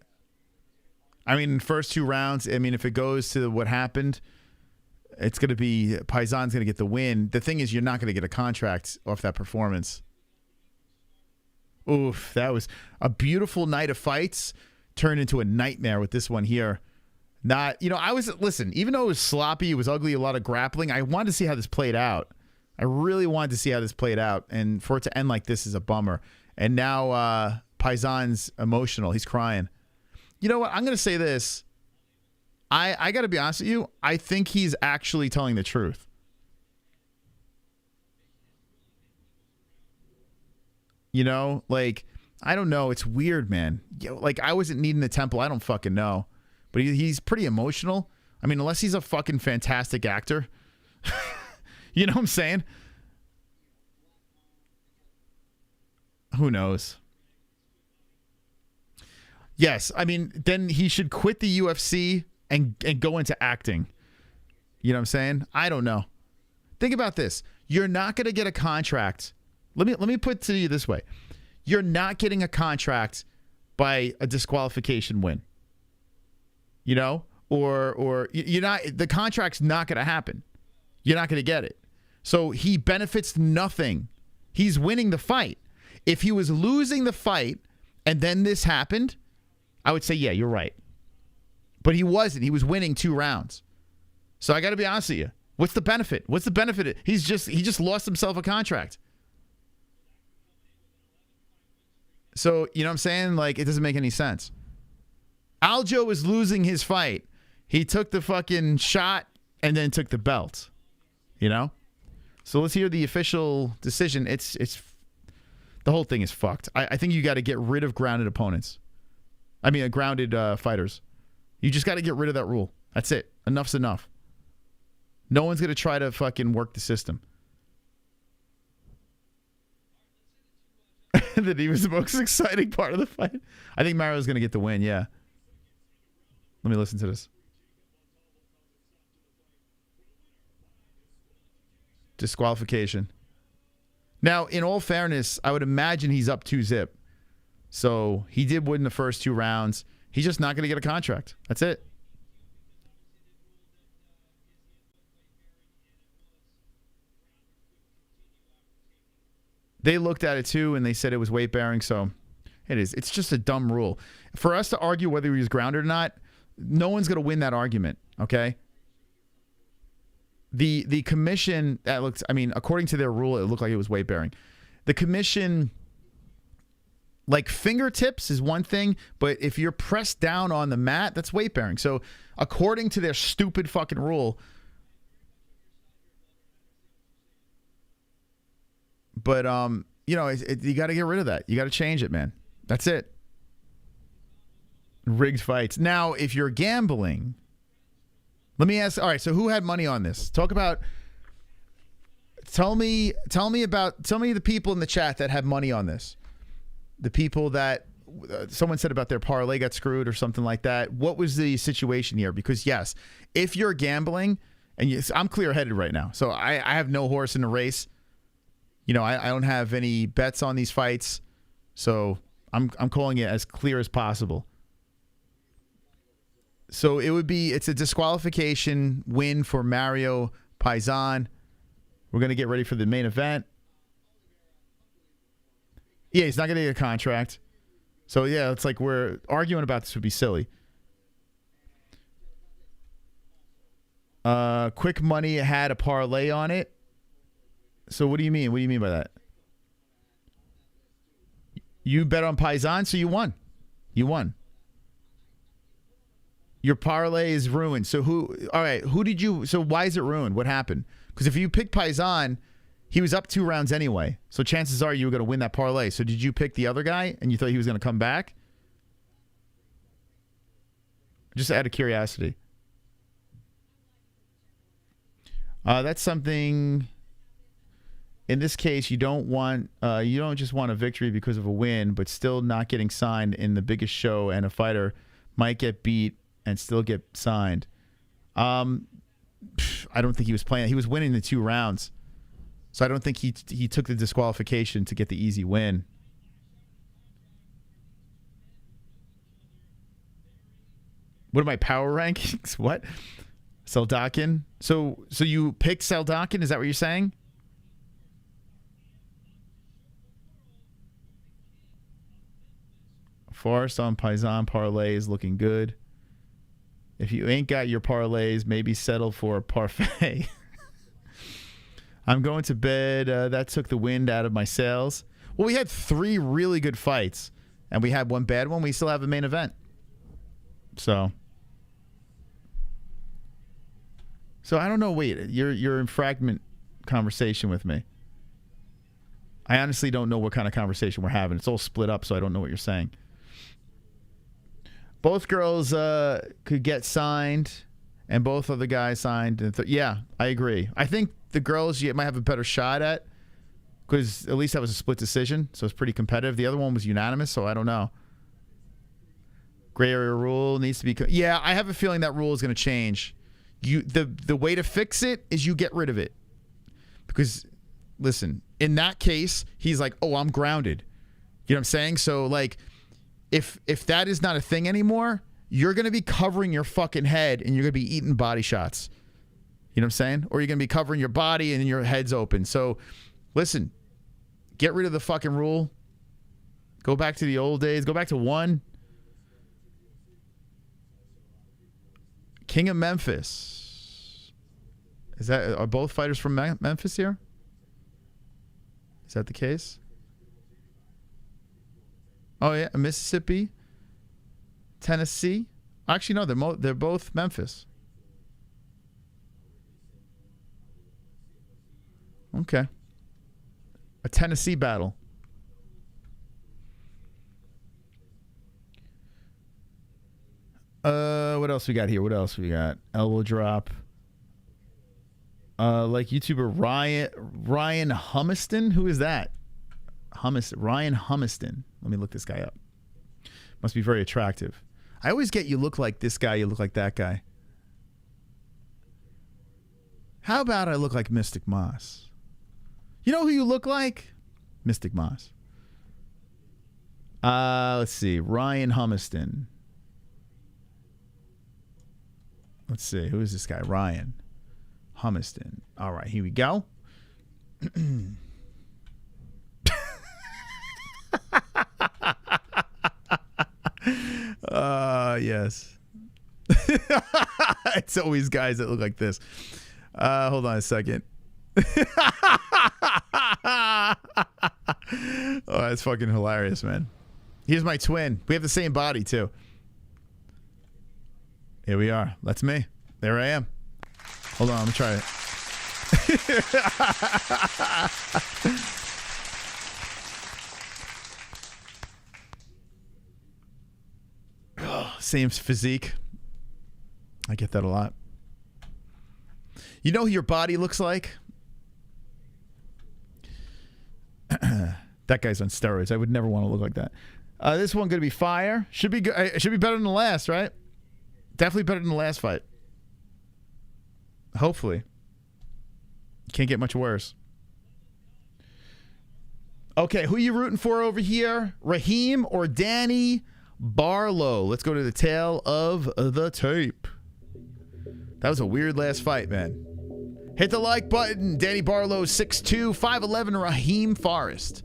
I mean, first 2 rounds, I mean, if it goes to what happened, it's going to be Piazzon's going to get the win. The thing is, you're not going to get a contract off that performance. Oof, that was a beautiful night of fights turned into a nightmare with this one here. Not, you know, listen, even though it was sloppy, it was ugly, a lot of grappling, I wanted to see how this played out. I really wanted to see how this played out, and for it to end like this is a bummer. And now Piazzon's emotional. He's crying. You know what? I'm going to say this. I got to be honest with you. I think he's actually telling the truth. You know, like, I don't know. It's weird, man. Like, I wasn't needing the temple. I don't fucking know. But he's pretty emotional. I mean, unless he's a fucking fantastic actor. You know what I'm saying? Who knows? Yes, I mean, then he should quit the UFC and go into acting. You know what I'm saying? I don't know. Think about this. You're not going to get a contract. Let me put it to you this way. You're not getting a contract by a disqualification win. You know? Or you're not, the contract's not going to happen. You're not going to get it. So he benefits nothing. He's winning the fight. If he was losing the fight and then this happened, I would say, yeah, you're right. But he wasn't. He was winning 2 rounds. So I got to be honest with you. What's the benefit? What's the benefit? He just lost himself a contract. So, you know what I'm saying? Like, it doesn't make any sense. Aljo was losing his fight. He took the fucking shot and then took the belt. You know? So let's hear the official decision. It's the whole thing is fucked. I think you got to get rid of grounded opponents. I mean, grounded fighters. You just got to get rid of that rule. That's it. Enough's enough. No one's going to try to fucking work the system. That he was the most exciting part of the fight. I think Mario's going to get the win, yeah. Let me listen to this. Disqualification. Now, in all fairness, I would imagine he's up 2-0. So he did win the first 2 rounds. He's just not going to get a contract. That's it. They looked at it too, and they said it was weight bearing. So it is. It's just a dumb rule. For us to argue whether he was grounded or not, no one's going to win that argument. Okay. The commission that looks, I mean, according to their rule, it looked like it was weight bearing. The commission Like fingertips is one thing, but if you're pressed down on the mat, that's weight bearing. So according to their stupid fucking rule, but you know, you got to get rid of that. You got to change it, man. That's it. Rigged fights. Now, if you're gambling, let me ask. All right, so who had money on this? Talk about. Tell me the people in the chat that had money on this. The people that someone said about their parlay got screwed or something like that. What was the situation here? Because yes, if you're gambling, and yes, I'm clear-headed right now, so I have no horse in the race. You know, I don't have any bets on these fights, so I'm calling it as clear as possible. So it's a disqualification win for Mario Piazzon. We're going to get ready for the main event. Yeah, he's not going to get a contract. So, yeah, it's like we're arguing about this would be silly. Quick Money had a parlay on it. So what do you mean? What do you mean by that? You bet on Piazzon, so you won. You won. Your parlay is ruined. So so why is it ruined? What happened? Because if you pick Piazzon, he was up 2 rounds anyway. So chances are you were going to win that parlay. So did you pick the other guy and you thought he was going to come back? Just out of curiosity. That's something. In this case, you don't just want a victory because of a win, but still not getting signed in the biggest show, and a fighter might get beat and still get signed. I don't think he was playing. He was winning the 2 rounds. So I don't think he took the disqualification to get the easy win. What are my power rankings? What? Soldatkin? So you picked Soldatkin? Is that what you're saying? Forrest on Piazzon parlay is looking good. If you ain't got your parlays, maybe settle for a parfait. I'm going to bed. That took the wind out of my sails. Well, we had 3 really good fights, and we had 1 bad one. We still have a main event. So I don't know. Wait, you're in fragment conversation with me. I honestly don't know what kind of conversation we're having. It's all split up, so I don't know what you're saying. Both girls could get signed, and both other guys signed. Yeah, I agree. I think the girls you might have a better shot at, because at least that was a split decision, so it's pretty competitive. The other one was unanimous, so I don't know. Gray area rule needs to be. Yeah, I have a feeling that rule is going to change. The way to fix it is you get rid of it, because listen, in that case, he's like, oh, I'm grounded. You know what I'm saying? So like, if that is not a thing anymore, you're going to be covering your fucking head and you're going to be eating body shots. You know what I'm saying? Or you're going to be covering your body and your head's open. So listen, get rid of the fucking rule. Go back to the old days. Go back to 1. King of Memphis. Are both fighters from Memphis here? Is that the case? Oh yeah, Mississippi, Tennessee. Actually, no, they're both Memphis. Okay. A Tennessee battle. What else we got here? What else we got? Elbow drop. Like YouTuber Ryan Humiston. Who is that? Ryan Humiston. Let me look this guy up. Must be very attractive. I always get you look like this guy, you look like that guy. How about I look like Mystic Moss? You know who you look like? Mystic Moss. Let's see. Ryan Humiston. Let's see. Who is this guy? Ryan Humiston. All right, here we go. Yes. It's always guys that look like this. Hold on a second. Oh, that's fucking hilarious, man. Here's my twin. We have the same body, too. Here we are. That's me. There I am. Hold on. Let me try it. Oh, same physique. I get that a lot. You know who your body looks like? That guy's on steroids. I would never want to look like that. This one going to be fire. Should be good. It should be better than the last, right? Definitely better than the last fight. Hopefully. Can't get much worse. Okay, who you rooting for over here? Raheam or Danny Barlow? Let's go to the tail of the tape. That was a weird last fight, man. Hit the like button. Danny Barlow, 6'2", 5'11", Raheam Forrest.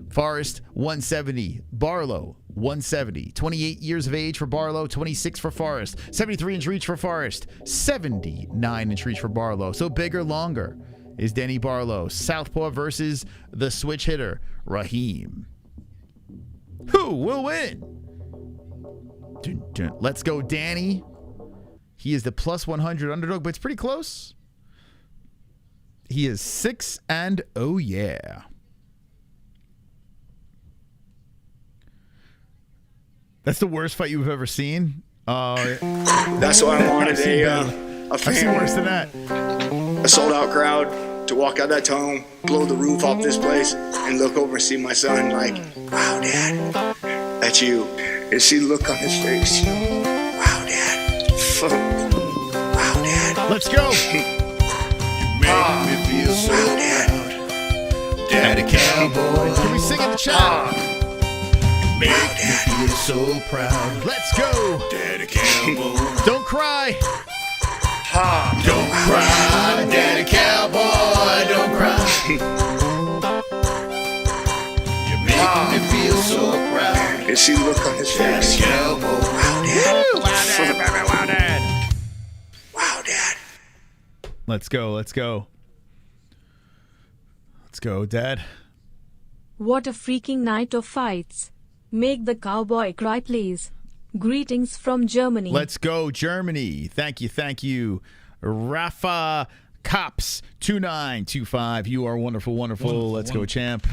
Forrest, 170. Barlow, 170. 28 years of age for Barlow, 26 for Forrest. 73-inch reach for Forrest. 79-inch reach for Barlow. So bigger, longer is Danny Barlow. Southpaw versus the switch hitter, Raheam. Who will win? Dun, dun. Let's go, Danny. He is the plus 100 underdog, but it's pretty close. He is 6 and oh yeah. That's the worst fight you've ever seen. That's why I wanted a I've seen worse than that. a sold out crowd to walk out that tunnel, blow the roof off this place, and look over and see my son like, wow, Dad, that's you. And see the look on his face. Wow, Dad. Wow, Dad. Let's go. You make me feel so proud. Daddy Cowboy. Can we sing in the chat? Make me feel so proud. Let's go. Daddy Cowboy. Don't cry. Don't cry, Daddy Cowboy, don't cry. You make me feel so proud. And see the look on his Daddy face. Cowboy. Wow, Dad. Wow, Dad. Wow, Dad. Let's go. Let's go. Let's go, Dad. What a freaking night of fights. Make the cowboy cry, please. Greetings from Germany. Let's go, Germany. Thank you. Thank you. Rafa Cops 2925. You are wonderful, wonderful. Let's go, champ.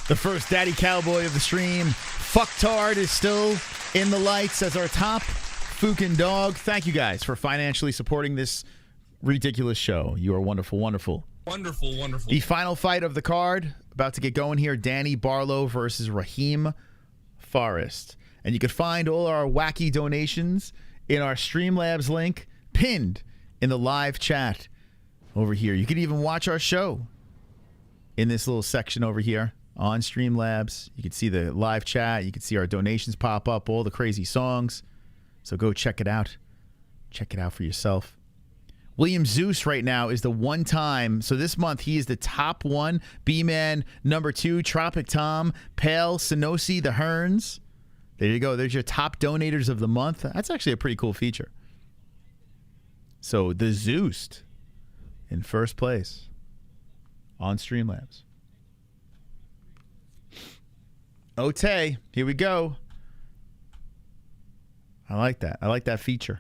The first Daddy Cowboy of the stream. Fucktard is still in the lights as our top Fukin dog. Thank you guys for financially supporting this ridiculous show. You are wonderful, wonderful. Wonderful, wonderful. The final fight of the card about to get going here. Danny Barlow versus Raheam Forrest. And you can find all our wacky donations in our Streamlabs link pinned in the live chat over here. You can even watch our show in this little section over here on Streamlabs. You can see the live chat. You can see our donations pop up, all the crazy songs. So go check it out. Check it out for yourself. William Zeus right now is the one-time. So this month he is the top one. B-Man number 2. Tropic Tom. Pale. Sanoci. The Hearns. There you go. There's your top donators of the month. That's actually a pretty cool feature. So the Zeus in first place on Streamlabs. Ote, here we go. I like that. I like that feature.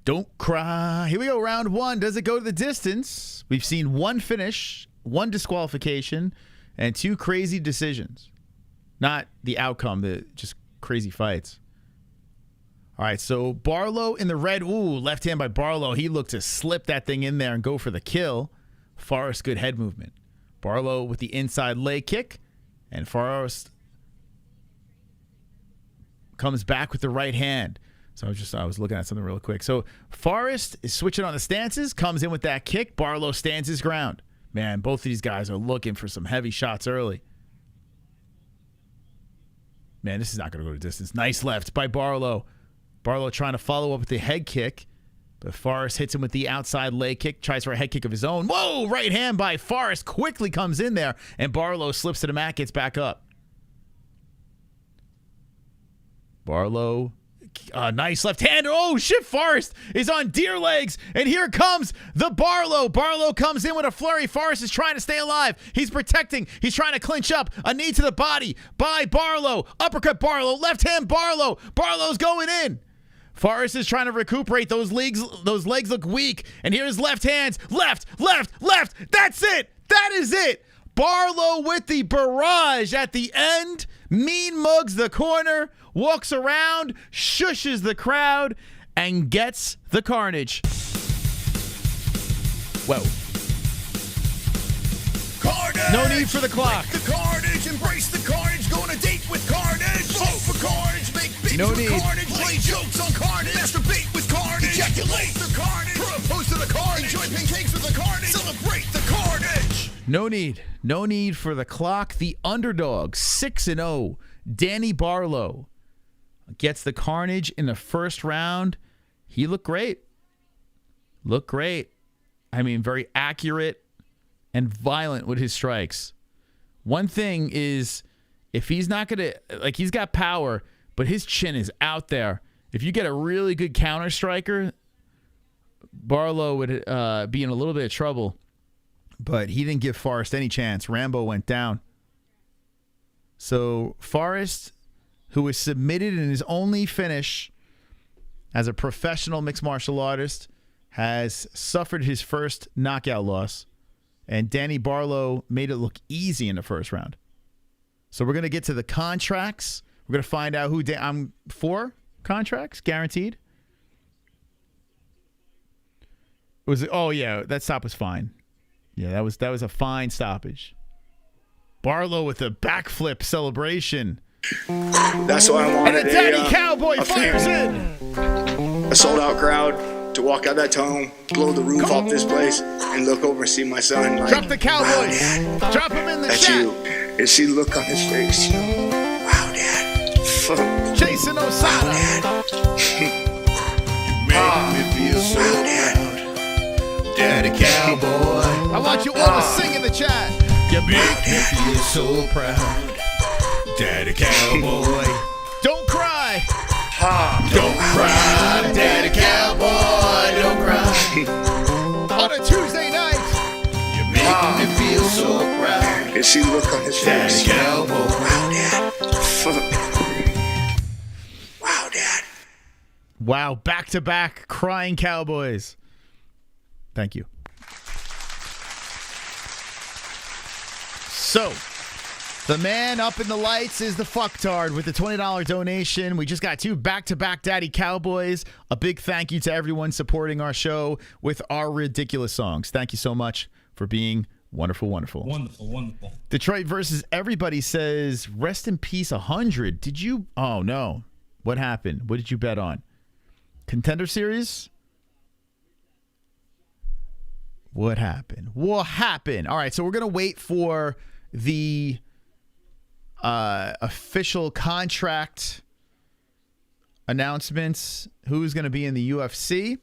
Don't cry. Here we go. Round 1. Does it go to the distance? We've seen one finish, one disqualification, and 2 crazy decisions. Not the outcome, just crazy fights. All right, so Barlow in the red. Ooh, left hand by Barlow. He looked to slip that thing in there and go for the kill. Forrest, good head movement. Barlow with the inside leg kick. And Forrest comes back with the right hand. So I was looking at something real quick. So Forrest is switching on the stances, comes in with that kick. Barlow stands his ground. Man, both of these guys are looking for some heavy shots early. Man, this is not going to go to distance. Nice left by Barlow. Barlow trying to follow up with the head kick. But Forrest hits him with the outside leg kick. Tries for a head kick of his own. Whoa! Right hand by Forrest. Quickly comes in there. And Barlow slips to the mat. Gets back up. Barlow nice left-hander. Oh, shit, Forrest is on deer legs. And here comes the Barlow. Barlow comes in with a flurry. Forrest is trying to stay alive. He's protecting. He's trying to clinch up. A knee to the body by Barlow. Uppercut Barlow. Left hand Barlow. Barlow's going in. Forrest is trying to recuperate. Those legs look weak. And here's left hands. Left. That's it. That is it. Barlow with the barrage at the end. Mean mugs the corner, walks around, shushes the crowd, and gets the carnage. Whoa. Carnage. No need for the clock. Lick the carnage, embrace the carnage, go on a date with carnage. Vote for carnage, make babies No with need. carnage, play jokes on carnage, masturbate with carnage, ejaculate the carnage, propose to the carnage, enjoy pancakes with the carnage, celebrate the carnage. No need. No need for the clock. The underdog, 6-0, Danny Barlow, gets the carnage in the first round. He looked great. I mean, very accurate and violent with his strikes. One thing is, if he's not going to, like, he's got power, but his chin is out there. If you get a really good counter striker, Barlow would be in a little bit of trouble. But he didn't give Forrest any chance. Rambo went down. So Forrest, who was submitted in his only finish as a professional mixed martial artist, has suffered his first knockout loss. And Danny Barlow made it look easy in the first round. So we're going to get to the contracts. We're going to find out who I'm 4 contracts, guaranteed. Oh, yeah, that stop was fine. Yeah, that was a fine stoppage. Barlow with a backflip celebration. That's why I wanted And a Daddy Cowboy fires in. a sold-out crowd to walk out that tunnel, blow the roof off this place, and look over and see my son. Like, Drop the Cowboys. Wow, Dad, Drop him in the that's chat. you. And see the look on his face. Wow, Dad. Jason Osada. Make me feel so proud, Daddy Cowboy. I want you all to sing in the chat. You make me feel so proud. Daddy Cowboy. Don't cry. Don't cry, Daddy Cowboy, don't cry. On a Tuesday night. You make me feel so proud, And see the look on his Daddy face. Cowboy. Wow, Dad. Wow, Dad. Wow, back-to-back crying Cowboys. Thank you. So, the man up in the lights is the fucktard with the $20 donation. We just got 2 back-to-back Daddy Cowboys. A big thank you to everyone supporting our show with our ridiculous songs. Thank you so much for being wonderful, wonderful. Wonderful. Detroit versus everybody says, rest in peace, 100. Did you? Oh, no. What happened? What did you bet on? Contender series? What happened? What happened? All right, so we're going to wait for the official contract announcements. Who's going to be in the UFC?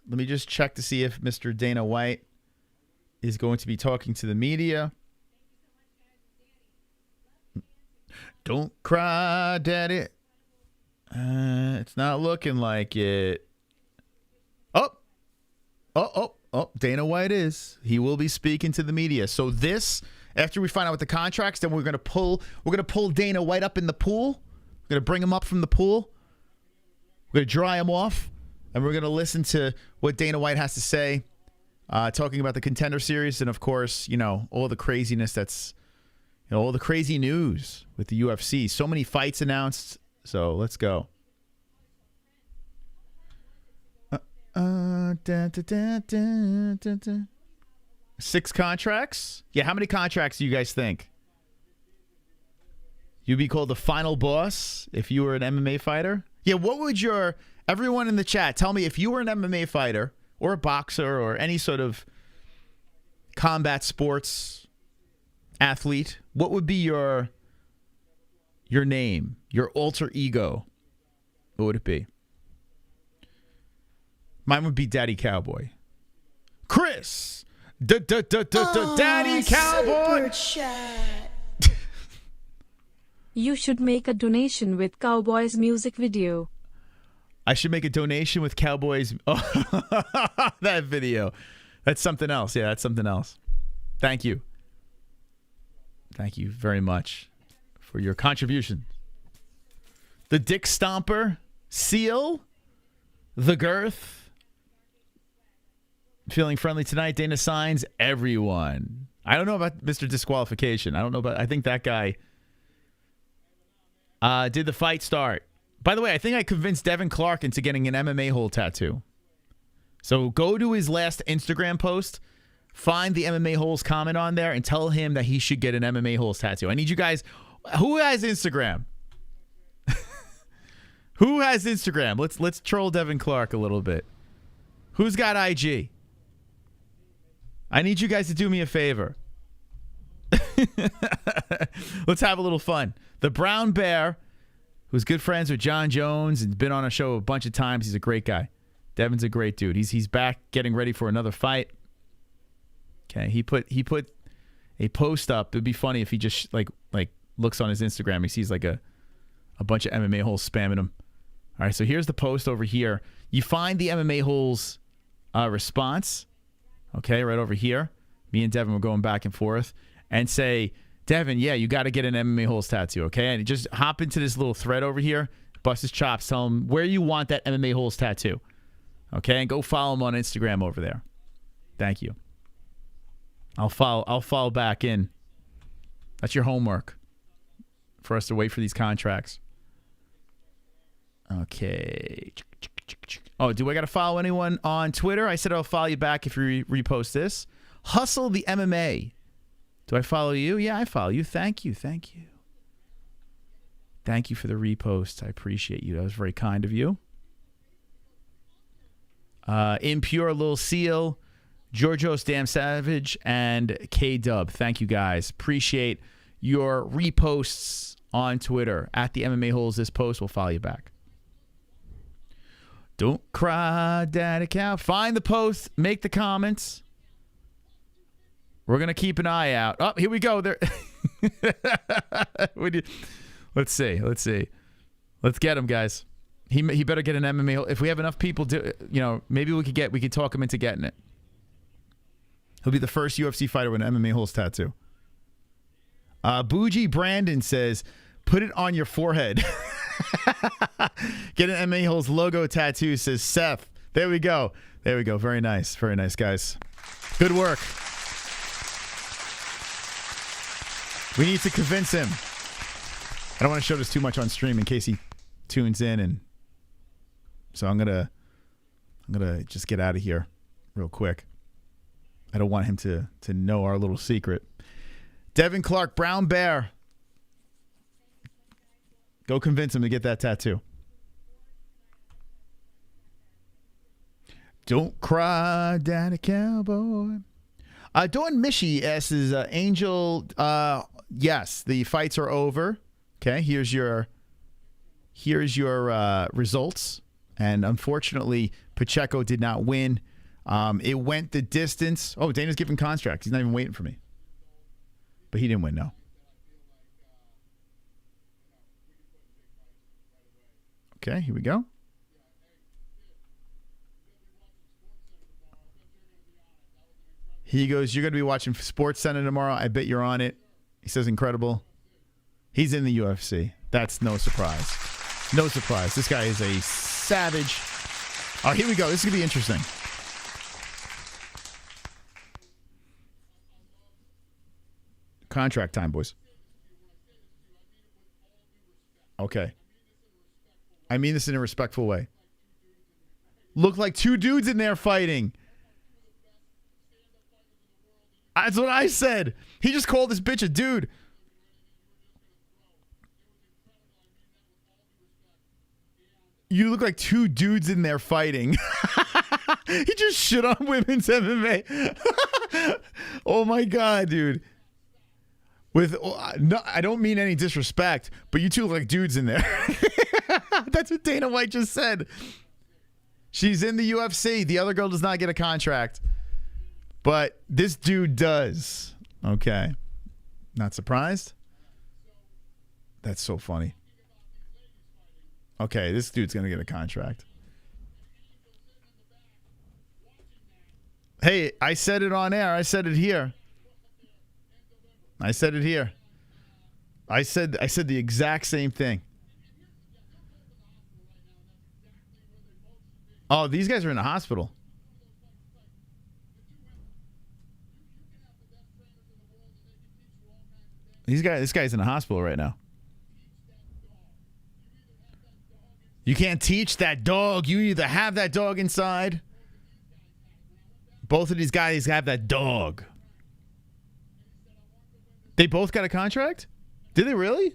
Let me just check to see if Mr. Dana White is going to be talking to the media. Don't cry, Daddy. It's not looking like it. Oh, Dana White is. He will be speaking to the media. So this, after we find out what the contracts, then we're gonna pull Dana White up in the pool. We're gonna bring him up from the pool. We're gonna dry him off, and we're gonna listen to what Dana White has to say, talking about the Contender series, and of course, all the craziness that's, all the crazy news with the UFC. So many fights announced. So let's go. 6 contracts? Yeah, how many contracts do you guys think? You'd be called the final boss if you were an MMA fighter? Yeah, what would everyone in the chat, tell me if you were an MMA fighter or a boxer or any sort of combat sports athlete, what would be your name, your alter ego? What would it be? Mine would be Daddy Cowboy. Chris! Daddy Cowboy! You should make a donation with Cowboys music video. I should make a donation with Cowboys. Oh, that video. That's something else. Yeah, that's something else. Thank you. Thank you very much for your contribution. The Dick Stomper, Seal, The Girth. Feeling friendly tonight. Dana Signs, everyone. I don't know about Mr. Disqualification. I don't know about, I think that guy did the fight start. By the way, I think I convinced Devin Clark into getting an MMA hole tattoo. So go to his last Instagram post, find the MMA Holes comment on there, and tell him that he should get an MMA Holes tattoo. I need you guys. Who has Instagram? Who has Instagram? Let's troll Devin Clark a little bit. Who's got IG? I need you guys to do me a favor. Let's have a little fun. The Brown Bear, who's good friends with John Jones and been on a show a bunch of times. He's a great guy. Devin's a great dude. He's back getting ready for another fight. Okay, he put a post up. It'd be funny if he just like looks on his Instagram. He sees like a bunch of MMA holes spamming him. All right, so here's the post over here. You find the MMA holes response. Okay, right over here. Me and Devin were going back and forth, and say, Devin, yeah, you got to get an MMA holes tattoo, okay? And just hop into this little thread over here, bust his chops, tell him where you want that MMA holes tattoo, okay? And go follow him on Instagram over there. Thank you. I'll follow back in. That's your homework for us to wait for these contracts. Okay. Oh, do I got to follow anyone on Twitter? I said I'll follow you back if you repost this. Hustle the MMA. Do I follow you? Yeah, I follow you. Thank you. Thank you. Thank you for the repost. I appreciate you. That was very kind of you. Impure Little Seal, Georgios Damn Savage, and K-Dub. Thank you, guys. Appreciate your reposts on Twitter. At the MMA Holes, this post will follow you back. Don't cry, Daddy Cow. Find the post. Make the comments. We're going to keep an eye out. Oh, here we go. There. Let's see. Let's get him, guys. He better get an MMA. If we have enough people to, maybe we could talk him into getting it. He'll be the first UFC fighter with an MMA holes tattoo. Bougie Brandon says, put it on your forehead. Get an MMA holes logo tattoo, says Seth. There we go. Very nice. Very nice, guys. Good work. We need to convince him. I don't want to show this too much on stream in case he tunes in, and so I'm gonna just get out of here real quick. I don't want him to know our little secret. Devin Clark, Brown Bear. Go convince him to get that tattoo. Don't cry, Daddy Cowboy. Dawn Mishi asks, Angel, yes, the fights are over. Okay, here's your results. And unfortunately, Pacheco did not win. It went the distance. Oh, Dana's giving contract. He's not even waiting for me. But he didn't win, no. Okay, here we go. He goes, you're going to be watching Sports Center tomorrow. I bet you're on it. He says incredible. He's in the UFC. That's no surprise. No surprise. This guy is a savage. Oh, here we go. This is going to be interesting. Contract time, boys. Okay. I mean this in a respectful way. Look like two dudes in there fighting. That's what I said. He just called this bitch a dude. You look like two dudes in there fighting. He just shit on women's MMA. Oh my God, dude. No, I don't mean any disrespect, but you two look like dudes in there. That's what Dana White just said. She's in the UFC. The other girl does not get a contract. But this dude does. Okay. Not surprised? That's so funny. Okay, this dude's going to get a contract. Hey, I said it on air. I said it here. I said it here. I said the exact same thing. Oh, these guys are in the hospital. This guy's in the hospital right now. You can't teach that dog. You either have that dog inside. Both of these guys have that dog. They both got a contract? Did they really?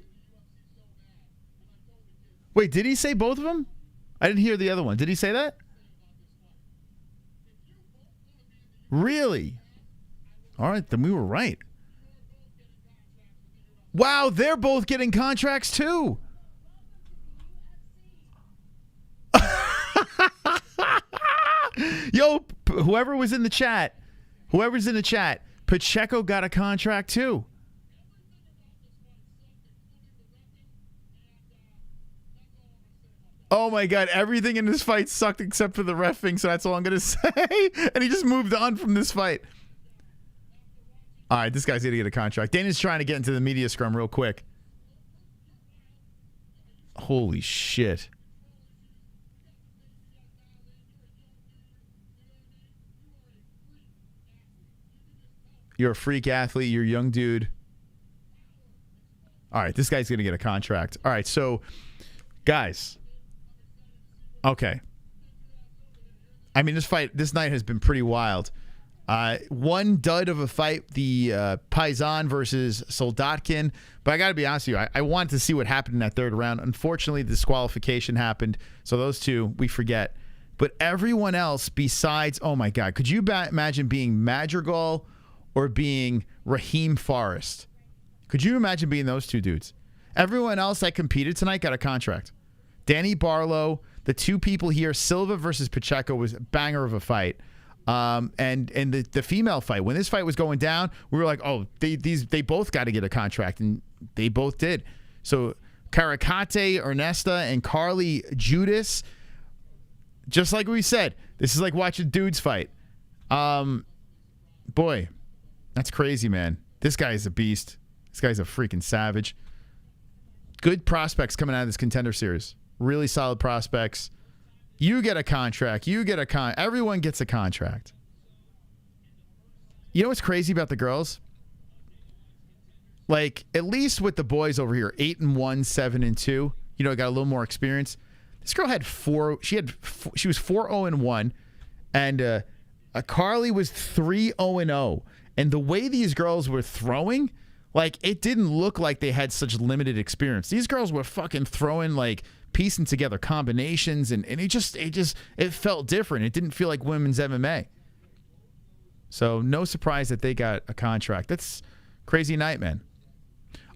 Wait, did he say both of them? I didn't hear the other one. Did he say that? Really? All right, then we were right. Wow, they're both getting contracts too. Yo, whoever's in the chat, Pacheco got a contract too. Oh my God, everything in this fight sucked except for the reffing, so that's all I'm going to say. And he just moved on from this fight. All right, this guy's going to get a contract. Dana's trying to get into the media scrum real quick. Holy shit. You're a freak athlete. You're a young dude. All right, this guy's going to get a contract. All right, so, guys. Okay. I mean, this night has been pretty wild. One dud of a fight, the Piazzon versus Soldatkin. But I got to be honest with you, I wanted to see what happened in that third round. Unfortunately, disqualification happened. So those two, we forget. But everyone else besides, oh my God, could you imagine being Madrigal or being Raheam Forrest? Could you imagine being those two dudes? Everyone else that competed tonight got a contract. Danny Barlow, the two people here, Silva versus Pacheco was a banger of a fight. And the female fight, when this fight was going down, we were like, oh, they both got to get a contract, and they both did. So Karikate, Ernesta, and Carly Judas, just like we said, this is like watching dudes fight. Boy, that's crazy, man. This guy is a beast. This guy's a freaking savage. Good prospects coming out of this Contender series. Really solid prospects. You get a contract. Everyone gets a contract. You know what's crazy about the girls? Like, at least with the boys over here, 8-1, 7-2. You know, got a little more experience. This girl had she was 4-0-1, and Carly was 3-0-0. And the way these girls were throwing, like, it didn't look like they had such limited experience. These girls were fucking throwing, like, piecing together combinations, and it felt different. It didn't feel like women's MMA. So no surprise that they got a contract. That's crazy night, man.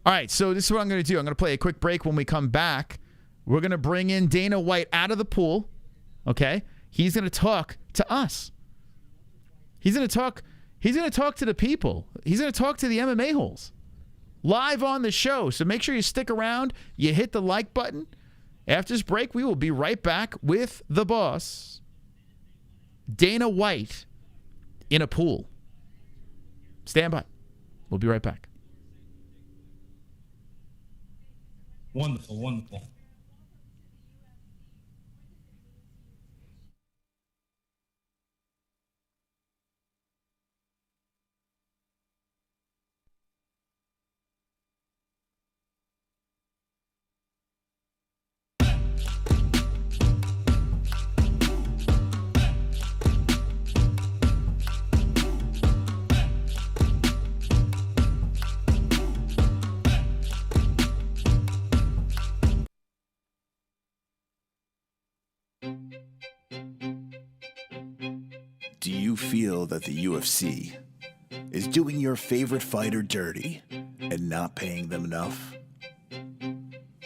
All right, so this is what I'm going to do. I'm going to play a quick break. When we come back, we're going to bring in Dana White out of the pool. Okay? He's going to talk to us. He's going to talk to the people. He's going to talk to the MMA-Holes live on the show. So make sure you stick around. You hit the like button. After this break, we will be right back with the boss, Dana White, in a pool. Stand by. We'll be right back. Wonderful, wonderful. Do you feel that the UFC is doing your favorite fighter dirty and not paying them enough?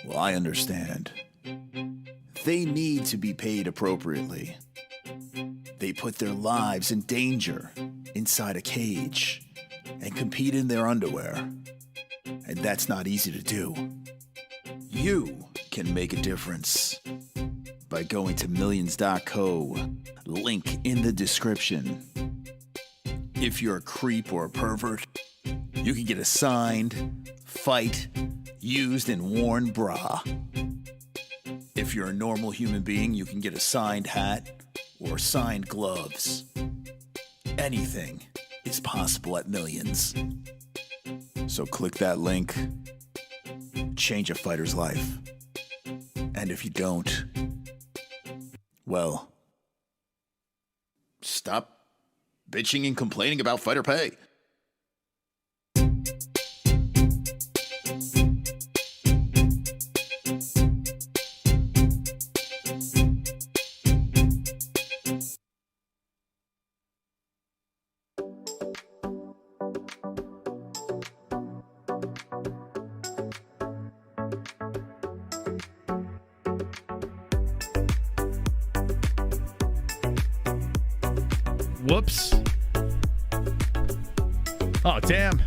Well, I understand. They need to be paid appropriately. They put their lives in danger inside a cage and compete in their underwear. And that's not easy to do. You can make a difference by going to millions.co, link in the description. If you're a creep or a pervert, you can get a signed, fight, used, and worn bra. If you're a normal human being, you can get a signed hat or signed gloves. Anything is possible at Millions. So click that link, change a fighter's life. And if you don't, well, stop bitching and complaining about fighter pay. Whoops. Oh, damn.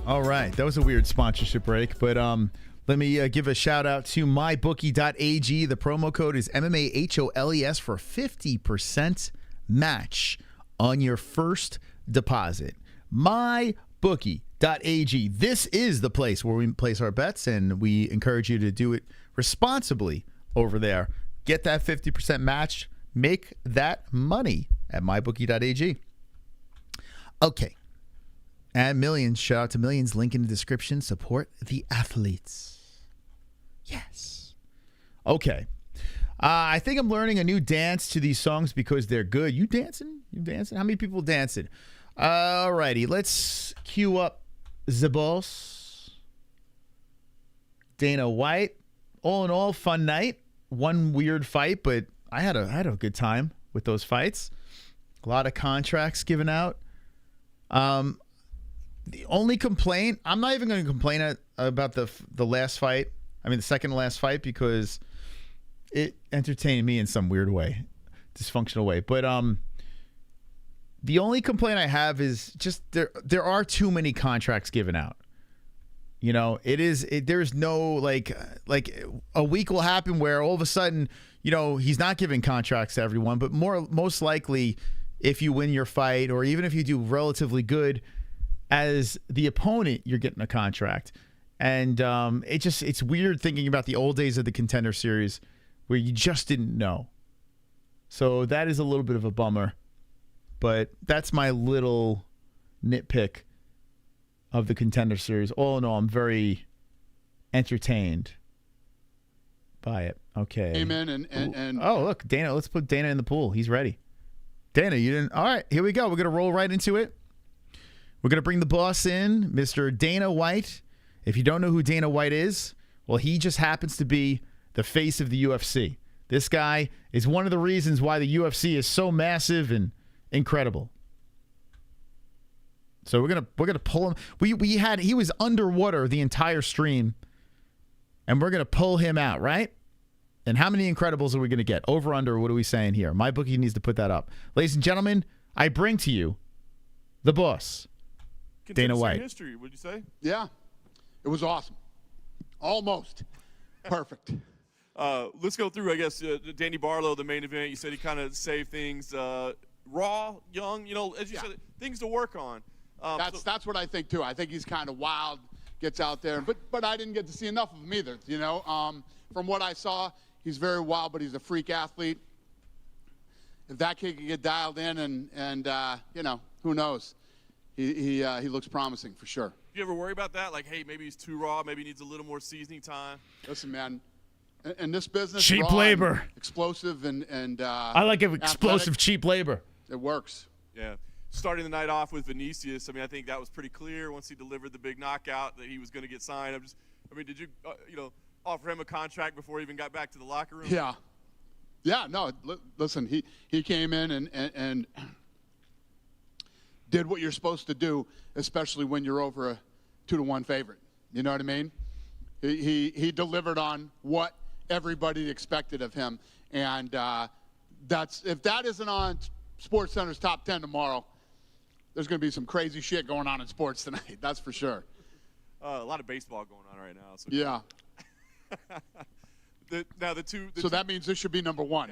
All right, that was a weird sponsorship break, but let me give a shout out to mybookie.ag. The promo code is MMA-HOLES for 50% match on your first deposit. Mybookie.ag. This is the place where we place our bets, and we encourage you to do it responsibly over there. Get that 50% match. Make that money at mybookie.ag. Okay. And Millions, shout out to Millions, link in the description. Support the athletes. Yes. Okay. I think I'm learning a new dance to these songs because they're good. You dancing? You dancing? How many people dancing? All righty. Let's cue up the boss. Dana White. All in all, fun night. One weird fight, but I had a good time with those fights. A lot of contracts given out. The only complaint, I'm not even going to complain about the last fight. I mean, the second to last fight, because it entertained me in some weird way, dysfunctional way. But the only complaint I have is just there are too many contracts given out. You know, there's no like a week will happen where all of a sudden, you know, he's not giving contracts to everyone, but most likely if you win your fight, or even if you do relatively good as the opponent, you're getting a contract. And it's weird thinking about the old days of the Contender series where you just didn't know. So that is a little bit of a bummer. But that's my little nitpick of the Contender series. All in all, I'm very entertained by it. Okay. Amen. And oh, look, Dana. Let's put Dana in the pool. He's ready. Dana, you didn't. All right, here we go. We're going to roll right into it. We're going to bring the boss in, Mr. Dana White. If you don't know who Dana White is, well, he just happens to be the face of the UFC. This guy is one of the reasons why the UFC is so massive and incredible. So we're gonna pull him. He was underwater the entire stream, and we're gonna pull him out, right? And how many Incredibles are we gonna get? Over, under? What are we saying here? My bookie needs to put that up, ladies and gentlemen. I bring to you the boss, Dana White. History, would you say? yeah, it was awesome. Almost perfect. Let's go through, I guess, Danny Barlow, the main event. You said he kind of saved things raw, young, you know, as you said, things to work on. That's what I think too. I think he's kind of wild, gets out there, but I didn't get to see enough of him either. You know, from what I saw, he's very wild, but he's a freak athlete. If that kid can get dialed in, and you know, who knows? He looks promising for sure. Do you ever worry about that? Like, hey, maybe he's too raw. Maybe he needs a little more seasoning time. Listen, man. In this business, cheap labor, explosive, and I like it, explosive, cheap labor. It works. Yeah. starting the night off with Vinicius, I mean, I think that was pretty clear once he delivered the big knockout that he was going to get signed. Did you, offer him a contract before he even got back to the locker room? Yeah. Yeah, no, listen, he came in and did what you're supposed to do, especially when you're over a 2-1 favorite. You know what I mean? He delivered on what everybody expected of him. And if that isn't on SportsCenter's top 10 tomorrow, there's going to be some crazy shit going on in sports tonight. That's for sure. A lot of baseball going on right now. So yeah. So that means this should be number one.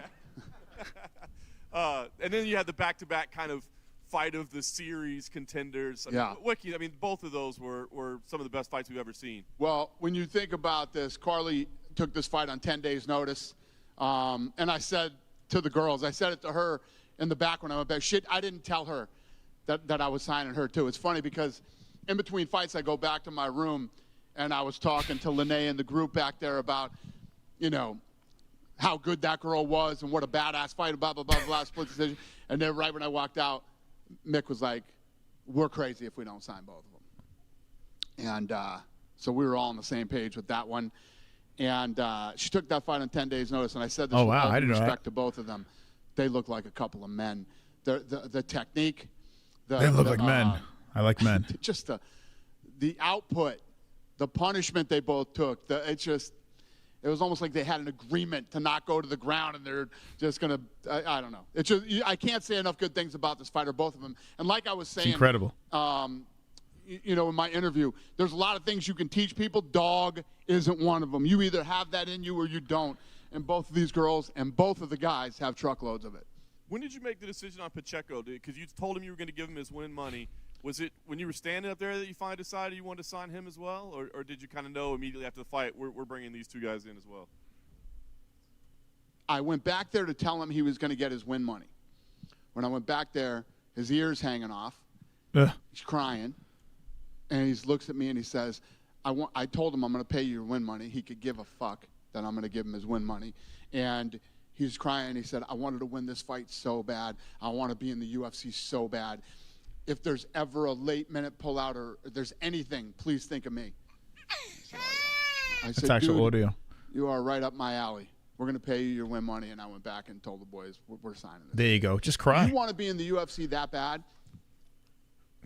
And then you had the back-to-back kind of fight of the series contenders. I mean, both of those were some of the best fights we've ever seen. Well, when you think about this, Carly took this fight on 10 days' notice. And I said to the girls, I said it to her in the back when I went back. Shit, I didn't tell her that I was signing her, too. It's funny because in between fights, I go back to my room, and I was talking to Lene and the group back there about, how good that girl was and what a badass fight, blah, blah, blah, blah, split decision. And then right when I walked out, Mick was like, we're crazy if we don't sign both of them. And so we were all on the same page with that one. And she took that fight on 10 days' notice, and I said this with all due respect to both of them. They look like a couple of men. The technique. They look like men. I like men. Just the output, the punishment they both took. It was almost like they had an agreement to not go to the ground, and they're just going to, I don't know. I can't say enough good things about this fighter, both of them. And like I was saying, it's incredible. In my interview, there's a lot of things you can teach people. Dog isn't one of them. You either have that in you or you don't. And both of these girls and both of the guys have truckloads of it. When did you make the decision on Pacheco? Because you told him you were going to give him his win money. Was it when you were standing up there that you finally decided you wanted to sign him as well? Or did you kind of know immediately after the fight, we're bringing these two guys in as well? I went back there to tell him he was going to get his win money. When I went back there, his ear's hanging off. He's crying. And he looks at me and he says, I told him I'm going to pay you your win money. He could give a fuck that I'm going to give him his win money. And he's crying. He said, I wanted to win this fight so bad. I want to be in the UFC so bad. If there's ever a late-minute pullout or there's anything, please think of me. So, I said, that's actual audio. You are right up my alley. We're going to pay you your win money. And I went back and told the boys, we're signing this. There you go. Just cry. You want to be in the UFC that bad?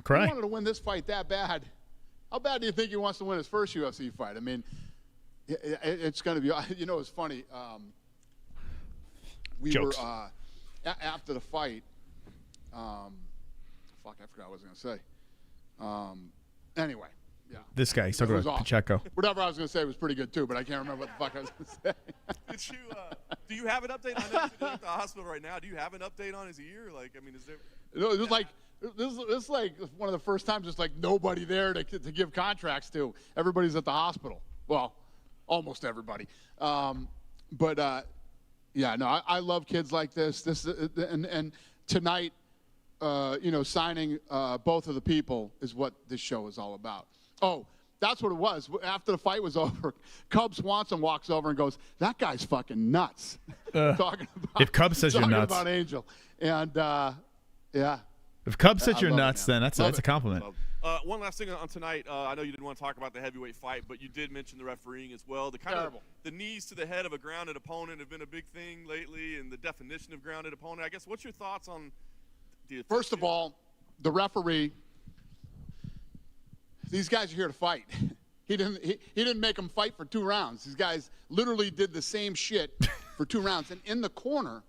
Cry. You wanted to win this fight that bad. How bad do you think he wants to win his first UFC fight? I mean, it's going to be, it's funny. We Jokes. were, after the fight, I forgot what I was going to say. Anyway, yeah. This guy, he's talking about Pacheco. Whatever I was going to say was pretty good, too, but I can't remember what the fuck I was going to say. Do you have an update on him? He's at the hospital right now. Do you have an update on his ear? Is there? It was like, this is like one of the first times there's like nobody there to give contracts to. Everybody's at the hospital. Well, almost everybody. I love kids like this. And tonight, signing both of the people is what this show is all about. Oh, that's what it was. After the fight was over, Cub Swanson walks over and goes, "That guy's fucking nuts." Talking about, if Cub says you're nuts, about Angel, and yeah. If Cub says you're nuts, then that's a compliment. One last thing on tonight. I know you didn't want to talk about the heavyweight fight, but you did mention the refereeing as well. The knees to the head of a grounded opponent have been a big thing lately, and the definition of grounded opponent. I guess what's your thoughts on? First of all, the referee. These guys are here to fight. He didn't make them fight for 2 rounds. These guys literally did the same shit for 2 rounds. And in the corner,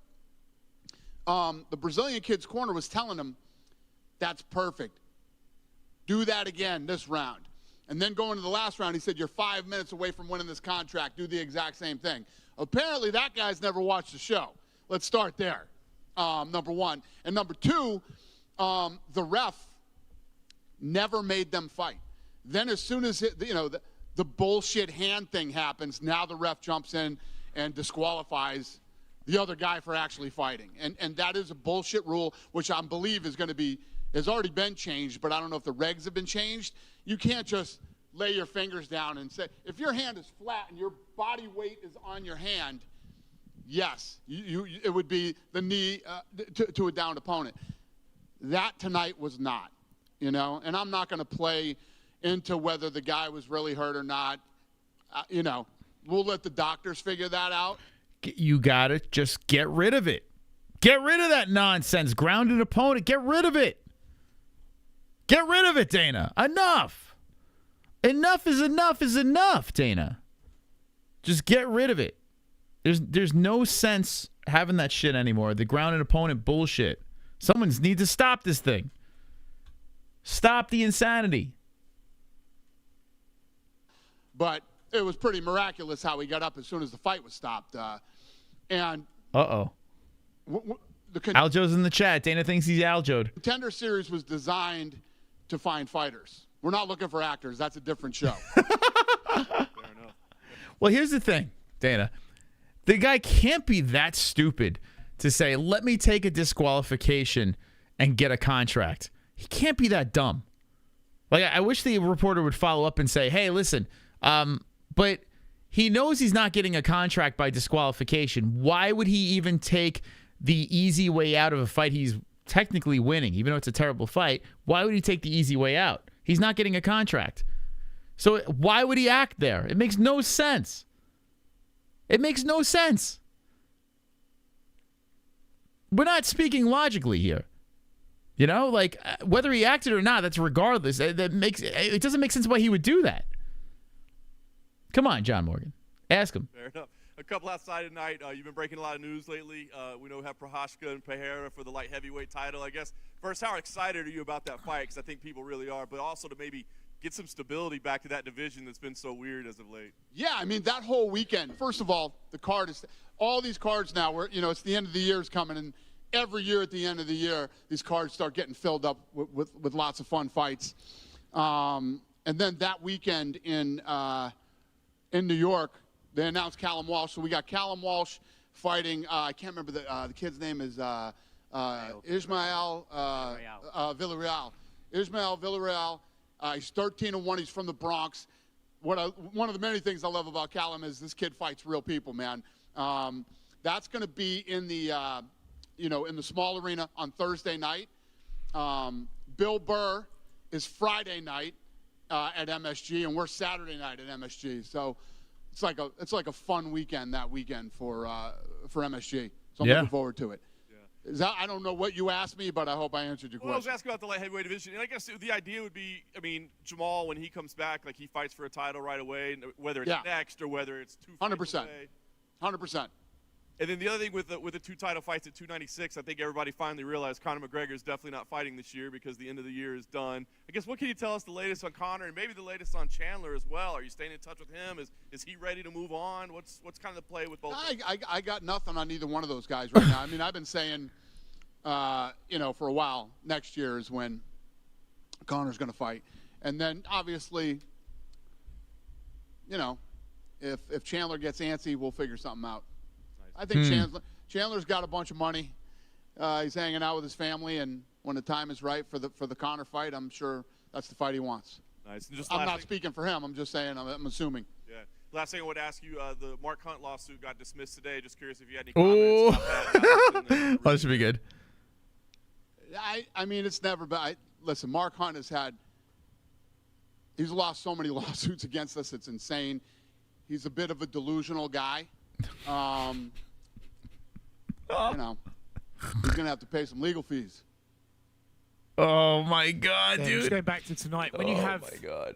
the Brazilian kid's corner was telling him, "That's perfect. Do that again this round." And then going to the last round, he said, "You're 5 minutes away from winning this contract. Do the exact same thing." Apparently, that guy's never watched the show. Let's start there, number one. And number two, the ref never made them fight. Then as soon as the bullshit hand thing happens, now the ref jumps in and disqualifies the other guy for actually fighting. And that is a bullshit rule, which I believe has already been changed, but I don't know if the regs have been changed. You can't just lay your fingers down and say, if your hand is flat and your body weight is on your hand, yes, it would be the knee to a downed opponent. That tonight was not, you know, and I'm not going to play into whether the guy was really hurt or not. You know, we'll let the doctors figure that out. You got to just get rid of it. Get rid of that nonsense. Grounded opponent. Get rid of it. Get rid of it, Dana. Enough. Enough is enough, Dana. Just get rid of it. There's no sense having that shit anymore. The grounded opponent bullshit. Someone needs to stop this thing. Stop the insanity. But it was pretty miraculous how he got up as soon as the fight was stopped. And Uh-oh. Aljo's in the chat. Dana thinks he's Aljo'd. Contender Series was designed to find fighters. We're not looking for actors. That's a different show. Fair enough. Well, here's the thing, Dana. The guy can't be that stupid to say, let me take a disqualification and get a contract. He can't be that dumb. Like, I wish the reporter would follow up and say, hey, listen, but he knows he's not getting a contract by disqualification. Why would he even take the easy way out of a fight he's technically winning, even though it's a terrible fight? Why would he take the easy way out? He's not getting a contract. So why would he act there? It makes no sense. It makes no sense. We're not speaking logically here. You know, like whether he acted or not, that's regardless. It doesn't make sense why he would do that. Come on, John Morgan. Ask him. Fair enough. A couple outside tonight. You've been breaking a lot of news lately. We know we have Prochazka and Pereira for the light heavyweight title. I guess, first, how excited are you about that fight? Because I think people really are. But also to maybe get some stability back to that division that's been so weird as of late. Yeah, I mean, that whole weekend, first of all, the card is – all these cards now, where you know, it's the end of the year is coming, and every year at the end of the year, these cards start getting filled up with lots of fun fights. And then that weekend in New York, they announced Callum Walsh. So we got Callum Walsh fighting. I can't remember the kid's name is Ismael Villarreal. Ismael Villarreal. He's 13-1. He's from the Bronx. One of the many things I love about Callum is this kid fights real people, man. That's going to be in the in the small arena on Thursday night. Bill Burr is Friday night at MSG, and we're Saturday night at MSG. So it's like a fun weekend that weekend for MSG. So I'm looking forward to it. Yeah. I don't know what you asked me, but I hope I answered your question. I was asking about the light heavyweight division, and I guess the idea would be, I mean, Jamal, when he comes back, like he fights for a title right away, whether it's next or whether it's 2 fights 100%. 100%. And then the other thing with the 2 title fights at 296, I think everybody finally realized Conor McGregor is definitely not fighting this year because the end of the year is done. I guess what can you tell us the latest on Conor and maybe the latest on Chandler as well? Are you staying in touch with him? Is he ready to move on? What's kind of the play with both? I got nothing on either one of those guys right now. I mean, I've been saying, for a while, next year is when Conor's going to fight. And then obviously, if Chandler gets antsy, we'll figure something out. I think Chandler's got a bunch of money. He's hanging out with his family, and when the time is right for the Conor fight, I'm sure that's the fight he wants. Nice. And just I'm not speaking for him. I'm just saying. I'm assuming. Yeah. Last thing I would ask you: the Mark Hunt lawsuit got dismissed today. Just curious if you had any comments about that. Oh, this should be good. I mean, it's never been. Listen, Mark Hunt he's lost so many lawsuits against us. It's insane. He's a bit of a delusional guy. He's going to have to pay some legal fees. Oh, my God, Yeah, dude. just going back to tonight, when you have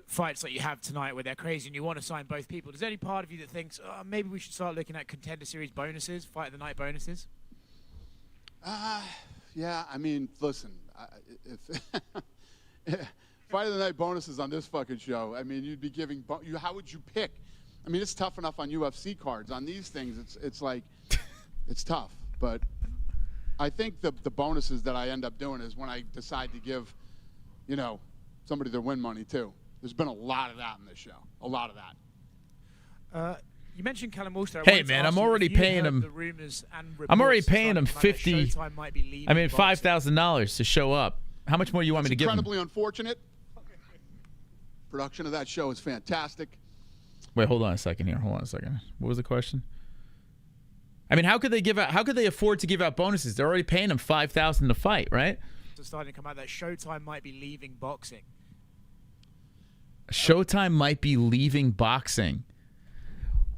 fights like you have tonight where they're crazy and you want to sign both people, is there any part of you that thinks, maybe we should start looking at Contender Series bonuses, Fight of the Night bonuses? Yeah, I mean, listen, if Fight of the Night bonuses on this fucking show, I mean, you'd be giving how would you pick? I mean, it's tough enough on UFC cards. On these things, it's like, it's tough. But I think the bonuses that I end up doing is when I decide to give, somebody their win money too. There's been a lot of that in this show. A lot of that. You mentioned Callum Walsh. Hey, man, I'm already paying him. I'm already paying him $5,000 to show up. How much more do you want me to give him? Incredibly unfortunate. Production of that show is fantastic. Wait, hold on a second here. Hold on a second. What was the question? I mean, how could they afford to give out bonuses? They're already paying him $5,000 to fight, right? are starting to come out that Showtime might be leaving boxing. Showtime might be leaving boxing.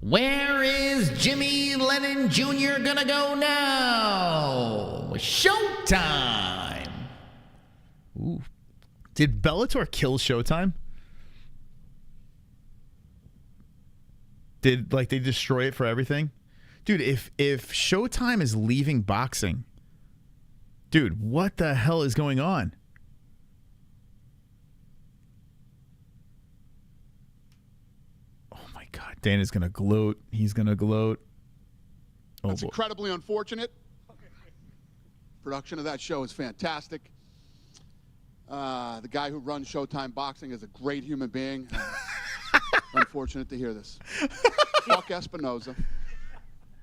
Where is Jimmy Lennon Jr. gonna go now? Showtime. Ooh. Did Bellator kill Showtime? Did they destroy it for everything? Dude, if Showtime is leaving boxing, dude, what the hell is going on? God, Dana's going to gloat. He's going to gloat. Oh, That's incredibly unfortunate. Production of that show is fantastic. The guy who runs Showtime Boxing is a great human being. Unfortunate to hear this. Fuck Espinoza.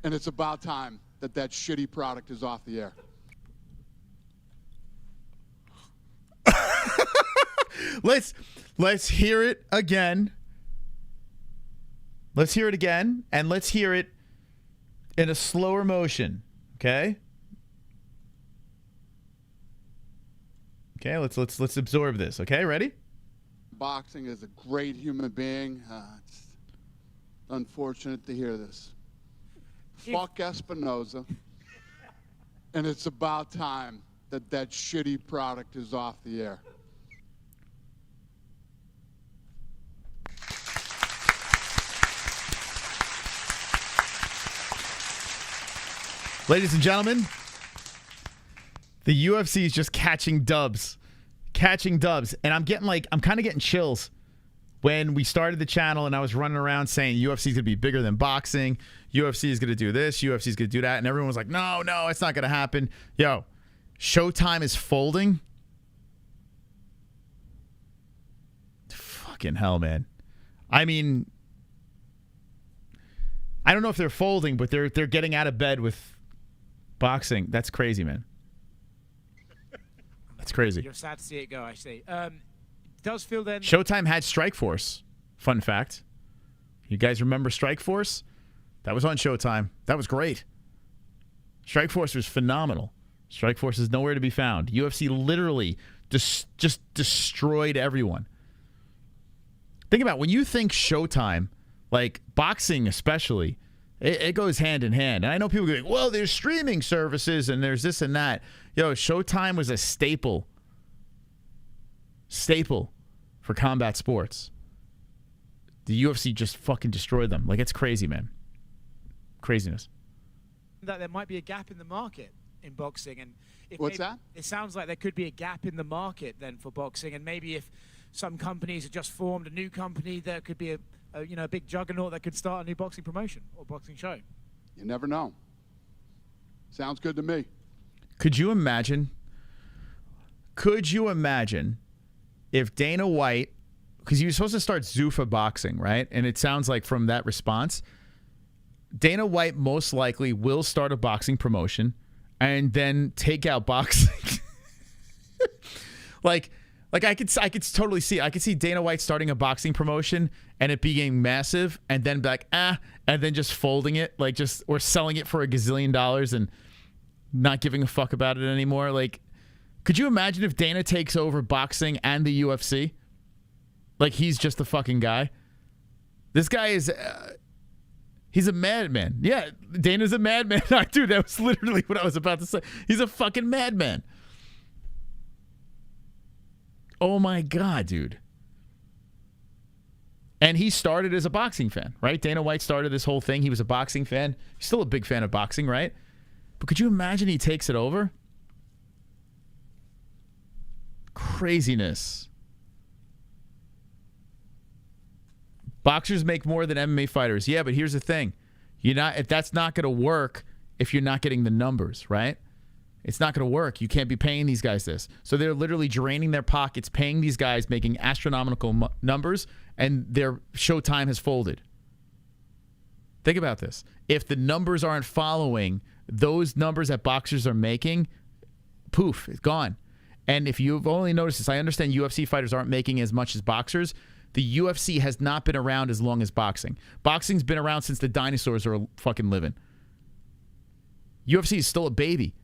And it's about time that shitty product is off the air. Let's hear it again. Let's hear it again, and let's hear it in a slower motion, okay? Okay, let's absorb this, okay? Ready? Boxing is a great human being. It's unfortunate to hear this. Fuck Espinoza. And it's about time that shitty product is off the air. Ladies and gentlemen, the UFC is just catching dubs. And I'm kind of getting chills. When we started the channel and I was running around saying UFC is going to be bigger than boxing, UFC is going to do this, UFC is going to do that, and everyone was like, no, it's not going to happen. Yo, Showtime is folding? Fucking hell, man. I mean, I don't know if they're folding, but they're getting out of bed with boxing. That's crazy, man. That's crazy. You're sad to see it go, I see. Does feel then... Showtime had Strikeforce. Fun fact. You guys remember Strikeforce? That was on Showtime. That was great. Strikeforce was phenomenal. Strikeforce is nowhere to be found. UFC literally just destroyed everyone. Think about it. When you think Showtime, like boxing especially, it goes hand in hand. And I know people go, well, there's streaming services and there's this and that. Yo, Showtime was a staple for combat sports. The UFC just fucking destroyed them. Like, it's crazy, man. Craziness. That there might be a gap in the market in boxing, and what's that? It sounds like there could be a gap in the market then for boxing, and maybe if some companies have just formed a new company, there could be a big juggernaut that could start a new boxing promotion or boxing show. You never know. Sounds good to me. Could you imagine if Dana White, because he was supposed to start Zuffa boxing, right? And it sounds like from that response, Dana White most likely will start a boxing promotion and then take out boxing. like I could totally see. I could see Dana White starting a boxing promotion and it being massive, and then be like, and then just folding it, or selling it for $1 gazillion and not giving a fuck about it anymore. Like, could you imagine if Dana takes over boxing and the UFC? Like, he's just the fucking guy. This guy is, he's a madman. Yeah, Dana's a madman. Dude, that was literally what I was about to say. He's a fucking madman. Oh my God, dude. And he started as a boxing fan, right? Dana White started this whole thing. He was a boxing fan. He's still a big fan of boxing, right? But could you imagine he takes it over? Craziness. Boxers make more than MMA fighters. Yeah, but here's the thing. That's not going to work if you're not getting the numbers, right? It's not going to work. You can't be paying these guys this. So they're literally draining their pockets, paying these guys, making astronomical numbers, and their Showtime has folded. Think about this. If the numbers aren't following those numbers that boxers are making, poof, it's gone. And if you've only noticed this, I understand UFC fighters aren't making as much as boxers. The UFC has not been around as long as boxing. Boxing's been around since the dinosaurs are fucking living. UFC is still a baby.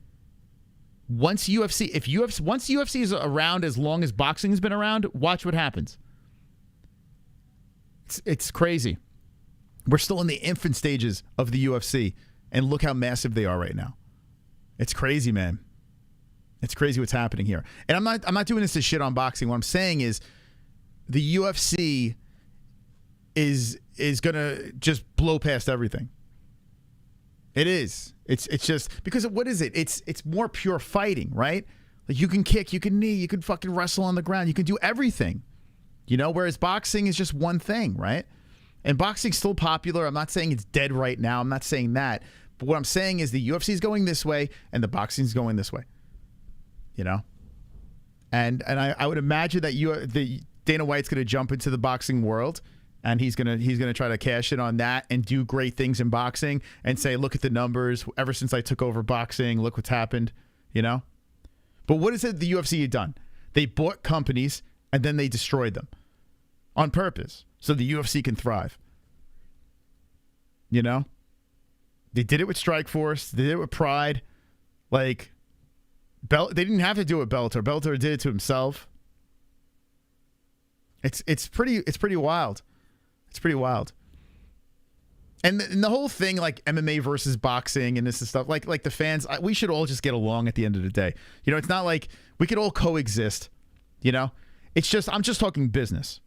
Once UFC is around as long as boxing's been around, watch what happens. It's crazy. We're still in the infant stages of the UFC, and look how massive they are right now. It's crazy, man. It's crazy what's happening here. And I'm not doing this to shit on boxing. What I'm saying is the UFC is gonna just blow past everything. It is. It's just because what is it? It's more pure fighting, right? Like you can kick, you can knee, you can fucking wrestle on the ground, you can do everything. Whereas boxing is just one thing, right? And boxing's still popular. I'm not saying it's dead right now. I'm not saying that. But what I'm saying is the UFC is going this way and the boxing's going this way. And I would imagine that Dana White's going to jump into the boxing world, and he's gonna try to cash in on that and do great things in boxing and say, look at the numbers. Ever since I took over boxing, look what's happened. But what is it the UFC had done? They bought companies and then they destroyed them on purpose so the UFC can thrive. They did it with Strikeforce. They did it with Pride. Like, they didn't have to do it with Bellator. Bellator did it to himself. It's pretty wild. It's pretty wild. And the whole thing, like MMA versus boxing and this and stuff, like the fans, we should all just get along at the end of the day. It's not like we could all coexist. It's just, I'm just talking business.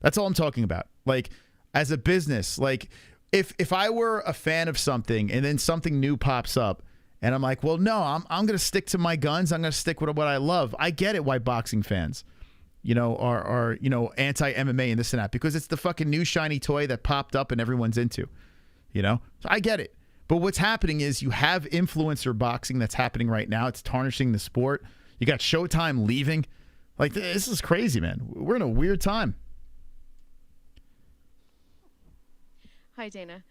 That's all I'm talking about. Like, as a business, like if I were a fan of something and then something new pops up and I'm like, well, no, I'm going to stick to my guns. I'm going to stick with what I love. I get it why boxing fans, are anti-MMA and this and that, because it's the fucking new shiny toy that popped up and everyone's into, So I get it. But what's happening is you have influencer boxing that's happening right now. It's tarnishing the sport. You got Showtime leaving. Like, this is crazy, man. We're in a weird time. Hi, Dana.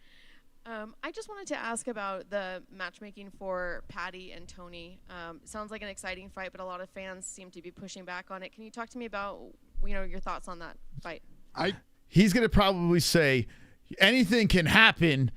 I just wanted to ask about the matchmaking for Patty and Tony. Sounds like an exciting fight, but a lot of fans seem to be pushing back on it. Can you talk to me about, your thoughts on that fight? He's going to probably say anything can happen.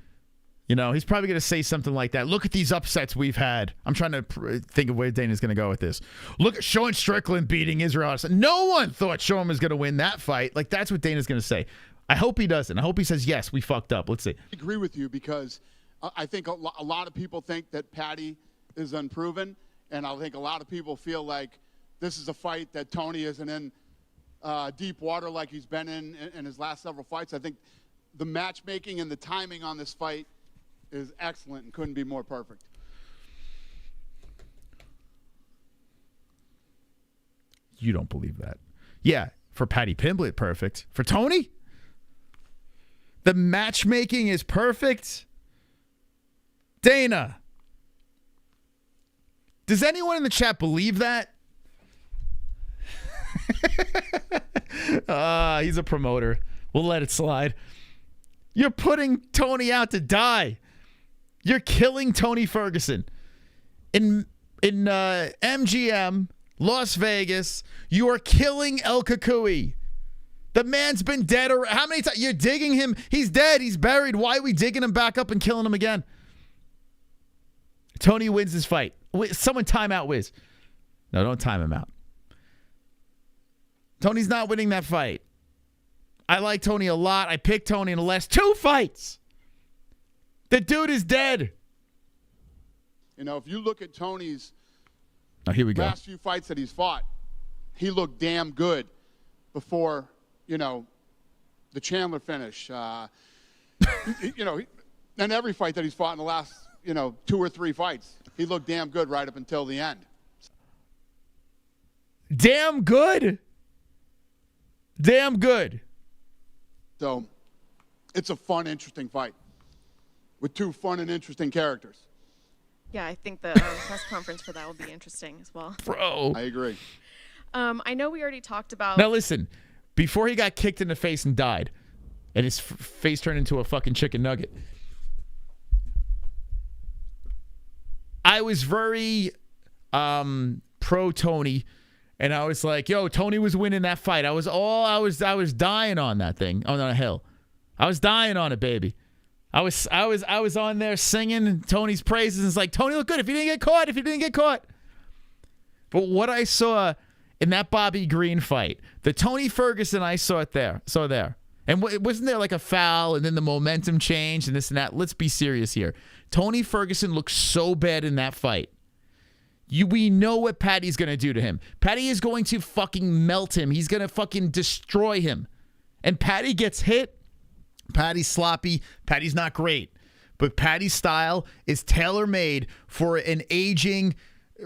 He's probably going to say something like that. Look at these upsets we've had. I'm trying to think of where Dana's going to go with this. Look at Sean Strickland beating Israel. No one thought Sean was going to win that fight. Like, that's what Dana's going to say. I hope he doesn't. I hope he says, yes, we fucked up. Let's see. I agree with you because I think a lot of people think that Patty is unproven, and I think a lot of people feel like this is a fight that Tony isn't in deep water like he's been in his last several fights. I think the matchmaking and the timing on this fight is excellent and couldn't be more perfect. You don't believe that. Yeah, for Patty Pimblett, perfect. For Tony? The matchmaking is perfect? Dana, does anyone in the chat believe that? He's a promoter. We'll let it slide. You're putting Tony out to die. You're killing Tony Ferguson. In MGM, Las Vegas, you are killing El Kakui. The man's been dead. How many times? You're digging him. He's dead. He's buried. Why are we digging him back up and killing him again? Tony wins this fight. Someone time out Wiz. No, don't time him out. Tony's not winning that fight. I like Tony a lot. I picked Tony in the last 2 fights. The dude is dead. If you look at Tony's here we go. last few fights that he's fought, he looked damn good before, the Chandler finish. And every fight that he's fought in the last, 2 or 3 fights, he looked damn good right up until the end. Damn good? Damn good. So it's a fun, interesting fight with 2 fun and interesting characters. Yeah, I think the press conference for that will be interesting as well. Bro. I agree. I know we already talked about... Now listen, before he got kicked in the face and died, and his face turned into a fucking chicken nugget, I was very pro Tony, and I was like, yo, Tony was winning that fight. I was dying on that thing, on a hill. I was dying on it, baby. I was on there singing Tony's praises. It's like, Tony looked good if he didn't get caught. But what I saw in that Bobby Green fight, the Tony Ferguson I saw there. And wasn't there like a foul and then the momentum changed and this and that? Let's be serious here. Tony Ferguson looked so bad in that fight. We know what Patty's going to do to him. Patty is going to fucking melt him. He's going to fucking destroy him. And Patty gets hit. Patty's sloppy. Patty's not great. But Patty's style is tailor-made for an aging,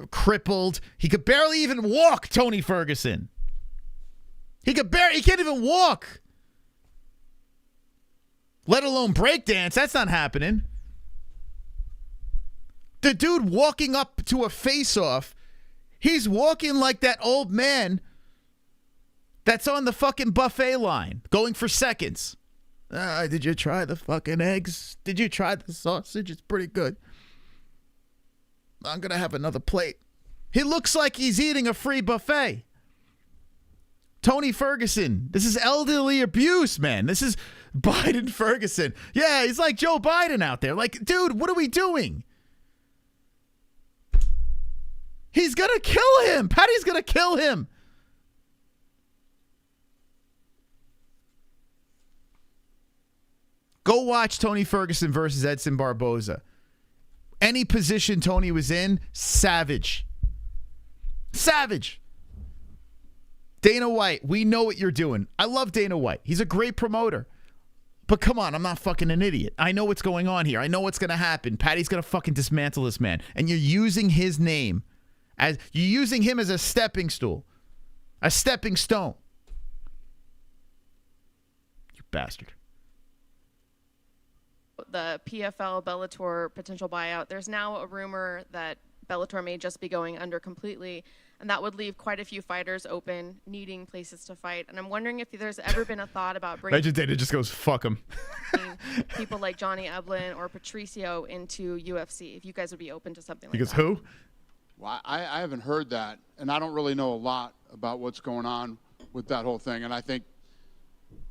crippled. He could barely even walk, Tony Ferguson. He can't even walk. Let alone breakdance. That's not happening. The dude walking up to a face-off, he's walking like that old man that's on the fucking buffet line, going for seconds. Did you try the fucking eggs? Did you try the sausage? It's pretty good. I'm going to have another plate. He looks like he's eating a free buffet. Tony Ferguson. This is elderly abuse, man. This is Biden Ferguson. Yeah, he's like Joe Biden out there. Like, dude, what are we doing? He's going to kill him. Patty's going to kill him. Go watch Tony Ferguson versus Edson Barboza. Any position Tony was in, savage. Savage. Dana White, we know what you're doing. I love Dana White. He's a great promoter. But come on, I'm not fucking an idiot. I know what's going on here. I know what's going to happen. Patty's going to fucking dismantle this man. And you're using his name. You're using him as a stepping stool. A stepping stone. You bastard. The PFL Bellator potential buyout, there's now a rumor that Bellator may just be going under completely, and that would leave quite a few fighters open, needing places to fight. And I'm wondering if there's ever been a thought about bringing Data just goes, fuck him. people like Johnny Eblin or Patricio into UFC, if you guys would be open to something like Because that. who? Well, I haven't heard that, and I don't really know a lot about what's going on with that whole thing. And I think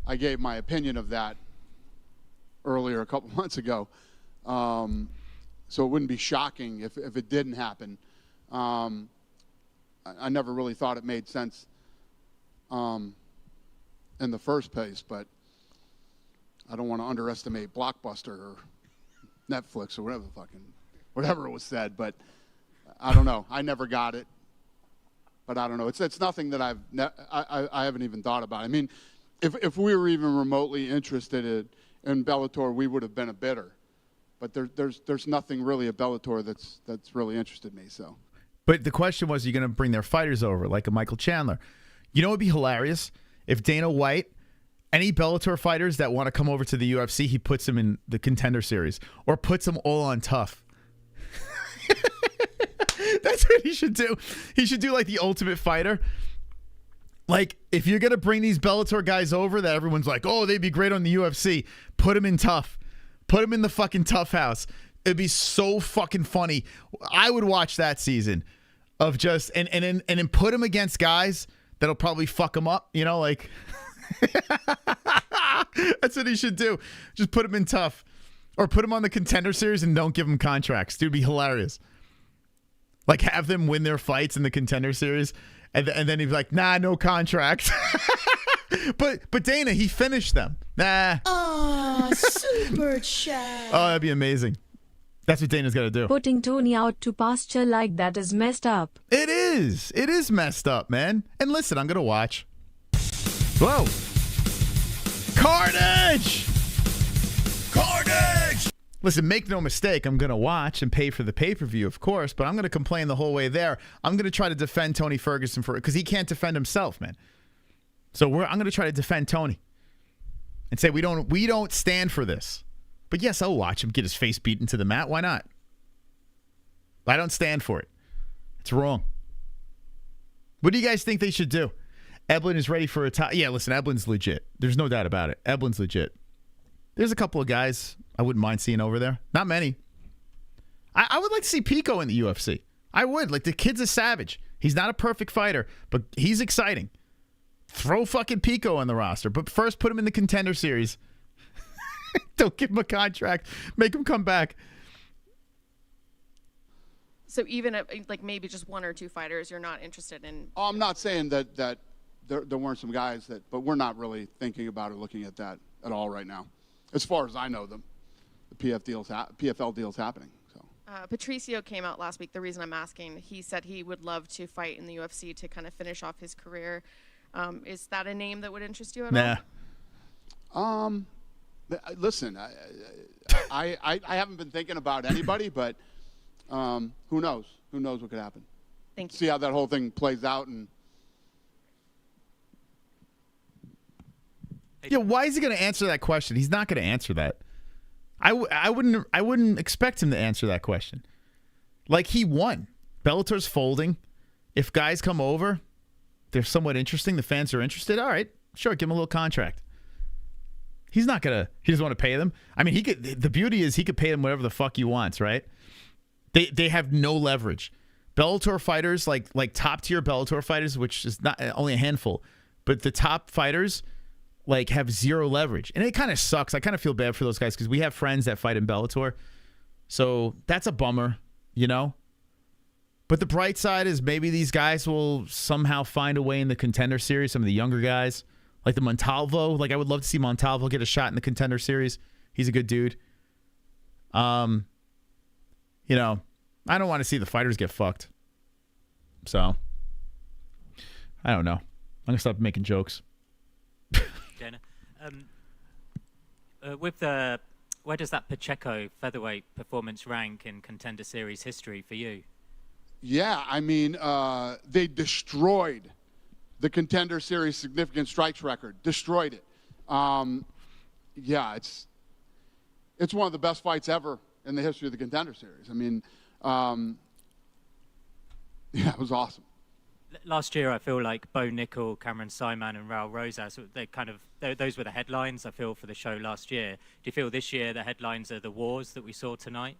I gave my opinion of that earlier a couple months ago. So it wouldn't be shocking if it didn't happen. I never really thought it made sense in the first place, but I don't want to underestimate Blockbuster or Netflix or whatever it was said, but I don't know. I never got it, but I don't know. It's nothing that I haven't even thought about. I mean, if we were even remotely interested in Bellator, we would have been a bidder. But there's nothing really at Bellator that's really interested me. So, but the question was, are you going to bring their fighters over like a Michael Chandler? You know, it'd be hilarious if Dana White, any Bellator fighters that want to come over to the UFC, he puts them in the Contender Series or puts them all on Tough. That's what he should do. He should do like the Ultimate Fighter. Like, if you're going to bring these Bellator guys over that everyone's like, oh, they'd be great on the UFC, put them in Tough. Put them in the fucking Tough House. It'd be so fucking funny. I would watch that season of just, and then put them against guys that'll probably fuck them up, you know, like. That's what he should do. Just put them in Tough. Or put them on the Contender Series and don't give them contracts. Dude, it'd be hilarious. Like, have them win their fights in the Contender Series, and then he'd be like, nah, no contract. But Dana, he finished them. Nah. Oh, super chat. Oh, that'd be amazing. That's what Dana's got to do. Putting Tony out to pasture like that is messed up. It is. It is messed up, man. And listen, I'm going to watch. Whoa. Carnage! Carnage! Listen, make no mistake, I'm going to watch and pay for the pay-per-view, of course, but I'm going to complain the whole way there. I'm going to try to defend Tony Ferguson because he can't defend himself, man. So I'm going to try to defend Tony and say we don't stand for this. But yes, I'll watch him get his face beaten to the mat. Why not? I don't stand for it. It's wrong. What do you guys think they should do? Eblin is ready for a top. Yeah, listen, Eblin's legit. There's no doubt about it. Eblin's legit. There's a couple of guys I wouldn't mind seeing over there. Not many. I would like to see Pico in the UFC. I would. Like, the kid's a savage. He's not a perfect fighter, but he's exciting. Throw fucking Pico on the roster, but first put him in the Contender Series. Don't give him a contract. Make him come back. So even like maybe just one or two fighters, you're not interested in. Oh, I'm not saying that there weren't some guys but we're not really thinking about or looking at that at all right now. As far as I know them, the PFL deal's happening. So. Patricio came out last week. The reason I'm asking, he said he would love to fight in the UFC to kind of finish off his career. Is that a name that would interest you at all? Listen, I haven't been thinking about anybody, but who knows? Who knows what could happen? Thank you. See how that whole thing plays out. And yeah, why is he going to answer that question? He's not going to answer that. I wouldn't expect him to answer that question. Like, he won. Bellator's folding. If guys come over, they're somewhat interesting, the fans are interested, all right, sure, give him a little contract. He doesn't want to pay them. I mean, the beauty is he could pay them whatever the fuck he wants, right? They have no leverage. Bellator fighters, like top tier Bellator fighters, which is not only a handful, but the top fighters like have zero leverage. And it kind of sucks. I kind of feel bad for those guys because we have friends that fight in Bellator. So that's a bummer, you know? But the bright side is maybe these guys will somehow find a way in the Contender Series, some of the younger guys. Like the Montalvo. Like, I would love to see Montalvo get a shot in the Contender Series. He's a good dude. You know, I don't want to see the fighters get fucked. So, I don't know. I'm going to stop making jokes. Dana, where does that Pacheco featherweight performance rank in Contender Series history for you? yeah, I mean, they destroyed the Contender Series significant strikes record. Destroyed it. Yeah, it's one of the best fights ever in the history of the Contender Series. I mean, yeah, it was awesome. Last year, I feel like Bo Nickel, Cameron Simon, and Raul Rosas, those were the headlines, I feel, for the show last year. Do you feel this year the headlines are the wars that we saw tonight?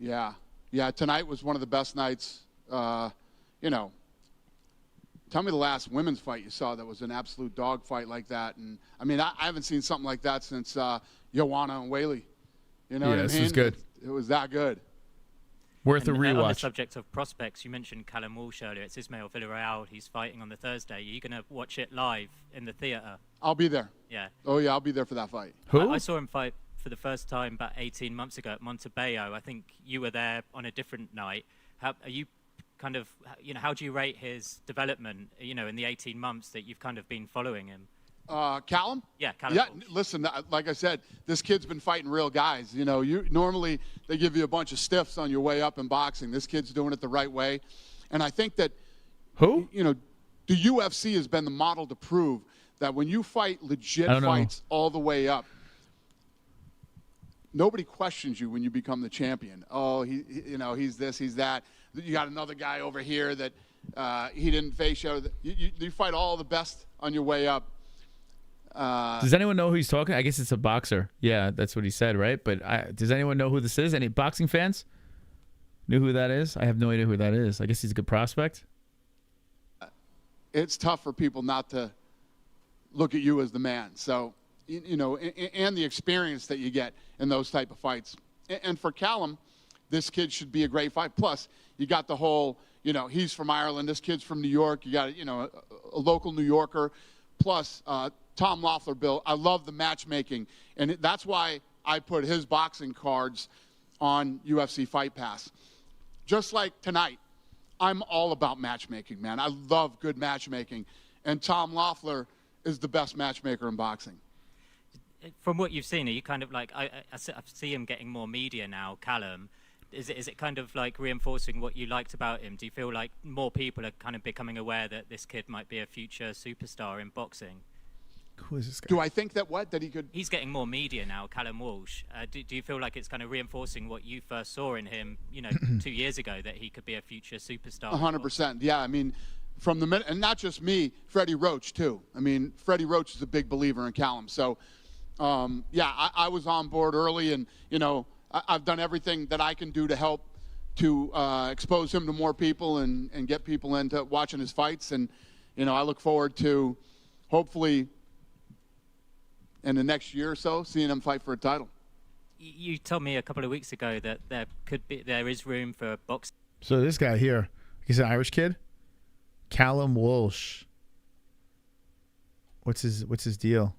Yeah. Yeah, tonight was one of the best nights. You know, tell me the last women's fight you saw that was an absolute dog fight like that. And I mean, I haven't seen something like that since Joanna and Whaley. You know what I mean? This was good. It was that good. Worth a rewatch. On the subject of prospects, you mentioned Callum Walsh earlier. It's Ismail Villarreal. He's fighting on the Thursday. Are you going to watch it live in the theater? I'll be there. Yeah. Oh, yeah, I'll be there for that fight. Who? I saw him fight for the first time about 18 months ago at Montebello. I think you were there on a different night. How are you kind of, you know, how do you rate his development, you know, in the 18 months that you've kind of been following him? Callum? Yeah, Callum. Yeah, Walsh. listen, like I said, this kid's been fighting real guys. You know, normally they give you a bunch of stiffs on your way up in boxing. This kid's doing it the right way. And I think that, Who? You know, the UFC has been the model to prove that when you fight legit fights all the way up, nobody questions you when you become the champion. Oh, you know, he's this, he's that. You got another guy over here that he didn't face you. You fight all the best on your way up. Does anyone know who he's talking? I guess it's a boxer. Yeah, that's what he said, right? But does anyone know who this is? Any boxing fans knew who that is? I have no idea who that is. I guess he's a good prospect. It's tough for people not to look at you as the man. So, you know, and the experience that you get in those type of fights. And for Callum, this kid should be a great fight. Plus, you got the whole, you know, he's from Ireland. This kid's from New York. You got, you know, a local New Yorker. Plus, Tom Loeffler, Bill, I love the matchmaking. And that's why I put his boxing cards on UFC Fight Pass. Just like tonight, I'm all about matchmaking, man. I love good matchmaking. And Tom Loeffler is the best matchmaker in boxing. From what you've seen, are you kind of like, I see him getting more media now, Callum. Is it kind of like reinforcing what you liked about him? Do you feel like more people are kind of becoming aware that this kid might be a future superstar in boxing? Who is this guy? Do I think that that he could? He's getting more media now, Callum Walsh. Do you feel like it's kind of reinforcing what you first saw in him, you know, 2 years ago, that he could be a future superstar? 100%. Yeah, I mean, from the minute, and not just me, Freddie Roach too. I mean, Freddie Roach is a big believer in Callum. So, yeah, I was on board early, and you know, I've done everything that I can do to help to expose him to more people and get people into watching his fights. And you know, I look forward to hopefully in the next year or so seeing him fight for a title. You told me a couple of weeks ago that there is room for boxing So this guy here, he's an Irish kid. Callum Walsh. What's his deal?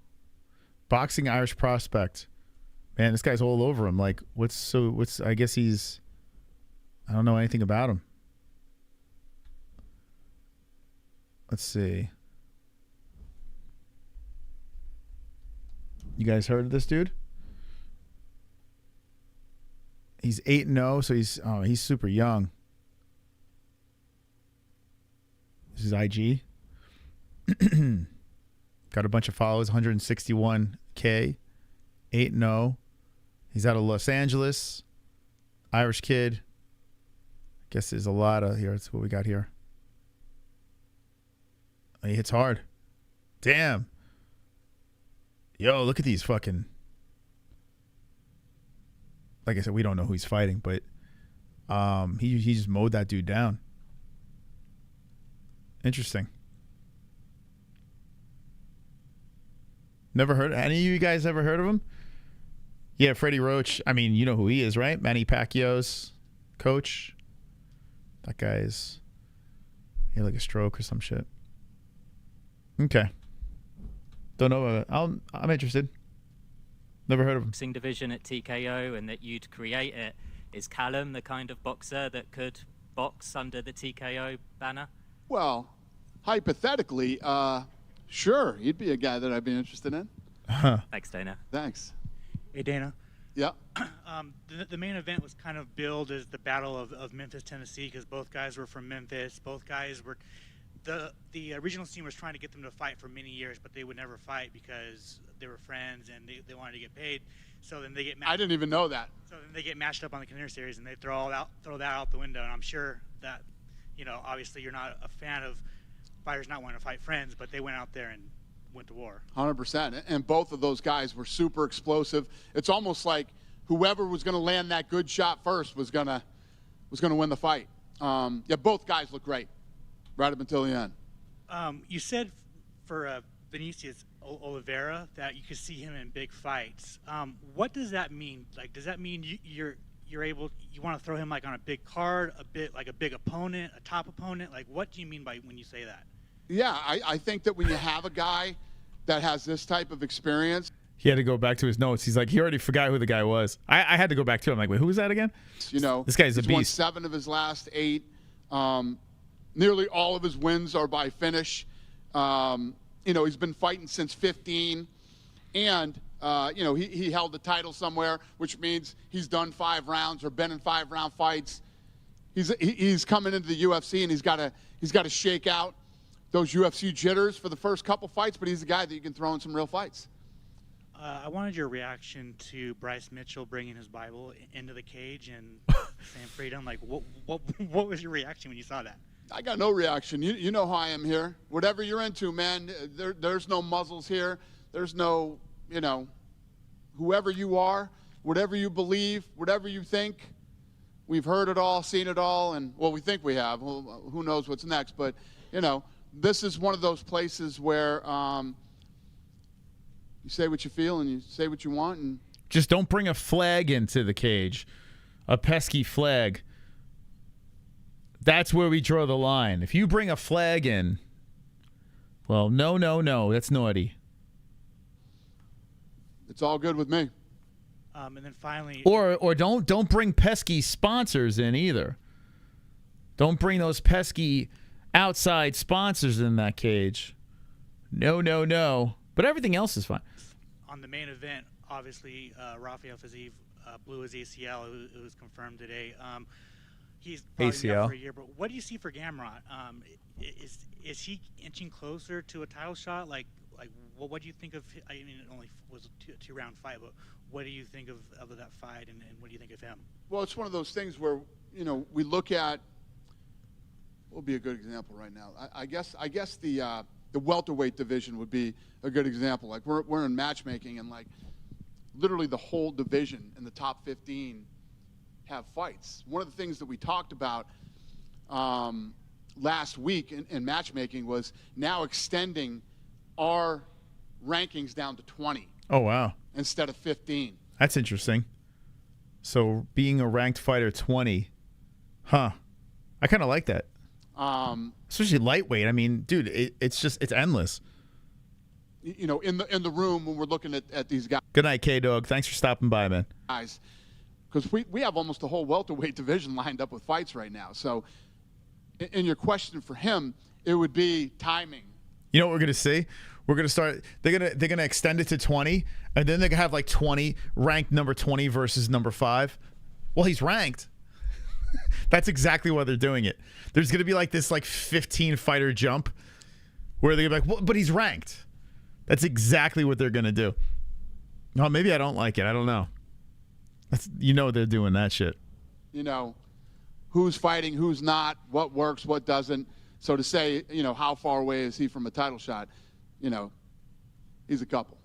Boxing Irish prospect. Man, this guy's all over him. Like, I guess I don't know anything about him. Let's see. You guys heard of this dude? He's 8-0, so he's super young. This is IG. Got a bunch of followers, 161K. 8-0. He's out of Los Angeles. Irish kid. I guess there's a lot of here. That's what we got here. He hits hard. Damn. Yo, look at these fucking. Like I said, we don't know who he's fighting, but he just mowed that dude down. Interesting. Never heard. Any of you guys ever heard of him? Yeah, Freddie Roach. I mean, you know who he is, right? Manny Pacquiao's coach. That guy's. He had like a stroke or some shit. Okay. Don't know about it. I'm interested. Never heard of him. Boxing division at TKO, and that you'd create it. Is Callum the kind of boxer that could box under the TKO banner? Well, hypothetically, sure, he'd be a guy that I'd be interested in. Thanks, Dana. Thanks. Hey, Dana. Yeah. The main event was kind of billed as the Battle of Memphis, Tennessee, because both guys were from Memphis. Both guys were the regional team was trying to get them to fight for many years, but they would never fight because they were friends and they wanted to get paid. So then they get matched. I didn't even know that. So then they get matched up on the Contender series, and they throw that out the window. And I'm sure that, obviously you're not a fan of fighters not wanting to fight friends, but they went out there and went to war. 100%. And both of those guys were super explosive. It's almost like whoever was going to land that good shot first was going to win the fight. Yeah, both guys look great right up until the end. You said for Vinicius Oliveira that you could see him in big fights. What does that mean? Like, does that mean you want to throw him like on a big card, a big opponent, a top opponent? Like, what do you mean by when you say that? Yeah, I think that when you have a guy that has this type of experience. He had to go back to his notes. He's like, he already forgot who the guy was. I had to go back to him. I'm like, wait, who was that again? This guy's a beast. He's won 7 of his last 8. Nearly all of his wins are by finish. He's been fighting since 15. And, he held the title somewhere, which means he's done 5 rounds or been in 5-round fights. He's coming into the UFC, and he's got to shake out those UFC jitters for the first couple fights, but he's the guy that you can throw in some real fights. I wanted your reaction to Bryce Mitchell bringing his Bible into the cage and saying freedom. Like, what was your reaction when you saw that? I got no reaction. You know how I am here. Whatever you're into, man, there's no muzzles here. There's no, whoever you are, whatever you believe, whatever you think. We've heard it all, seen it all, and, well, we think we have. Well, who knows what's next, but, this is one of those places where you say what you feel and you say what you want. And just don't bring a flag into the cage, a pesky flag. That's where we draw the line. If you bring a flag in, well, no, that's naughty. It's all good with me. And then finally, or don't bring pesky sponsors in either. Don't bring those pesky outside sponsors in that cage. No. But everything else is fine. On the main event, obviously, Rafael Fiziev blew his ACL. It was confirmed today. He's probably out for a year. But what do you see for Gamrot? Is he inching closer to a title shot? Like what do you think of? I mean, it only was a 2-round fight, but what do you think of that fight, and what do you think of him? Well, it's one of those things where we look at. What would be a good example right now? I guess the welterweight division would be a good example. Like we're in matchmaking, and like literally the whole division in the top 15 have fights. One of the things that we talked about last week in matchmaking was now extending our rankings down to 20. Oh, wow. Instead of 15. That's interesting. So being a ranked fighter 20, huh? I kind of like that. Especially lightweight. I mean, dude, it's endless. You know, in the room when we're looking at these guys. Good night, K-Dog. Thanks for stopping by, man. Guys, because we have almost the whole welterweight division lined up with fights right now. So, in your question for him, it would be timing. You know what we're gonna see? We're gonna start. They're gonna extend it to 20, and then they're gonna have like 20 ranked number 20 versus number 5. Well, he's ranked. That's exactly why they're doing it. There's gonna be like this 15 fighter jump where they're gonna be like, well, but he's ranked. That's exactly what they're gonna do. Oh, maybe I don't like it. I don't know. They're doing that shit. You know, who's fighting, who's not, what works, what doesn't. So to say, how far away is he from a title shot? He's a couple.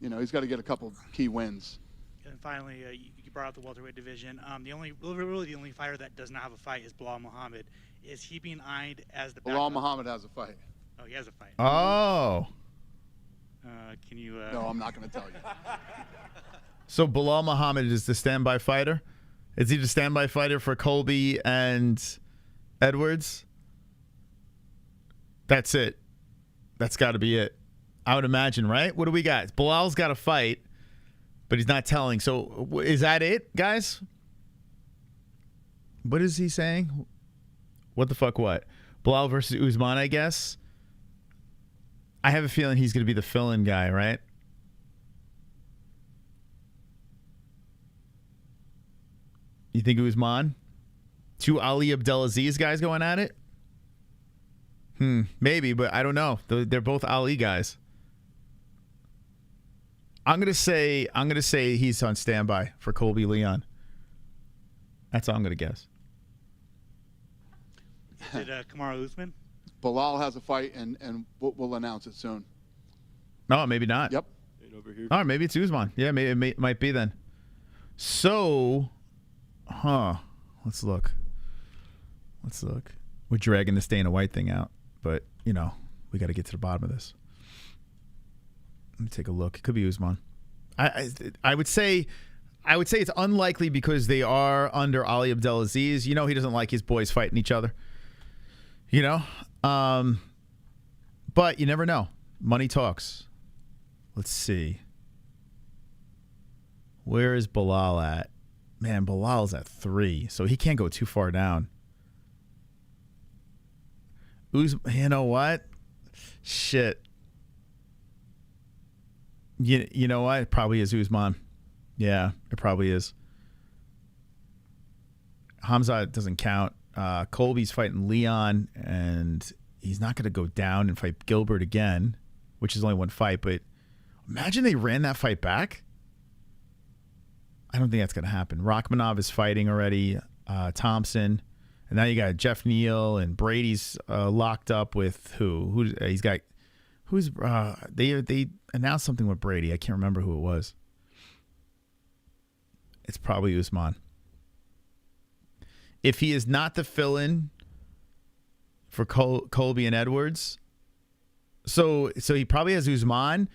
He's got to get a couple key wins. And finally, you brought up the welterweight division. The only fighter that does not have a fight is Bilal Muhammad. Is he being eyed as the Bilal Muhammad has a fight. Oh, he has a fight. Oh. Can you? No, I'm not going to tell you. So Bilal Muhammad is the standby fighter? Is he the standby fighter for Colby and Edwards? That's it. That's got to be it. I would imagine, right? What do we got? Bilal's got a fight, but he's not telling. So is that it, guys? What is he saying? What the fuck what? Bilal versus Usman, I guess? I have a feeling he's going to be the fill-in guy, right? You think Usman? 2 Ali Abdelaziz guys going at it? Maybe, but I don't know. They're both Ali guys. I'm gonna say he's on standby for Colby Leon. That's all I'm gonna guess. Is it Kamaru Usman? Bilal has a fight, and we'll announce it soon. No, maybe not. Yep. Over here. All right, maybe it's Usman. Yeah, maybe it might be then. So, let's look. We're dragging this Dana White thing out, but we got to get to the bottom of this. Let me take a look. It could be Usman. I would say it's unlikely because they are under Ali Abdelaziz. He doesn't like his boys fighting each other. But you never know. Money talks. Let's see. Where is Bilal at? Man, Bilal's at 3, so he can't go too far down. You know what? Shit. You know what? It probably is Usman. Yeah, it probably is. Hamza doesn't count. Colby's fighting Leon, and he's not going to go down and fight Gilbert again, which is only 1 fight. But imagine they ran that fight back. I don't think that's going to happen. Rachmanov is fighting already. Thompson. And now you got Jeff Neal, and Brady's locked up with who? They announced something with Brady. I can't remember who it was. It's probably Usman. If he is not the fill-in for Colby and Edwards, so he probably has Usman,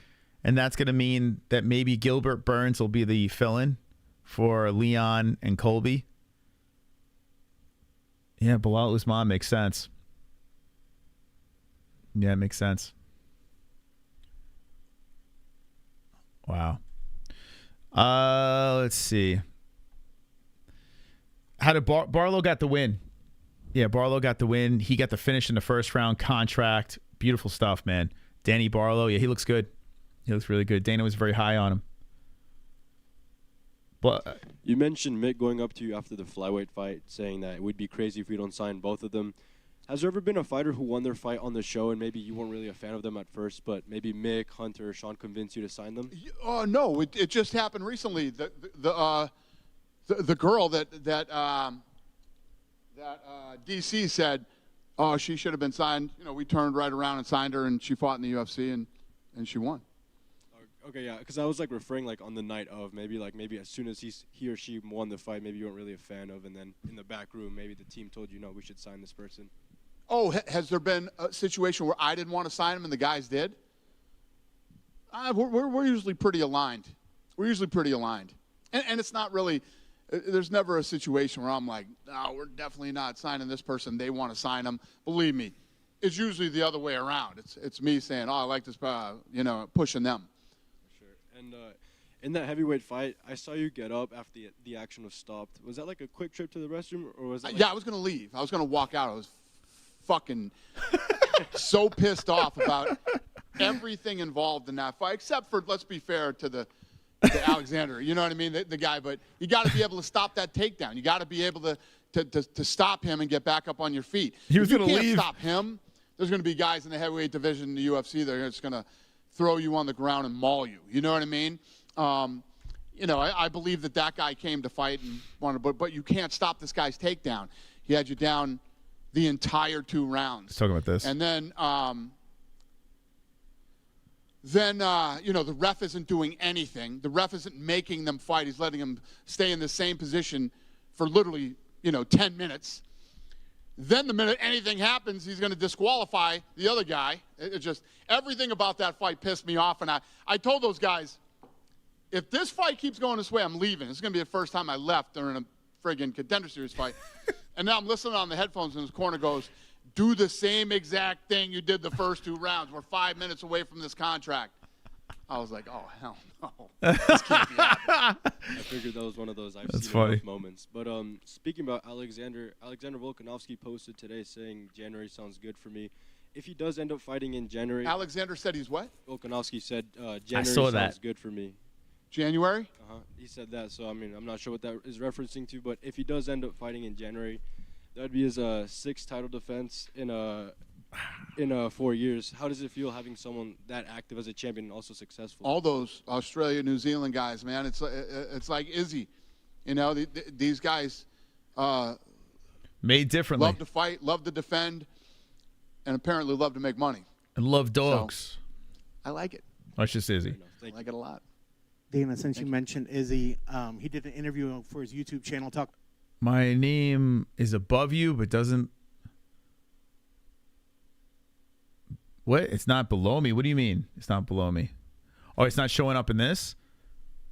and that's going to mean that maybe Gilbert Burns will be the fill-in for Leon and Colby. Yeah, Bilal Usman makes sense. Yeah, it makes sense. Wow. Let's see. How did Barlow got the win? Yeah, Barlow got the win. He got the finish in the first round. Contract. Beautiful stuff, man. Danny Barlow. Yeah, he looks good. He looks really good. Dana was very high on him. But you mentioned Mick going up to you after the flyweight fight, saying that it would be crazy if we don't sign both of them. Has there ever been a fighter who won their fight on the show and maybe you weren't really a fan of them at first, but maybe Mick, Hunter, Sean convinced you to sign them? No, it just happened recently. The girl that DC said, oh, she should have been signed. We turned right around and signed her, and she fought in the UFC, and she won. Okay, yeah, because I was referring on the night of maybe as soon as he or she won the fight, maybe you weren't really a fan of, and then in the back room, maybe the team told you, no, we should sign this person. Oh, has there been a situation where I didn't want to sign him and the guys did? We're usually pretty aligned. And it's not really, there's never a situation where I'm like, no, we're definitely not signing this person. They want to sign him. Believe me, it's usually the other way around. It's me saying, oh, I like this, pushing them. For sure. And in that heavyweight fight, I saw you get up after the action was stopped. Was that like a quick trip to the restroom, or was that? Like Yeah, I was gonna leave. I was gonna walk out. I was fucking so pissed off about everything involved in that fight, except for, let's be fair to the Alexander. You know what I mean? The guy, but you got to be able to stop that takedown. You got to be able to stop him and get back up on your feet. He was going to leave. Stop him. There's going to be guys in the heavyweight division in the UFC that are just going to throw you on the ground and maul you. You know what I mean? I believe that guy came to fight and wanted, but you can't stop this guy's takedown. He had you down the entire 2 rounds. Let's talk about this. And then the ref isn't doing anything. The ref isn't making them fight. He's letting them stay in the same position for literally, 10 minutes. Then the minute anything happens, he's going to disqualify the other guy. It just, everything about that fight pissed me off. And I told those guys, if this fight keeps going this way, I'm leaving. This is going to be the first time I left during a friggin' Contender Series fight. And now I'm listening on the headphones, and his corner goes, do the same exact thing you did the first 2 rounds. We're 5 minutes away from this contract. I was like, oh, hell no. This can't be happening. I figured that was one of those I've That's seen funny. enough moments. But speaking about Alexander Volkanovski posted today saying January sounds good for me. If he does end up fighting in January, Alexander said he's what? Volkanovski said January saw sounds that. good for me. January? He said that, so I mean, I'm not sure what that is referencing to, but if he does end up fighting in January, that would be his 6th title defense in 4 years. How does it feel having someone that active as a champion and also successful? All those Australia, New Zealand guys, man, it's like Izzy. These guys made differently. love to fight, love to defend, and apparently love to make money. And love dogs. So, I like it. That's just Izzy. I like it a lot. Dana, since you mentioned Izzy, he did an interview for his YouTube channel. My name is above you, but doesn't. What? It's not below me. What do you mean? It's not below me. Oh, it's not showing up in this?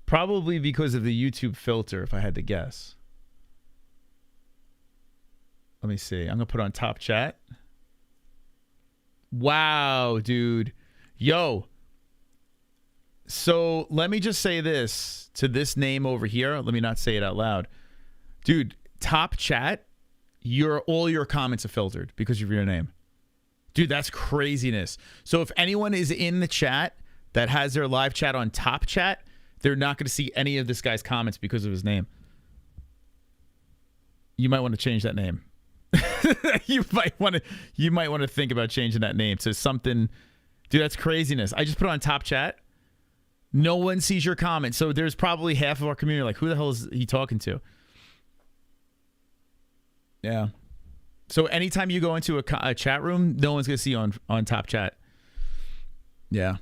Probably because of the YouTube filter, if I had to guess. Let me see. I'm going to put on top chat. Wow, dude. Yo. So let me just say this to this name over here. Let me not say it out loud. Dude, top chat, all your comments are filtered because of your name. Dude, that's craziness. So if anyone is in the chat that has their live chat on top chat, they're not going to see any of this guy's comments because of his name. You might want to change that name. You might want to think about changing that name to something. Dude, that's craziness. I just put it on top chat. No one sees your comments. So there's probably half of our community like, who the hell is he talking to? Yeah. So anytime you go into a chat room, no one's going to see you on top chat. Yeah.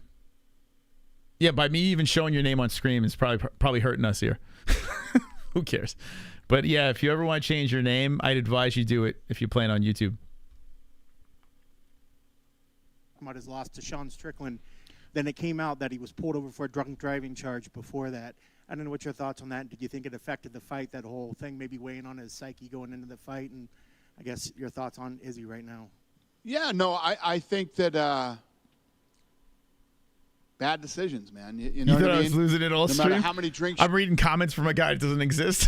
Yeah, by me even showing your name on screen is probably hurting us here. Who cares? But yeah, if you ever want to change your name, I'd advise you do it if you plan on YouTube. About his loss to Sean Strickland. Then it came out that he was pulled over for a drunk driving charge before that. I don't know what your thoughts on that. Did you think it affected the fight, that whole thing maybe weighing on his psyche going into the fight? And I guess your thoughts on Izzy right now. Yeah, no, I think that bad decisions, man. You know you what thought I mean? I was losing it all no stream? matter how many drinks. I'm reading comments from a guy that doesn't exist.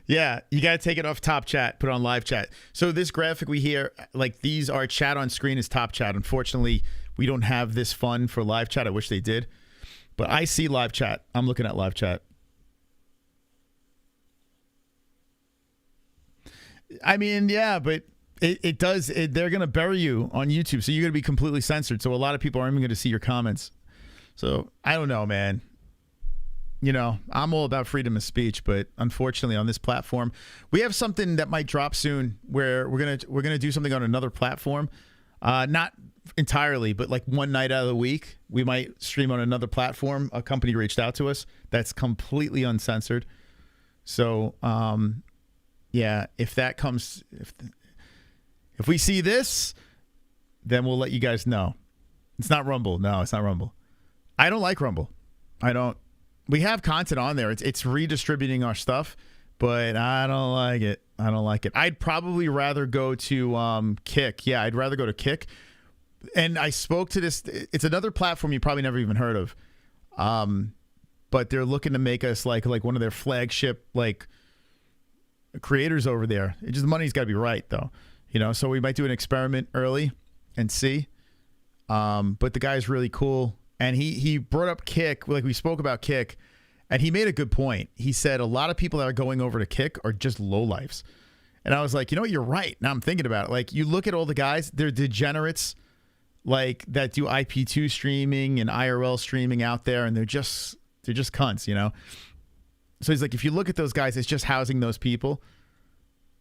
Yeah, you got to take it off top chat, put it on live chat. So this graphic we hear, like these are chat on screen is top chat. Unfortunately, we don't have this fun for live chat. I wish they did. But I see live chat. I'm looking at live chat. I mean, yeah, but it does. They're going to bury you on YouTube, so you're going to be completely censored. So a lot of people aren't even going to see your comments. So I don't know, man. You know, I'm all about freedom of speech, but unfortunately on this platform, we have something that might drop soon where we're gonna do something on another platform. Not entirely, but like one night out of the week, we might stream on another platform. A company reached out to us that's completely uncensored. So, yeah, if that comes, if we see this, then we'll let you guys know. It's not Rumble. No, it's not Rumble. I don't like Rumble. I don't. We have content on there. It's redistributing our stuff, but I don't like it. I'd probably rather go to Kick. Yeah, I'd rather go to Kick. And I spoke to this. It's another platform you probably never even heard of. But they're looking to make us like one of their flagship like creators over there. It's just the money's got to be right though, So we might do an experiment early and see. But the guy's really cool, and he brought up Kick. Like we spoke about Kick, and he made a good point. He said a lot of people that are going over to Kick are just lowlifes, and I was like, you're right. Now I'm thinking about it. Like you look at all the guys, they're degenerates, like that do IP2 streaming and IRL streaming out there, and they're just cunts, So he's like, if you look at those guys, it's just housing those people,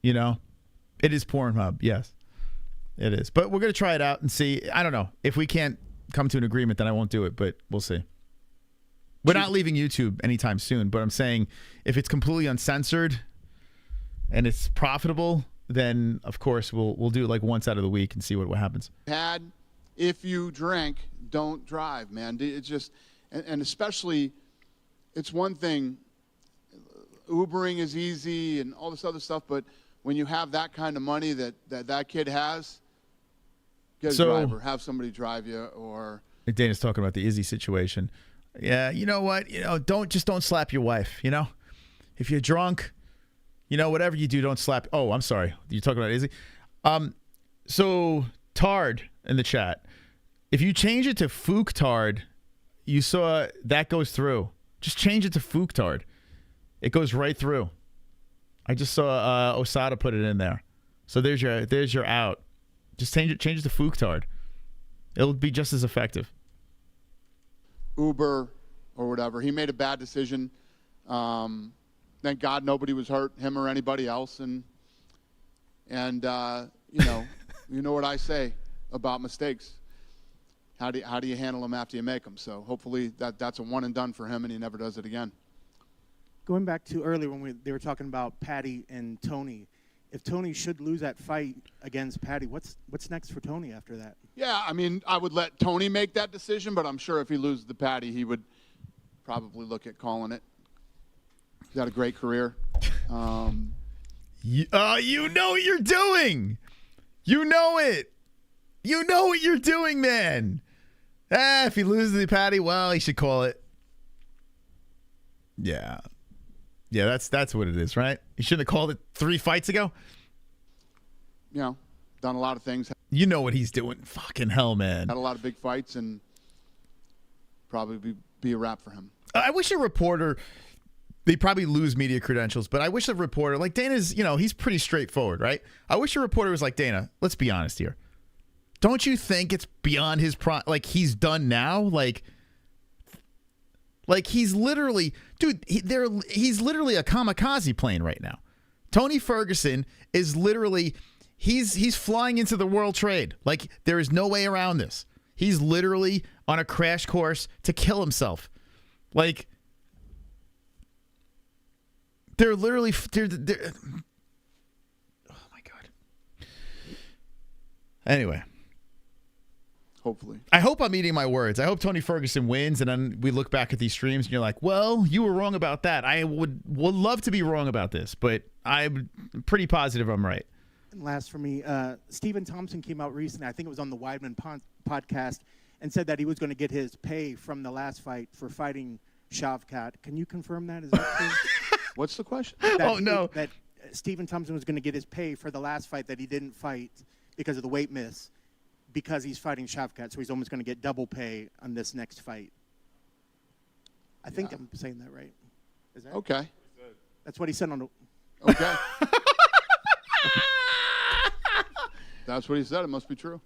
It is Pornhub, yes, it is. But we're gonna try it out and see. I don't know if we can't come to an agreement, then I won't do it. But we'll see. We're not leaving YouTube anytime soon. But I'm saying if it's completely uncensored and it's profitable, then of course we'll do it like once out of the week and see what happens. If you drink, don't drive, man. It's just, and especially, it's one thing, Ubering is easy and all this other stuff, but when you have that kind of money that kid has, get a driver, have somebody drive you, or... Dana's talking about the Izzy situation. Yeah, you know what? Don't slap your wife, If you're drunk, whatever you do, don't slap... Oh, I'm sorry. You're talking about Izzy? So, Tard in the chat. If you change it to Fuktard, you saw that goes through. Just change it to Fuktard. It goes right through. I just saw Osada put it in there. So there's your out. Just change it to Fuktard. It'll be just as effective. Uber or whatever. He made a bad decision. Thank God nobody was hurt, him or anybody else. And you know what I say about mistakes. How do you handle them after you make them? So hopefully that's a one and done for him, and he never does it again. Going back to earlier when they were talking about Paddy and Tony, if Tony should lose that fight against Paddy, what's next for Tony after that? Yeah, I mean, I would let Tony make that decision, but I'm sure if he loses the Paddy, he would probably look at calling it. He's had a great career. You know what you're doing. You know it. You know what you're doing, man. If he loses the Paddy, well, he should call it. Yeah. Yeah, that's what it is, right? He shouldn't have called it 3 fights ago. Done a lot of things. You know what he's doing. Fucking hell, man. Had a lot of big fights and probably be a wrap for him. I wish a reporter, they probably lose media credentials, but I wish a reporter, like Dana's, he's pretty straightforward, right? I wish a reporter was like, Dana, let's be honest here. Don't you think it's beyond his like he's done now? Like he's literally, dude, he's literally a kamikaze plane right now. Tony Ferguson is literally, he's flying into the world trade. Like there is no way around this. He's literally on a crash course to kill himself. Like they're literally, oh my God. Anyway. Hopefully. I hope I'm eating my words. I hope Tony Ferguson wins, and then we look back at these streams, and you're like, well, you were wrong about that. I would love to be wrong about this, but I'm pretty positive I'm right. And last for me, Stephen Thompson came out recently, I think it was on the Weidman podcast, and said that he was going to get his pay from the last fight for fighting Shavkat. Can you confirm that? Is that true? What's the question? That Stephen Thompson was going to get his pay for the last fight that he didn't fight because of the weight miss, because he's fighting Shavkat, so he's almost going to get double pay on this next fight. I think I'm saying that right. Is that okay? That's what he said on the... Okay. That's what he said. It must be true.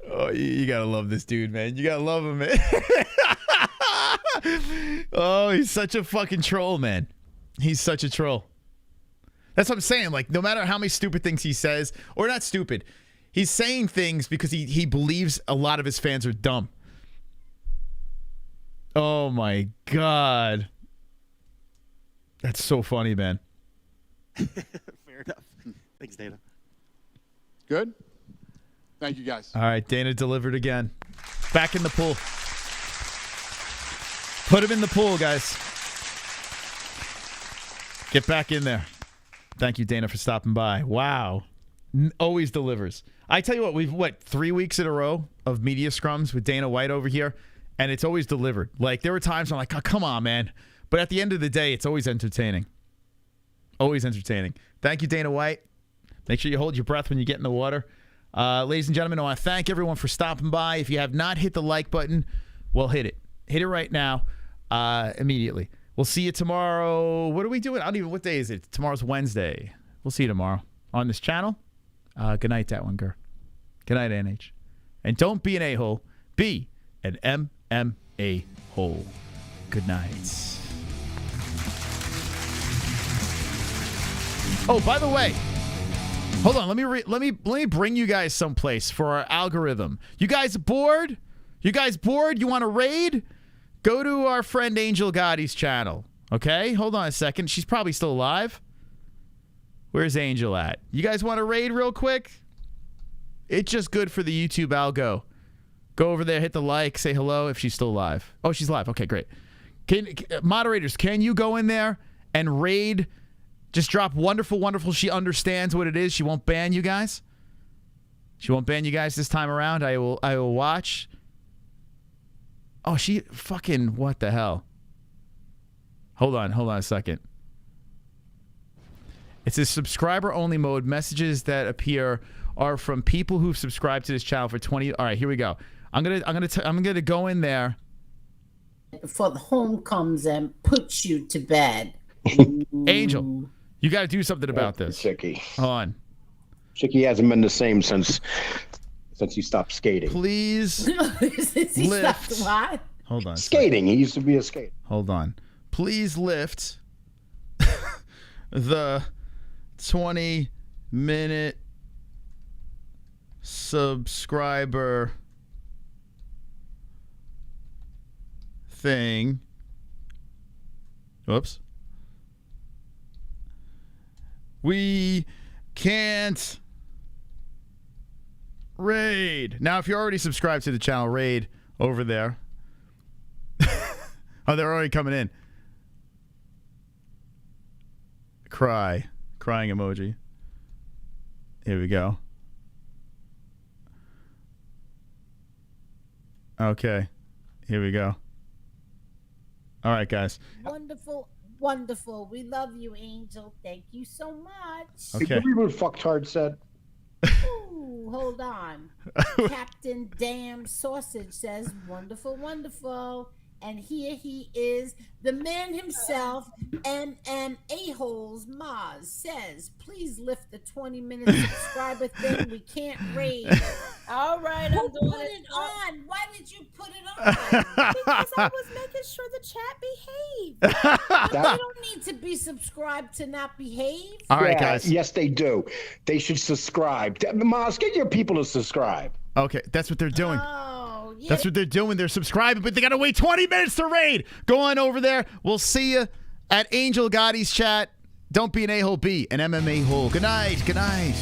Oh, you got to love this dude, man. You got to love him, man. Oh, he's such a fucking troll, man. He's such a troll. That's what I'm saying. Like, no matter how many stupid things he says, or not stupid, he's saying things because he believes a lot of his fans are dumb. Oh, my God. That's so funny, man. Fair enough. Thanks, Dana. Good? Thank you, guys. All right, Dana delivered again. Back in the pool. Put him in the pool, guys. Get back in there. Thank you, Dana, for stopping by. Wow. Always delivers. I tell you what, we've, 3 weeks in a row of media scrums with Dana White over here, and it's always delivered. Like, there were times I'm like, oh, come on, man. But at the end of the day, it's always entertaining. Always entertaining. Thank you, Dana White. Make sure you hold your breath when you get in the water. Ladies and gentlemen, I want to thank everyone for stopping by. If you have not hit the like button, well, hit it. Hit it right now, immediately. We'll see you tomorrow. What are we doing? I don't even, what day is it? Tomorrow's Wednesday. We'll see you tomorrow on this channel. Good night, that one, girl. Good night, NH. And don't be an a-hole. Be an MMA-hole. Good night. Oh, by the way, hold on. Let me bring you guys someplace for our algorithm. You guys bored? You guys bored? You want to raid? Go to our friend Angel Gotti's channel. Okay? Hold on a second. She's probably still alive. Where's Angel at? You guys want to raid real quick? It's just good for the YouTube algo. Go over there, hit the like, say hello if she's still alive. Oh, she's alive. Okay, great. Moderators, can you go in there and raid? Just drop wonderful, wonderful. She understands what it is. She won't ban you guys. She won't ban you guys this time around. I will watch. Oh, she fucking, what the hell? Hold on a second. It says subscriber only mode. Messages that appear are from people who've subscribed to this channel for 20. All right, here we go. I'm gonna go in there before the home comes and puts you to bed. Angel, you got to do something about this. Chicky. Hold on. Chicky hasn't been the same since he stopped skating. Please he lift. What? Hold on. Skating. He used to be a skater. Hold on. Please lift the 20-minute subscriber thing. Whoops. We can't raid. Now, if you're already subscribed to the channel, raid over there. Oh, they're already coming in. Crying emoji. Here we go. Okay. Here we go. All right, guys. Wonderful, wonderful. We love you, Angel. Thank you so much. Okay. Did you read what fucktard said? Ooh, hold on. Captain Damn Sausage says, wonderful, wonderful. And here he is, the man himself, MMA-Holes Maz says, please lift the 20-minute subscriber thing. We can't raid. All right, Who I'm doing put it. it on? Why did you put it on? Because I was making sure the chat behaved. They don't need to be subscribed to not behave. All right, guys. Yes, they do. They should subscribe. Maz, get your people to subscribe. Okay, that's what they're doing. Oh, yeah. That's what they're doing. They're subscribing, but they got to wait 20 minutes to raid. Go on over there. We'll see you at Angel Gotti's chat. Don't be an a-hole, be an MMA hole. Good night. Good night.